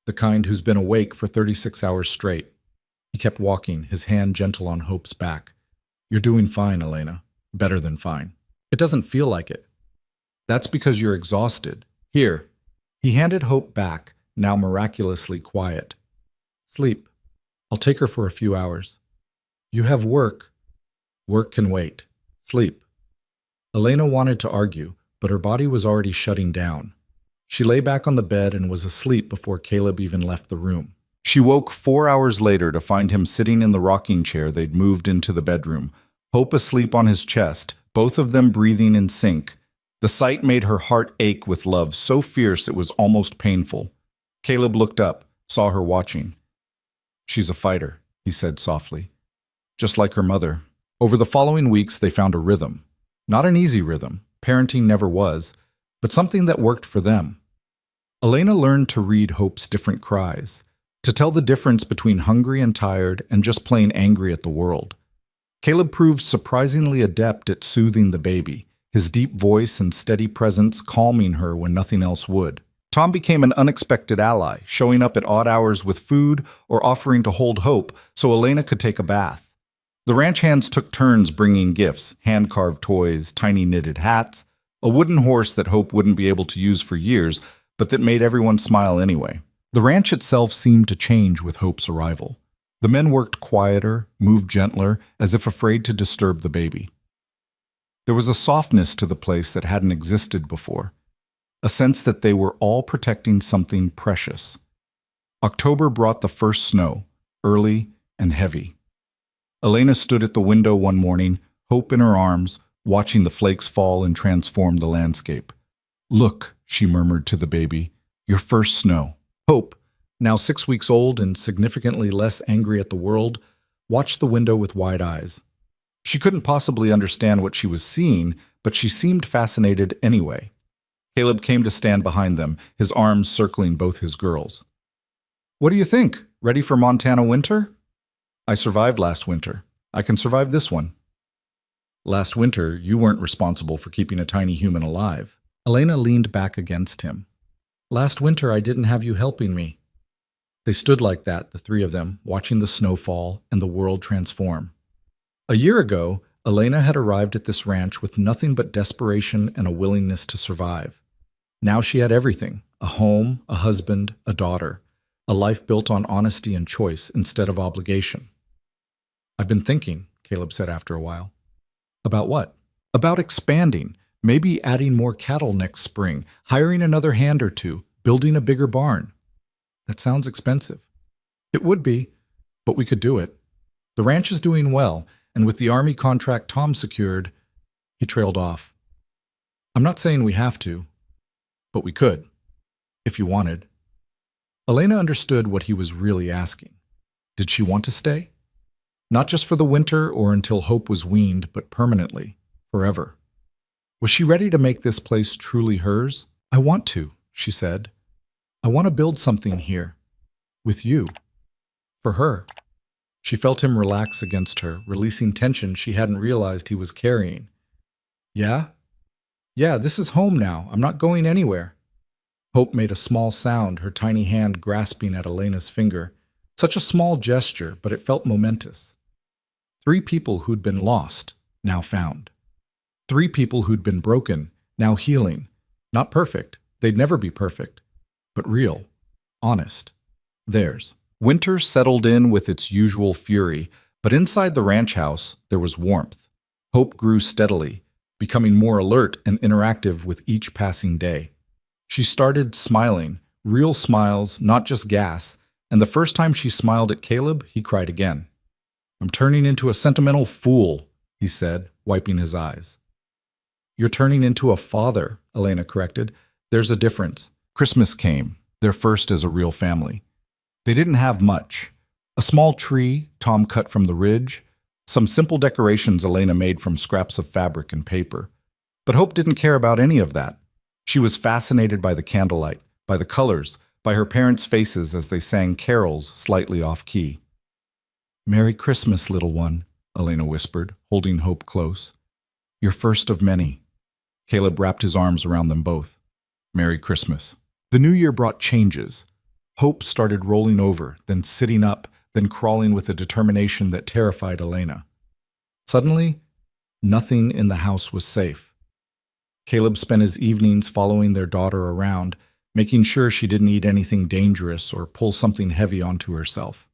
"The kind who's been awake for 36 hours straight." He kept walking, his hand gentle on Hope's back. "You're doing fine, Elena. Better than fine. It doesn't feel like it." "That's because you're exhausted. Here." He handed Hope back, now miraculously quiet. "Sleep. I'll take her for a few hours." "You have work." "Work can wait. Sleep." Elena wanted to argue, but her body was already shutting down. She lay back on the bed and was asleep before Caleb even left the room. She woke 4 hours later to find him sitting in the rocking chair they'd moved into the bedroom, Hope asleep on his chest, both of them breathing in sync. The sight made her heart ache with love so fierce it was almost painful. Caleb looked up, saw her watching. "She's a fighter," he said softly. "Just like her mother." Over the following weeks, they found a rhythm. Not an easy rhythm, parenting never was, but something that worked for them. Elena learned to read Hope's different cries, to tell the difference between hungry and tired and just plain angry at the world. Caleb proved surprisingly adept at soothing the baby, his deep voice and steady presence calming her when nothing else would. Tom became an unexpected ally, showing up at odd hours with food or offering to hold Hope so Elena could take a bath. The ranch hands took turns bringing gifts, hand-carved toys, tiny knitted hats, a wooden horse that Hope wouldn't be able to use for years, but that made everyone smile anyway. The ranch itself seemed to change with Hope's arrival. The men worked quieter, moved gentler, as if afraid to disturb the baby. There was a softness to the place that hadn't existed before, a sense that they were all protecting something precious. October brought the first snow, early and heavy. Elena stood at the window one morning, Hope in her arms, watching the flakes fall and transform the landscape. "Look," she murmured to the baby, "your first snow." Hope, now 6 weeks old and significantly less angry at the world, watched the window with wide eyes. She couldn't possibly understand what she was seeing, but she seemed fascinated anyway. Caleb came to stand behind them, his arms circling both his girls. "What do you think? Ready for Montana winter?" "I survived last winter. I can survive this one." "Last winter, you weren't responsible for keeping a tiny human alive." Elena leaned back against him. "Last winter, I didn't have you helping me." They stood like that, the three of them, watching the snow fall and the world transform. A year ago, Elena had arrived at this ranch with nothing but desperation and a willingness to survive. Now she had everything: a home, a husband, a daughter. a life built on honesty and choice instead of obligation. I've been thinking, Caleb said after a while. About what? About expanding, maybe adding more cattle next spring, hiring another hand or two, building a bigger barn. That sounds expensive. It would be, but we could do it. The ranch is doing well, and with the Army contract Tom secured, he trailed off. I'm not saying we have to, but we could, if you wanted. Elena understood what he was really asking. Did she want to stay? Not just for the winter or until Hope was weaned, but permanently, forever. Was she ready to make this place truly hers? I want to, she said. I want to build something here. With you. For her. She felt him relax against her, releasing tension she hadn't realized he was carrying. Yeah? Yeah, this is home now. I'm not going anywhere. Hope made a small sound, her tiny hand grasping at Elena's finger. Such a small gesture, but it felt momentous. 3 people who'd been lost, now found. 3 people who'd been broken, now healing. Not perfect. They'd never be perfect. But real. Honest. Theirs. Winter settled in with its usual fury, but inside the ranch house there was warmth. Hope grew steadily, becoming more alert and interactive with each passing day. She started smiling, real smiles, not just gas, and the first time she smiled at Caleb, he cried again. I'm turning into a sentimental fool, he said, wiping his eyes. You're turning into a father, Elena corrected. There's a difference. Christmas came, their first as a real family. They didn't have much. A small tree Tom cut from the ridge, some simple decorations Elena made from scraps of fabric and paper. But Hope didn't care about any of that. She was fascinated by the candlelight, by the colors, by her parents' faces as they sang carols slightly off-key. Merry Christmas, little one, Elena whispered, holding Hope close. Your first of many. Caleb wrapped his arms around them both. Merry Christmas. The new year brought changes. Hope started rolling over, then sitting up, then crawling with a determination that terrified Elena. Suddenly, nothing in the house was safe. Caleb spent his evenings following their daughter around, making sure she didn't eat anything dangerous or pull something heavy onto herself.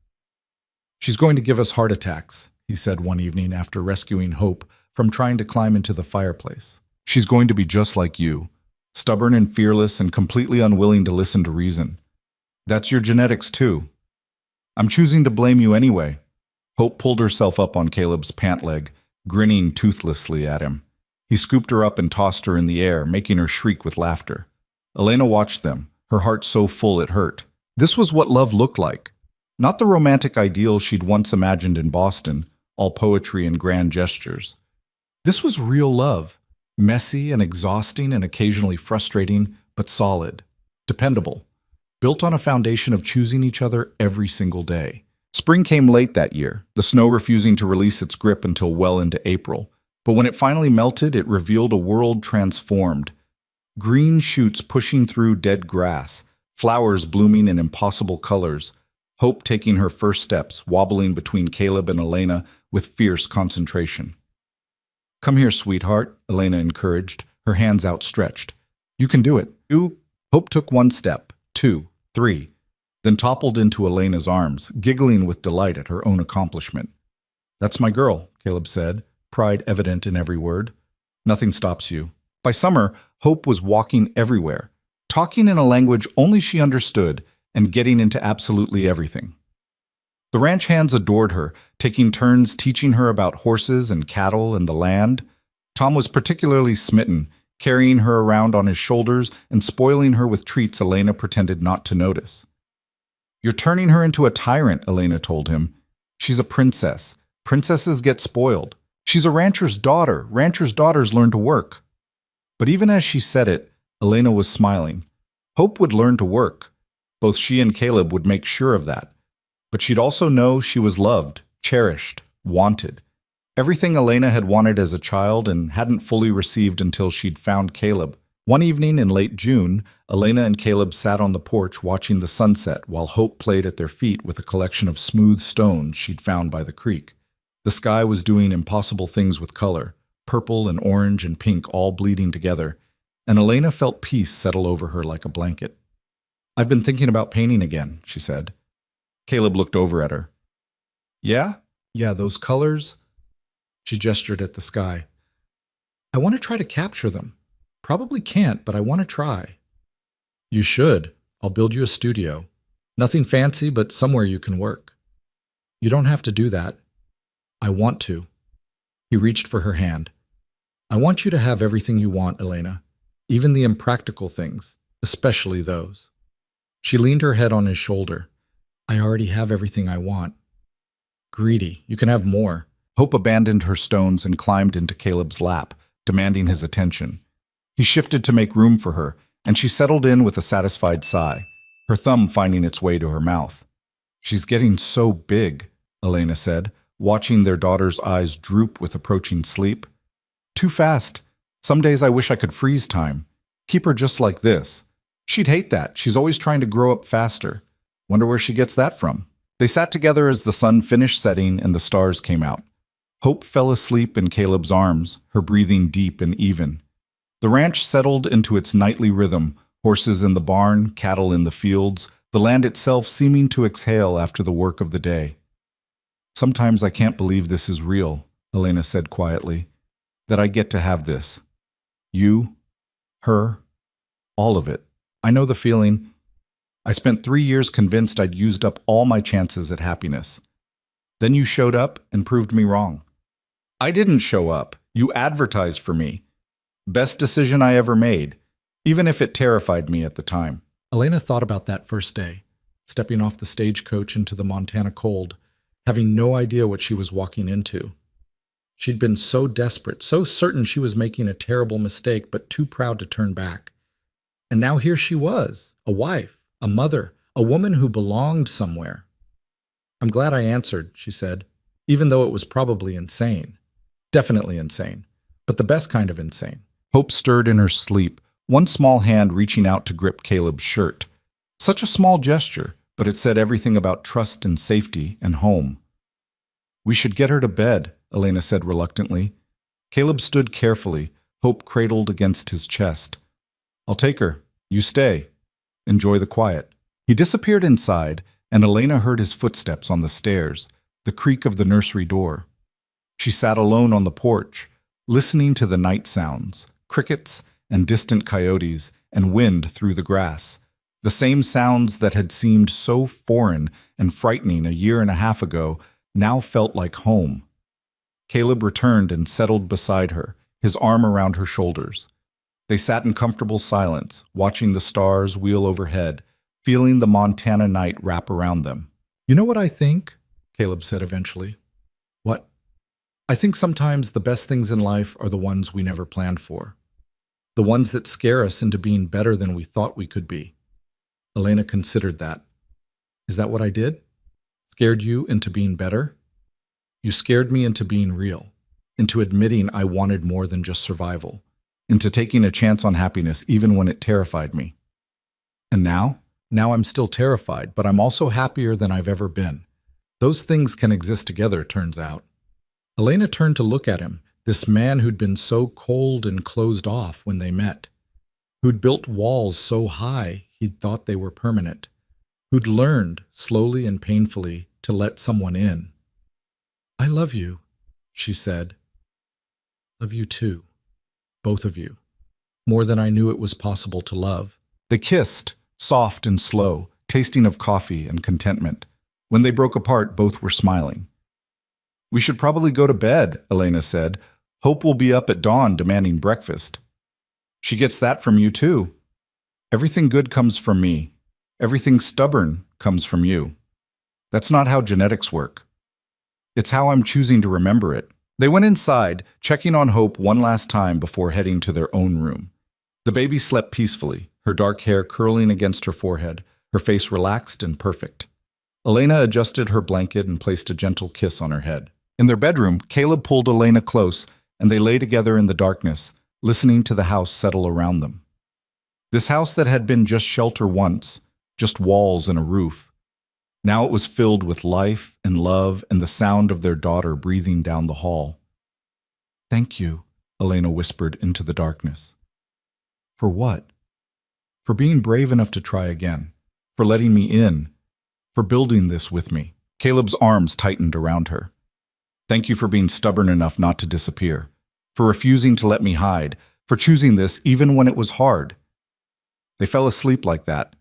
She's going to give us heart attacks, he said one evening after rescuing Hope from trying to climb into the fireplace. She's going to be just like you, stubborn and fearless and completely unwilling to listen to reason. That's your genetics too. I'm choosing to blame you anyway. Hope pulled herself up on Caleb's pant leg, grinning toothlessly at him. He scooped her up and tossed her in the air, making her shriek with laughter. Elena watched them, her heart so full it hurt. This was what love looked like. Not the romantic ideal she'd once imagined in Boston, all poetry and grand gestures. This was real love, messy and exhausting and occasionally frustrating, but solid, dependable, built on a foundation of choosing each other every single day. Spring came late that year, the snow refusing to release its grip until well into April. But when it finally melted, it revealed a world transformed. Green shoots pushing through dead grass, flowers blooming in impossible colors, Hope taking her first steps, wobbling between Caleb and Elena with fierce concentration. Come here, sweetheart, Elena encouraged, her hands outstretched. You can do it. Hope took 1 step, 2, 3, then toppled into Elena's arms, giggling with delight at her own accomplishment. That's my girl, Caleb said, pride evident in every word. Nothing stops you. By summer, Hope was walking everywhere, talking in a language only she understood, and getting into absolutely everything. The ranch hands adored her, taking turns teaching her about horses and cattle and the land. Tom was particularly smitten, carrying her around on his shoulders and spoiling her with treats Elena pretended not to notice. You're turning her into a tyrant, Elena told him. She's a princess. Princesses get spoiled. She's a rancher's daughter. Ranchers' daughters learn to work. But even as she said it, Elena was smiling. Hope would learn to work. Both she and Caleb would make sure of that. But she'd also know she was loved, cherished, wanted. Everything Elena had wanted as a child and hadn't fully received until she'd found Caleb. One evening in late June, Elena and Caleb sat on the porch watching the sunset while Hope played at their feet with a collection of smooth stones she'd found by the creek. The sky was doing impossible things with color, purple and orange and pink all bleeding together, and Elena felt peace settle over her like a blanket. I've been thinking about painting again, she said. Caleb looked over at her. Yeah? Yeah, those colors. She gestured at the sky. I want to try to capture them. Probably can't, but I want to try. You should. I'll build you a studio. Nothing fancy, but somewhere you can work. You don't have to do that. I want to. He reached for her hand. I want you to have everything you want, Elena. Even the impractical things, especially those. She leaned her head on his shoulder. I already have everything I want. Greedy, you can have more. Hope abandoned her stones and climbed into Caleb's lap, demanding his attention. He shifted to make room for her, and she settled in with a satisfied sigh, her thumb finding its way to her mouth. She's getting so big, Elena said, watching their daughter's eyes droop with approaching sleep. Too fast. Some days I wish I could freeze time. Keep her just like this. She'd hate that. She's always trying to grow up faster. Wonder where she gets that from. They sat together as the sun finished setting and the stars came out. Hope fell asleep in Caleb's arms, her breathing deep and even. The ranch settled into its nightly rhythm, horses in the barn, cattle in the fields, the land itself seeming to exhale after the work of the day. Sometimes I can't believe this is real, Elena said quietly, that I get to have this. You, her, all of it. I know the feeling. I spent 3 years convinced I'd used up all my chances at happiness. Then you showed up and proved me wrong. I didn't show up. You advertised for me. Best decision I ever made, even if it terrified me at the time. Elena thought about that first day, stepping off the stagecoach into the Montana cold, having no idea what she was walking into. She'd been so desperate, so certain she was making a terrible mistake, but too proud to turn back. And now here she was, a wife, a mother, a woman who belonged somewhere. I'm glad I answered, she said, even though it was probably insane. Definitely insane, but the best kind of insane. Hope stirred in her sleep, one small hand reaching out to grip Caleb's shirt. Such a small gesture, but it said everything about trust and safety and home. We should get her to bed, Elena said reluctantly. Caleb stood carefully, Hope cradled against his chest. I'll take her. You stay. Enjoy the quiet. He disappeared inside, and Elena heard his footsteps on the stairs, the creak of the nursery door. She sat alone on the porch, listening to the night sounds, crickets and distant coyotes and wind through the grass, the same sounds that had seemed so foreign and frightening a year and a half ago now felt like home. Caleb returned and settled beside her, his arm around her shoulders. They sat in comfortable silence, watching the stars wheel overhead, feeling the Montana night wrap around them. You know what I think? Caleb said eventually. What? I think sometimes the best things in life are the ones we never planned for. The ones that scare us into being better than we thought we could be. Elena considered that. Is that what I did? Scared you into being better? You scared me into being real, into admitting I wanted more than just survival, into taking a chance on happiness even when it terrified me. And now? Now I'm still terrified, but I'm also happier than I've ever been. Those things can exist together, turns out. Elena turned to look at him, this man who'd been so cold and closed off when they met, who'd built walls so high he'd thought they were permanent, who'd learned, slowly and painfully, to let someone in. I love you, she said. Love you too. Both of you. More than I knew it was possible to love. They kissed, soft and slow, tasting of coffee and contentment. When they broke apart, both were smiling. We should probably go to bed, Elena said. Hope will be up at dawn demanding breakfast. She gets that from you too. Everything good comes from me. Everything stubborn comes from you. That's not how genetics work. It's how I'm choosing to remember it. They went inside, checking on Hope one last time before heading to their own room. The baby slept peacefully, her dark hair curling against her forehead, her face relaxed and perfect. Elena adjusted her blanket and placed a gentle kiss on her head. In their bedroom, Caleb pulled Elena close, and they lay together in the darkness, listening to the house settle around them. This house that had been just shelter once, just walls and a roof. Now it was filled with life and love and the sound of their daughter breathing down the hall. Thank you, Elena whispered into the darkness. For what? For being brave enough to try again, for letting me in, for building this with me. Caleb's arms tightened around her. Thank you for being stubborn enough not to disappear, for refusing to let me hide, for choosing this even when it was hard. They fell asleep like that,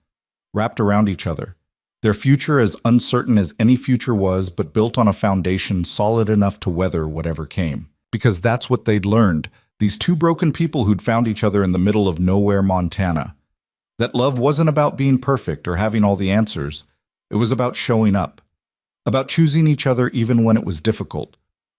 wrapped around each other, their future as uncertain as any future was, but built on a foundation solid enough to weather whatever came. Because that's what they'd learned, these two broken people who'd found each other in the middle of nowhere, Montana. That love wasn't about being perfect or having all the answers. It was about showing up, about choosing each other even when it was difficult,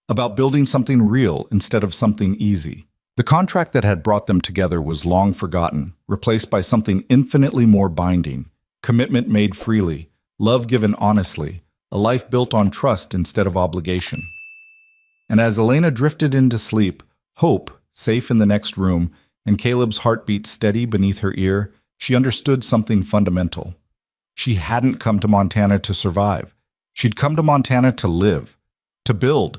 about building something real instead of something easy. The contract that had brought them together was long forgotten, replaced by something infinitely more binding, commitment made freely, love given honestly, a life built on trust instead of obligation. And as Elena drifted into sleep, hope, safe in the next room, and Caleb's heartbeat steady beneath her ear, she understood something fundamental. She hadn't come to Montana to survive. She'd come to Montana to live, to build,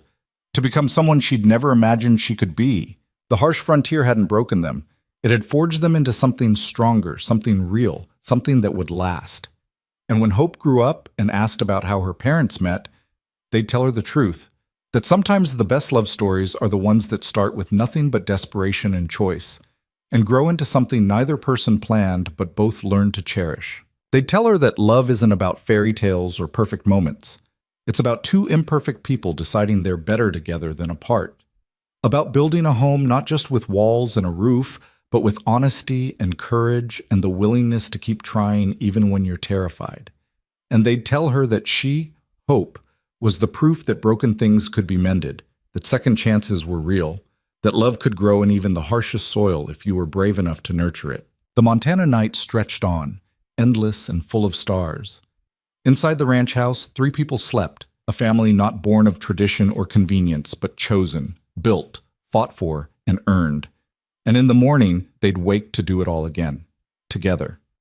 to become someone she'd never imagined she could be. The harsh frontier hadn't broken them. It had forged them into something stronger, something real, something that would last. And when Hope grew up and asked about how her parents met, they'd tell her the truth, that sometimes the best love stories are the ones that start with nothing but desperation and choice, and grow into something neither person planned but both learned to cherish. They'd tell her that love isn't about fairy tales or perfect moments. It's about two imperfect people deciding they're better together than apart. About building a home not just with walls and a roof, but with honesty and courage and the willingness to keep trying even when you're terrified. And they'd tell her that she, Hope, was the proof that broken things could be mended, that second chances were real, that love could grow in even the harshest soil if you were brave enough to nurture it. The Montana night stretched on, endless and full of stars. Inside the ranch house, 3 people slept, a family not born of tradition or convenience, but chosen, built, fought for, and earned. And in the morning, they'd wake to do it all again, together.